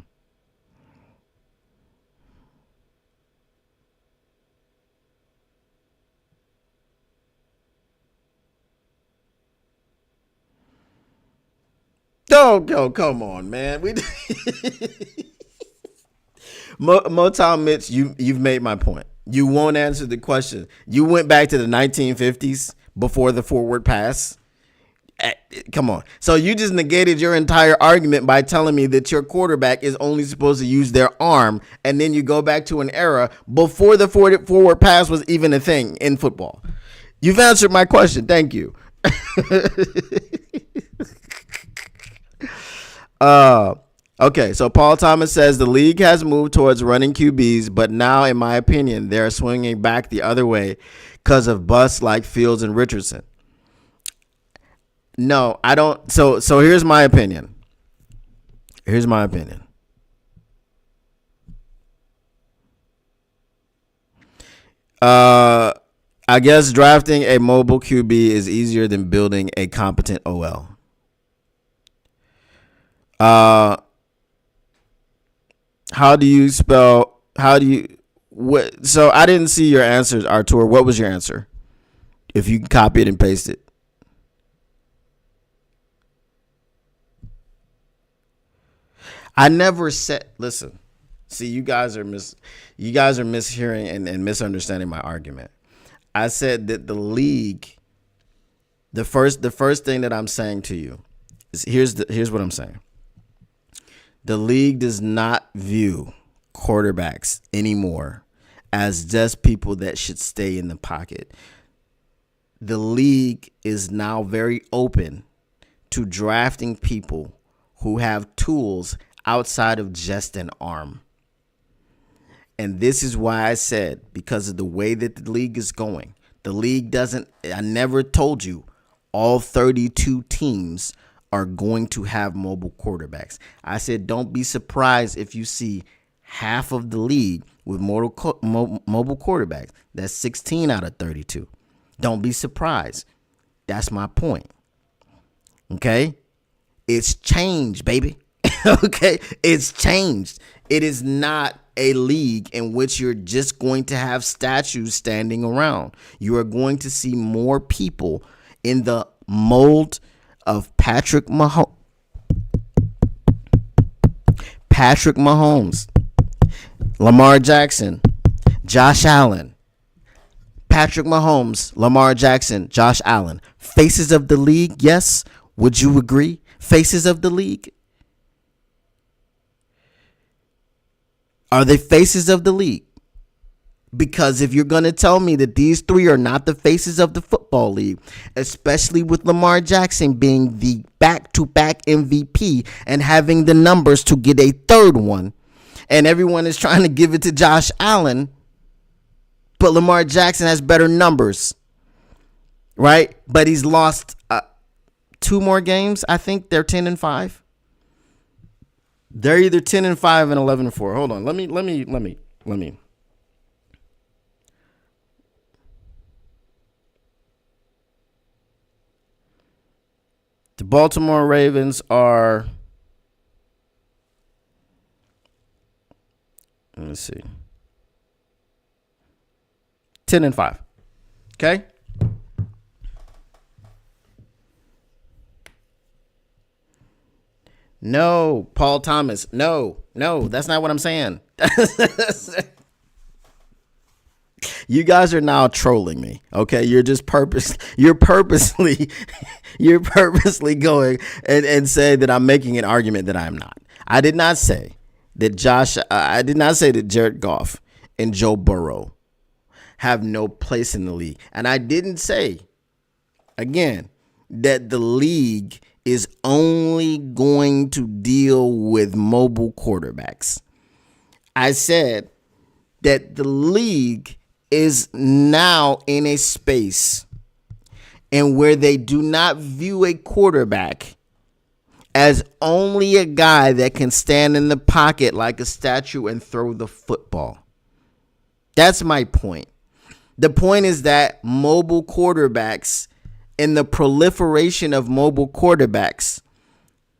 Oh, come on, man. Motown Mitch, you've made my point. You won't answer the question. You went back to the 1950s before the forward pass. Come on. So you just negated your entire argument by telling me that your quarterback is only supposed to use their arm, and then you go back to an era before the forward pass was even a thing in football. You've answered my question. Thank you. Okay, so Paul Thomas says the league has moved towards running QBs, but now, in my opinion, they're swinging back the other way because of busts like Fields and Richardson. No, I don't. So here's my opinion. I guess drafting a mobile QB is easier than building a competent OL. How do you spell? What? So I didn't see your answers, Artur. What was your answer? If you can copy it and paste it. I never said. Listen, see, you guys are mishearing and misunderstanding my argument. I said that the league. The first thing that I'm saying to you is here's what I'm saying. The league does not view quarterbacks anymore as just people that should stay in the pocket. The league is now very open to drafting people who have tools outside of just an arm. And this is why I said, because of the way that the league is going, the league doesn't, I never told you all 32 teams are going to have mobile quarterbacks. I said, don't be surprised if you see half of the league with mobile quarterbacks. That's 16 out of 32. Don't be surprised. That's my point. Okay? It's changed, baby. Okay? It's changed. It is not a league in which you're just going to have statues standing around. You are going to see more people in the mold of Patrick Mahomes, Lamar Jackson, Josh Allen, Patrick Mahomes, Lamar Jackson, Josh Allen. Faces of the league, yes. Would you agree? Faces of the league? Are they faces of the league? Because if you're going to tell me that these three are not the faces of the football league, especially with Lamar Jackson being the back-to-back MVP and having the numbers to get a third one, and everyone is trying to give it to Josh Allen, but Lamar Jackson has better numbers, right? But he's lost 2 more games. I think they're 10-5. They're either 10-5 and 11-4. Hold on. Let me. The Baltimore Ravens are, let's see, 10-5. Okay. No, Paul Thomas. No, that's not what I'm saying. You guys are now trolling me. Okay, you're purposely going and saying that I'm making an argument that I'm not. I did not say that Jared Goff and Joe Burrow have no place in the league. And I didn't say, again, that the league is only going to deal with mobile quarterbacks. I said that the league is now in a space and where they do not view a quarterback as only a guy that can stand in the pocket like a statue and throw the football. That's my point. The point is that mobile quarterbacks and the proliferation of mobile quarterbacks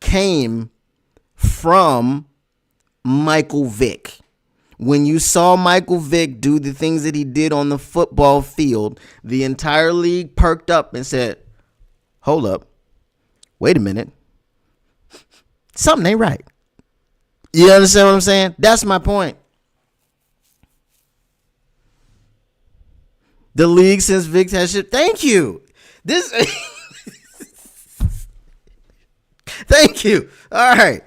came from Michael Vick. When you saw Michael Vick do the things that he did on the football field, the entire league perked up and said, hold up, wait a minute. Something ain't right. You understand what I'm saying? That's my point. The league since Vic has shit. Thank you. This. Thank you. All right.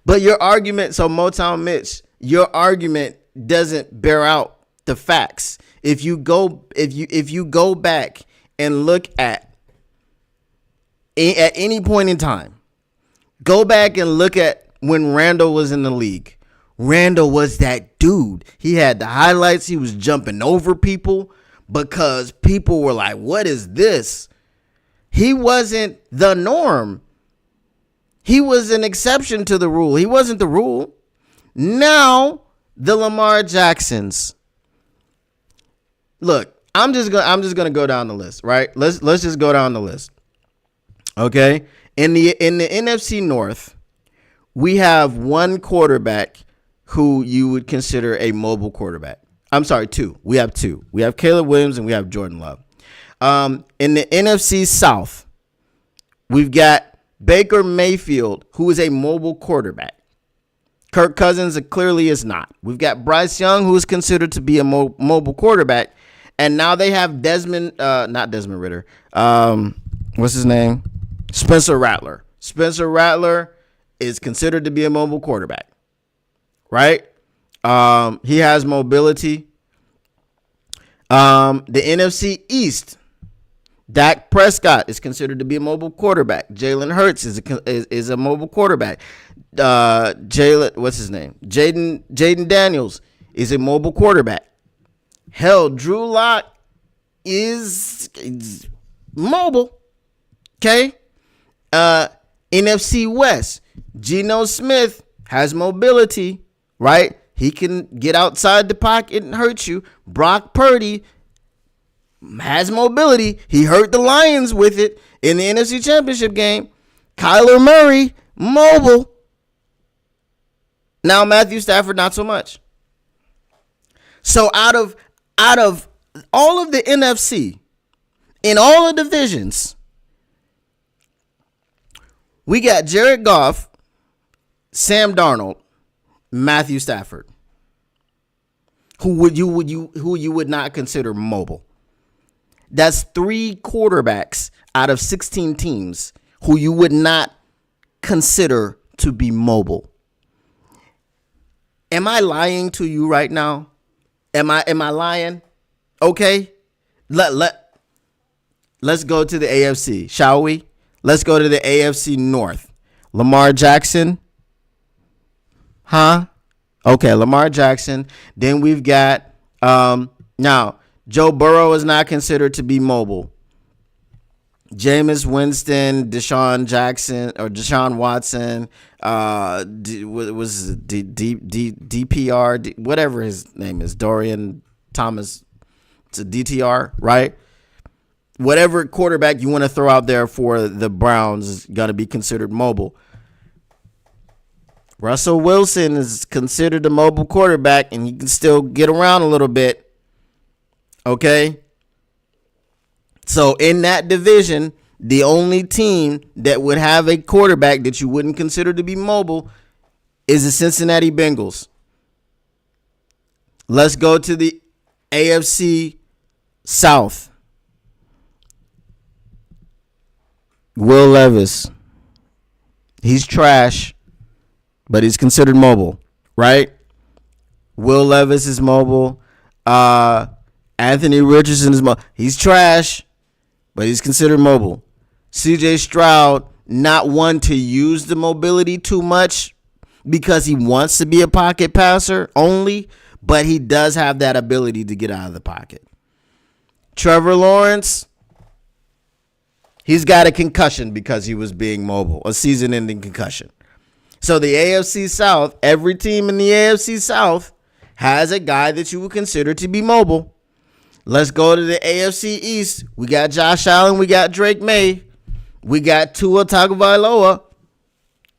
But your argument, so Motown Mitch, your argument doesn't bear out the facts. If you go back and look at any point in time, go back and look at when Randall was in the league. Randall was that dude. He had the highlights. He was jumping over people because people were like, what is this? He wasn't the norm. He was an exception to the rule. He wasn't the rule. Now, the Lamar Jacksons. Look, I'm just gonna go down the list, right? Let's just go down the list. Okay? In the NFC North, we have one quarterback who you would consider a mobile quarterback. I'm sorry, two. We have two. We have Caleb Williams and we have Jordan Love. In the NFC South, we've got Baker Mayfield, who is a mobile quarterback. Kirk Cousins clearly is not. We've got Bryce Young, who is considered to be a mobile quarterback. And now they have not Desmond Ridder. What's his name? Spencer Rattler. Spencer Rattler is considered to be a mobile quarterback. Right? He has mobility. The NFC East, Dak Prescott is considered to be a mobile quarterback. Jalen Hurts is a mobile quarterback. What's his name? Jaden Daniels is a mobile quarterback. Hell, Drew Lock is mobile. Okay? NFC West, Geno Smith has mobility, right? He can get outside the pocket and hurt you. Brock Purdy has mobility. He hurt the Lions with it in the NFC Championship game. Kyler Murray, mobile. Now Matthew Stafford, not so much. So out of all of the NFC, in all the divisions, we got Jared Goff, Sam Darnold, Matthew Stafford, who you would not consider mobile. That's 3 quarterbacks out of 16 teams who you would not consider to be mobile. Am I lying to you right now? Am I lying? Okay. Let's go to the AFC, shall we? Let's go to the AFC North. Lamar Jackson. Huh? Okay, Lamar Jackson. Then we've got now Joe Burrow is not considered to be mobile. Jameis Winston, Deshaun Watson, DPR, whatever his name is, Dorian Thomas, it's a DTR, right? Whatever quarterback you want to throw out there for the Browns is going to be considered mobile. Russell Wilson is considered a mobile quarterback, and he can still get around a little bit. Okay? So in that division, the only team that would have a quarterback that you wouldn't consider to be mobile is the Cincinnati Bengals. Let's go to the AFC South. Will Levis. He's trash, but he's considered mobile, right? Will Levis is mobile. Anthony Richardson is mobile. He's trash, but he's considered mobile. CJ Stroud, not one to use the mobility too much, because he wants to be a pocket passer only, but he does have that ability to get out of the pocket. Trevor Lawrence, he's got a concussion because he was being mobile, a season-ending concussion. So the AFC South, every team in the AFC South has a guy that you would consider to be mobile. Let's go to the AFC East. We got Josh Allen. We got Drake May. We got Tua Tagovailoa,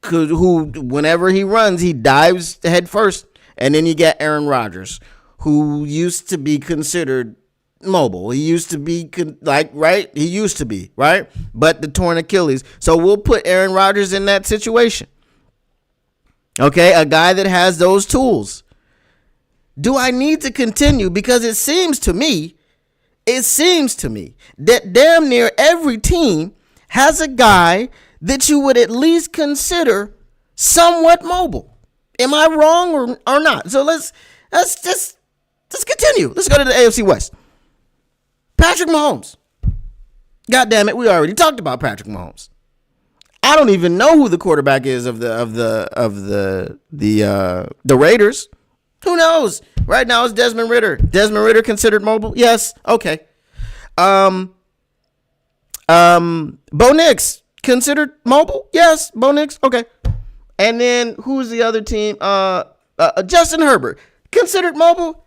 who, whenever he runs, he dives head first. And then you got Aaron Rodgers, who used to be considered mobile. He used to be right? He used to be, right? But the torn Achilles. So we'll put Aaron Rodgers in that situation. Okay, a guy that has those tools. Do I need to continue? Because it seems to me that damn near every team has a guy that you would at least consider somewhat mobile. Am I wrong or not? So let's continue. Let's go to the AFC West. Patrick Mahomes. God damn it, we already talked about Patrick Mahomes. I don't even know who the quarterback is of the Raiders. Who knows? Right now it's Desmond Ridder. Desmond Ridder considered mobile? Yes. Okay. Bo Nix considered mobile? Yes. Bo Nix. Okay. And then who's the other team? Justin Herbert considered mobile?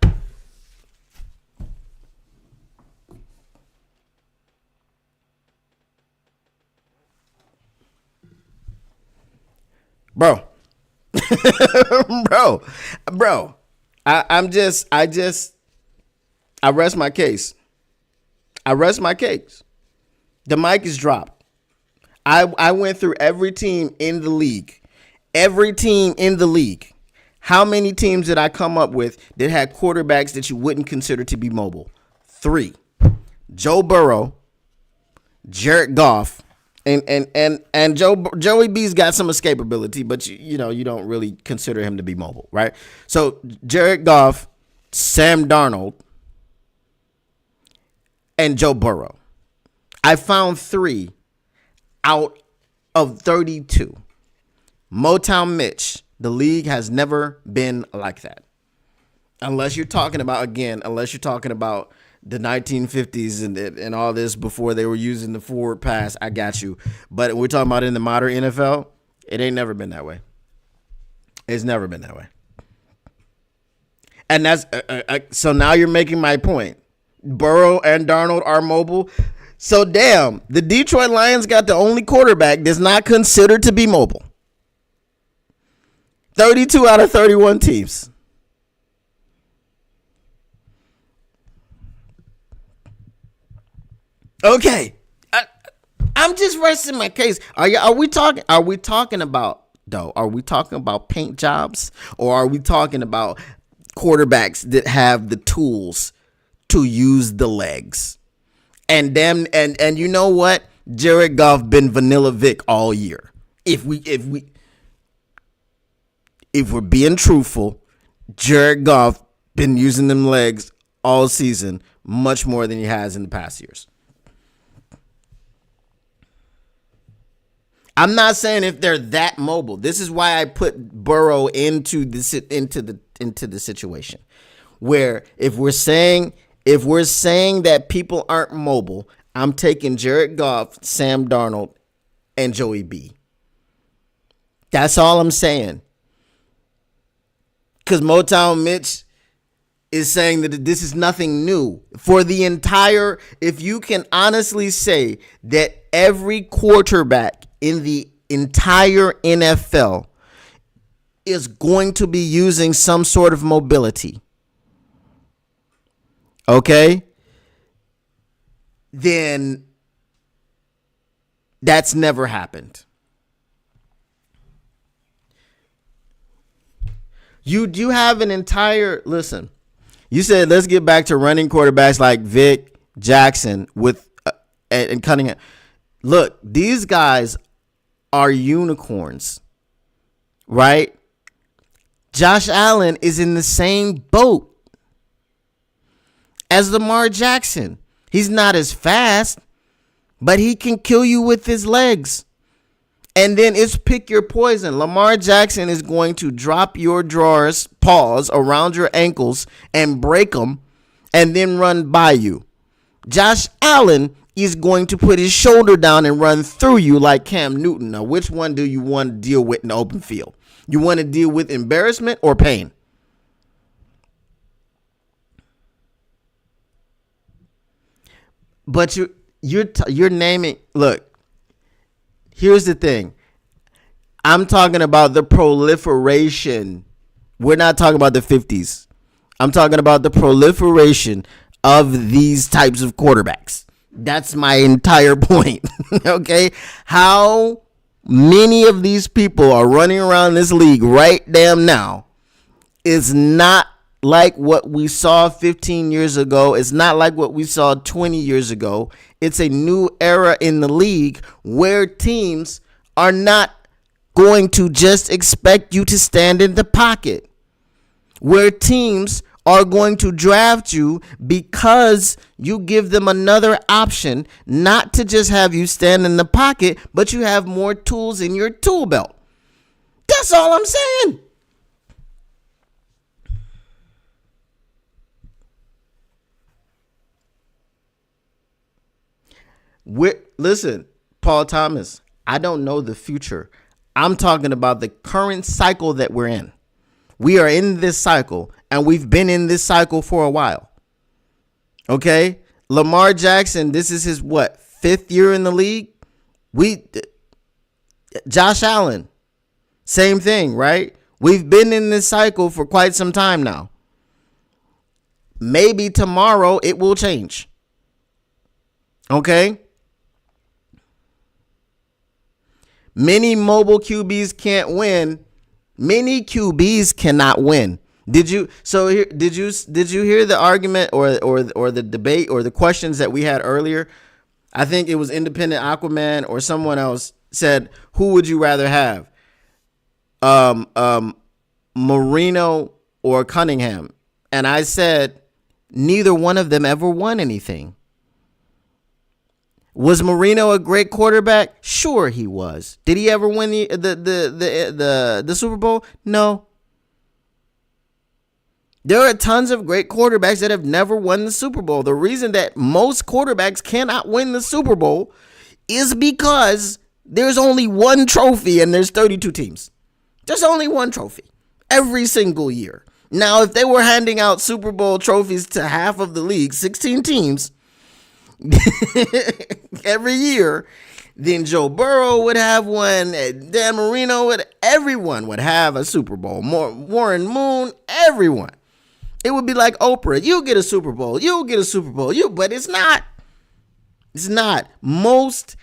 Bro. Bro. I rest my case. The mic is dropped. I went through every team in the league. How many teams did I come up with that had quarterbacks that you wouldn't consider to be mobile? 3. Joe Burrow, Jared Goff, and Joey B's got some escapability, but you don't really consider him to be mobile, right? So Jared Goff, Sam Darnold, and Joe Burrow. I found 3 out of 32. Motown Mitch, the league has never been like that. Unless you're talking about the 1950s and all this before they were using the forward pass, I got you. But we're talking about in the modern NFL, it ain't never been that way. It's never been that way. And that's so now you're making my point. Burrow and Darnold are mobile. So damn, the Detroit Lions got the only quarterback that's not considered to be mobile. 32 out of 31 teams. Okay, I'm just resting my case. Are we talking about paint jobs, or are we talking about quarterbacks that have the tools to use the legs? And you know what? Jared Goff been Vanilla Vic all year. If we're being truthful, Jared Goff been using them legs all season, much more than he has in the past years. I'm not saying if they're that mobile. This is why I put Burrow into the situation where if we're saying that people aren't mobile, I'm taking Jared Goff, Sam Darnold, and Joey B. That's all I'm saying. Because Motown Mitch is saying that this is nothing new for the entire. If you can honestly say that every quarterback in the entire NFL is going to be using some sort of mobility, okay, then that's never happened. You have an entire, listen, you said let's get back to running quarterbacks like Vic, Jackson and Cunningham. Look, these guys are unicorns, right? Josh Allen is in the same boat as Lamar Jackson. He's not as fast, but he can kill you with his legs. And then it's pick your poison. Lamar Jackson is going to drop your drawers, paws around your ankles and break them and then run by you. Josh Allen is going to put his shoulder down and run through you like Cam Newton. Now, which one do you want to deal with in the open field? You want to deal with embarrassment or pain? But you're naming. Look, here's the thing. I'm talking about the proliferation. We're not talking about the 50s. I'm talking about the proliferation of these types of quarterbacks. That's my entire point. Okay? How many of these people are running around this league right damn now is not like what we saw 15 years ago. It's not like what we saw 20 years ago. It's a new era in the league where teams are not going to just expect you to stand in the pocket, where teams are going to draft you because you give them another option, not to just have you stand in the pocket, but you have more tools in your tool belt. That's all I'm saying. Listen, Paul Thomas, I don't know the future. I'm talking about the current cycle that we're in. We are in this cycle, and we've been in this cycle for a while. Okay? Lamar Jackson, this is his, 5th year in the league? Josh Allen, same thing, right? We've been in this cycle for quite some time now. Maybe tomorrow it will change. Okay? Many mobile QBs can't win. Many QBs cannot win. Did you hear the argument or the debate or the questions that we had earlier? I think it was Independent Aquaman or someone else said, who would you rather have? Marino or Cunningham? And I said, neither one of them ever won anything. Was Marino a great quarterback? Sure, he was. Did he ever win the Super Bowl? No. There are tons of great quarterbacks that have never won the Super Bowl. The reason that most quarterbacks cannot win the Super Bowl is because there's only one trophy and there's 32 teams. There's only one trophy every single year. Now, if they were handing out Super Bowl trophies to half of the league, 16 teams, every year, then Joe Burrow would have one, Dan Marino everyone would have a Super Bowl. Warren Moon, everyone. It would be like Oprah. You get a Super Bowl. You'll get a Super Bowl. But it's not. It's not. Most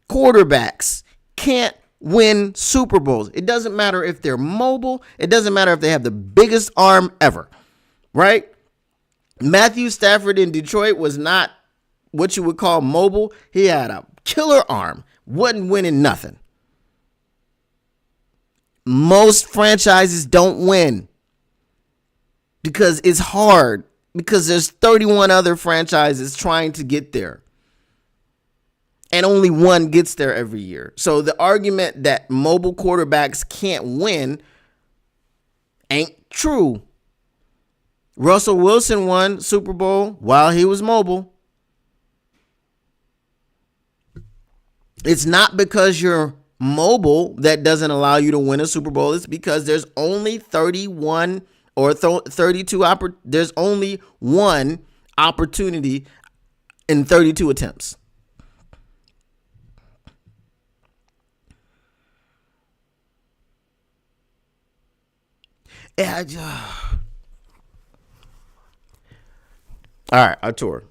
quarterbacks can't win Super Bowls. It doesn't matter if they're mobile. It doesn't matter if they have the biggest arm ever. Right? Matthew Stafford in Detroit was not what you would call mobile. He had a killer arm. Wasn't winning nothing. Most franchises don't win because it's hard, because there's 31 other franchises trying to get there. And only one gets there every year. So the argument that mobile quarterbacks can't win ain't true. Russell Wilson won Super Bowl while he was mobile. It's not because you're mobile that doesn't allow you to win a Super Bowl. It's because there's only 31 or 32. There's only one opportunity in 32 attempts. All right, Artur.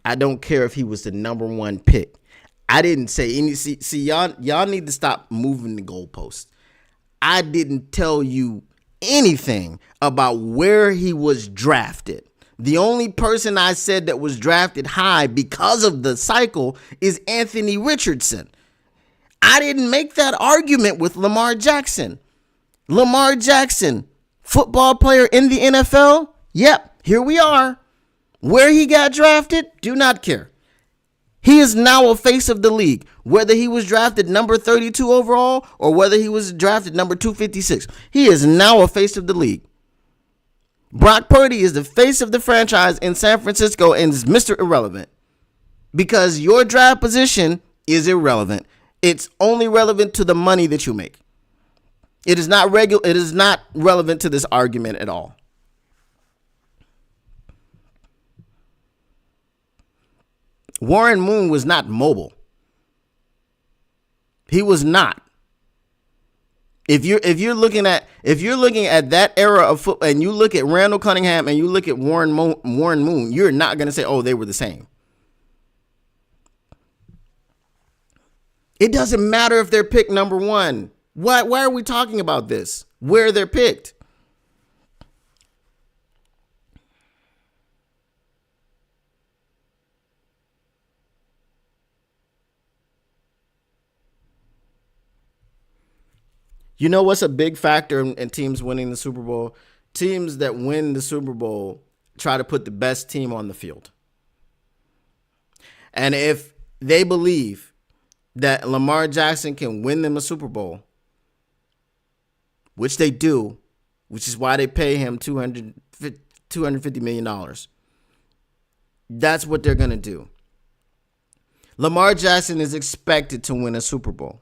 I don't care if he was the number one pick. I didn't say any. See, y'all need to stop moving the goalposts. I didn't tell you anything about where he was drafted. The only person I said that was drafted high because of the cycle is Anthony Richardson. I didn't make that argument with Lamar Jackson. Lamar Jackson, football player in the NFL. Yep, here we are. Where he got drafted, do not care. He is now a face of the league, whether he was drafted number 32 overall or whether he was drafted number 256. He is now a face of the league. Brock Purdy is the face of the franchise in San Francisco and is Mr. Irrelevant because your draft position is irrelevant. It's only relevant to the money that you make. It is not It is not relevant to this argument at all. Warren Moon was not mobile. He was not. If you're looking at that era of football and you look at Randall Cunningham and you look at Warren Moon, you're not going to say, oh, they were the same. It doesn't matter if they're picked number one. Why are we talking about this? Where they're picked. You know what's a big factor in teams winning the Super Bowl? Teams that win the Super Bowl try to put the best team on the field. And if they believe that Lamar Jackson can win them a Super Bowl, which they do, which is why they pay him $250 million, that's what they're going to do. Lamar Jackson is expected to win a Super Bowl.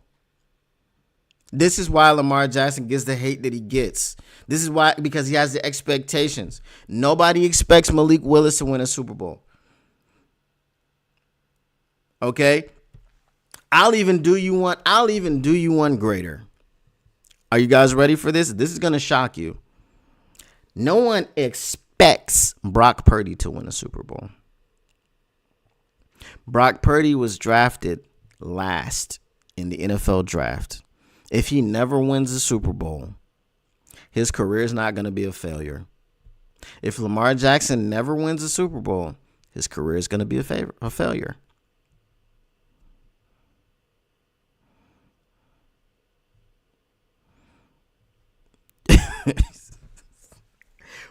This is why Lamar Jackson gets the hate that he gets. This is why, because he has the expectations. Nobody expects Malik Willis to win a Super Bowl. Okay? I'll even do you one greater. Are you guys ready for this? This is going to shock you. No one expects Brock Purdy to win a Super Bowl. Brock Purdy was drafted last in the NFL draft. If he never wins a Super Bowl, his career is not going to be a failure. If Lamar Jackson never wins a Super Bowl, his career is going to be a failure.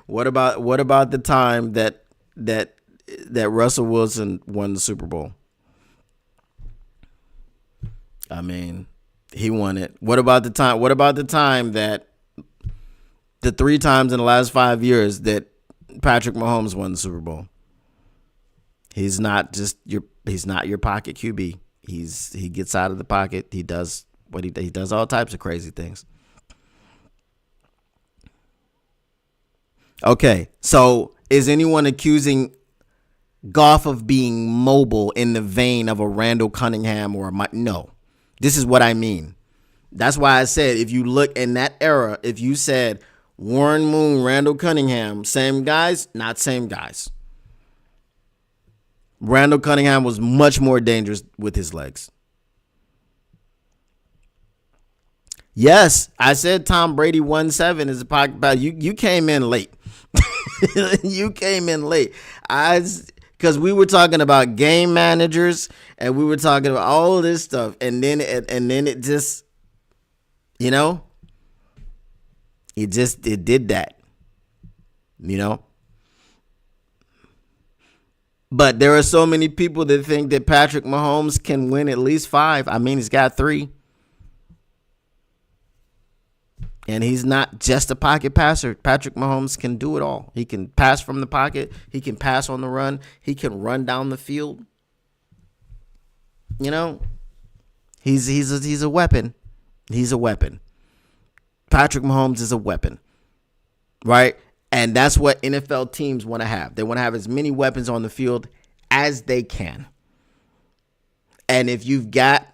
What about the time that Russell Wilson won the Super Bowl? I mean, he won it. What about the time that the 3 times in the last 5 years that Patrick Mahomes won the Super Bowl? He's not your pocket QB. He gets out of the pocket. He does he does all types of crazy things. Okay, so is anyone accusing Goff of being mobile in the vein of a Randall Cunningham or no? This is what I mean. That's why I said if you look in that era, if you said Warren Moon, Randall Cunningham, same guys, not same guys. Randall Cunningham was much more dangerous with his legs. Yes, I said Tom Brady 1-7 is a pocket pass. You came in late. You came in late. Because we were talking about game managers and we were talking about all of this stuff, and then it just, it did that, But there are so many people that think that Patrick Mahomes can win at least 5. I mean, he's got 3. And he's not just a pocket passer. Patrick Mahomes can do it all. He can pass from the pocket. He can pass on the run. He can run down the field. He's a weapon. He's a weapon. Patrick Mahomes is a weapon, right? And that's what NFL teams want to have. They want to have as many weapons on the field as they can. And if you've got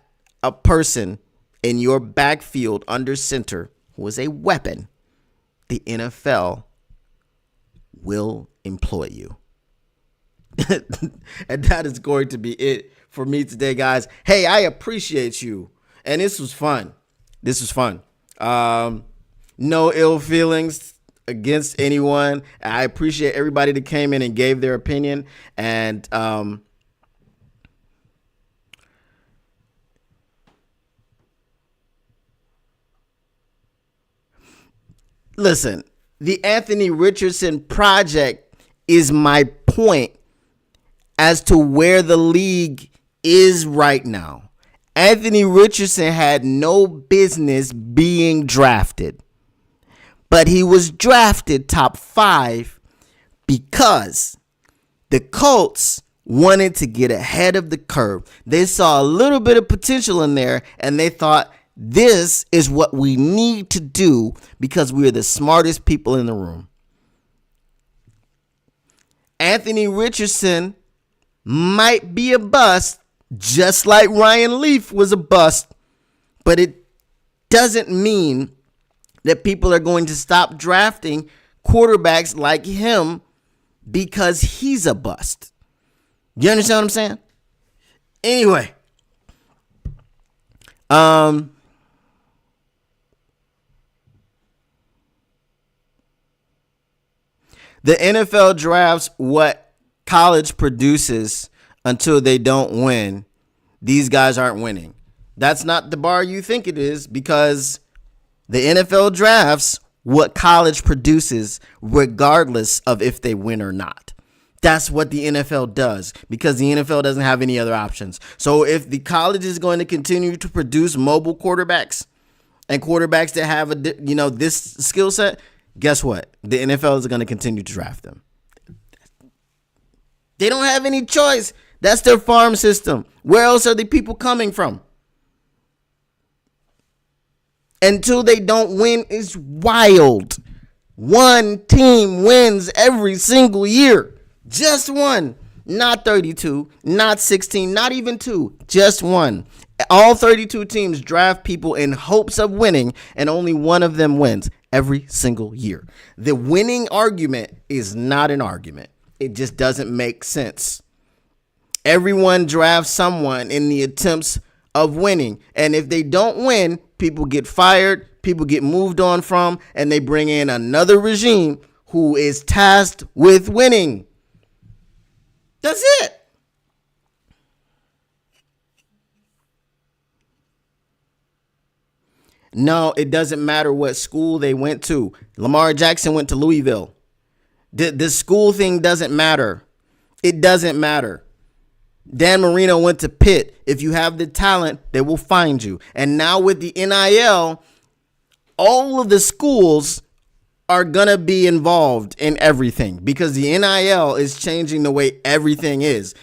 a person in your backfield under center who is a weapon, the NFL will employ you. And that is going to be it for me today, guys. Hey, I appreciate you. And this was fun. No ill feelings against anyone. I appreciate everybody that came in and gave their opinion. And listen, the Anthony Richardson project is my point as to where the league is right now. Anthony Richardson had no business being drafted, but he was drafted top 5 because the Colts wanted to get ahead of the curve. They saw a little bit of potential in there, and they thought, this is what we need to do because we're the smartest people in the room. Anthony Richardson might be a bust, just like Ryan Leaf was a bust, but it doesn't mean that people are going to stop drafting quarterbacks like him because he's a bust. You understand what I'm saying? Anyway, the NFL drafts what college produces until they don't win. These guys aren't winning. That's not the bar you think it is, because the NFL drafts what college produces regardless of if they win or not. That's what the NFL does, because the NFL doesn't have any other options. So if the college is going to continue to produce mobile quarterbacks and quarterbacks that have this skill set, guess what? The NFL is going to continue to draft them. They don't have any choice. That's their farm system. Where else are the people coming from? Until they don't win is wild. One team wins every single year. Just one. Not 32, not 16, not even 2. Just one. All 32 teams draft people in hopes of winning, and only one of them wins every single year. The winning argument is not an argument. It just doesn't make sense. Everyone drafts someone in the attempts of winning, and if they don't win, people get fired, people get moved on from, and they bring in another regime who is tasked with winning. That's it. No, it doesn't matter what school they went to. Lamar Jackson went to Louisville. The school thing doesn't matter. It doesn't matter. Dan Marino went to Pitt. If you have the talent, they will find you. And now with the NIL, all of the schools are going to be involved in everything, because the NIL is changing the way everything is.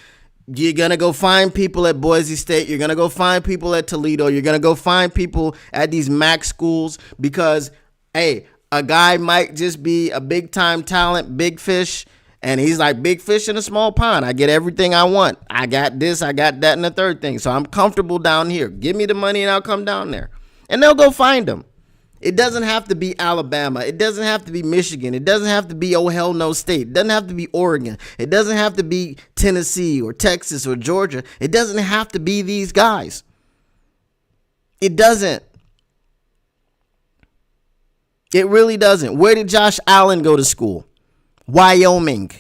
You're going to go find people at Boise State. You're going to go find people at Toledo. You're going to go find people at these MAC schools because, hey, a guy might just be a big-time talent, big fish, and he's like big fish in a small pond. I get everything I want. I got this, I got that, and the third thing. So I'm comfortable down here. Give me the money and I'll come down there. And they'll go find them. It doesn't have to be Alabama. It doesn't have to be Michigan. It doesn't have to be oh hell no state. It doesn't have to be Oregon. It doesn't have to be Tennessee or Texas or Georgia. It doesn't have to be these guys. It doesn't. It really doesn't. Where did Josh Allen go to school? Wyoming.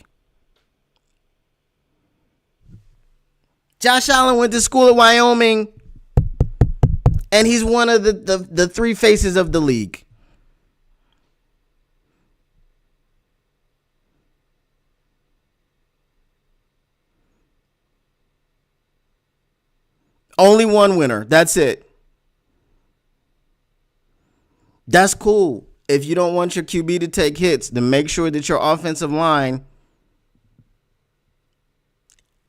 Josh Allen went to school at Wyoming, and he's one of the three faces of the league. Only one winner. That's it. That's cool. If you don't want your QB to take hits, then make sure that your offensive line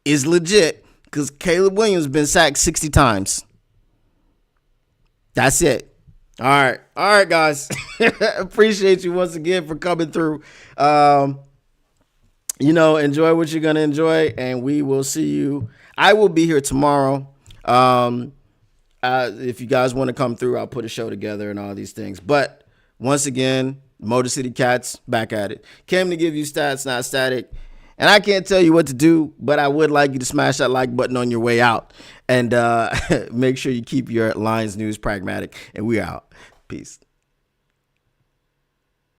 is legit, because Caleb Williams has been sacked 60 times. That's it. All right, guys. Appreciate you once again for coming through. Enjoy what you're going to enjoy, and we will see you. I will be here tomorrow. If you guys want to come through, I'll put a show together and all these things. But once again, Motor City Cats back at it. Came to give you stats, not static. And I can't tell you what to do, but I would like you to smash that like button on your way out. And make sure you keep your Lions news pragmatic. And we're out. Peace.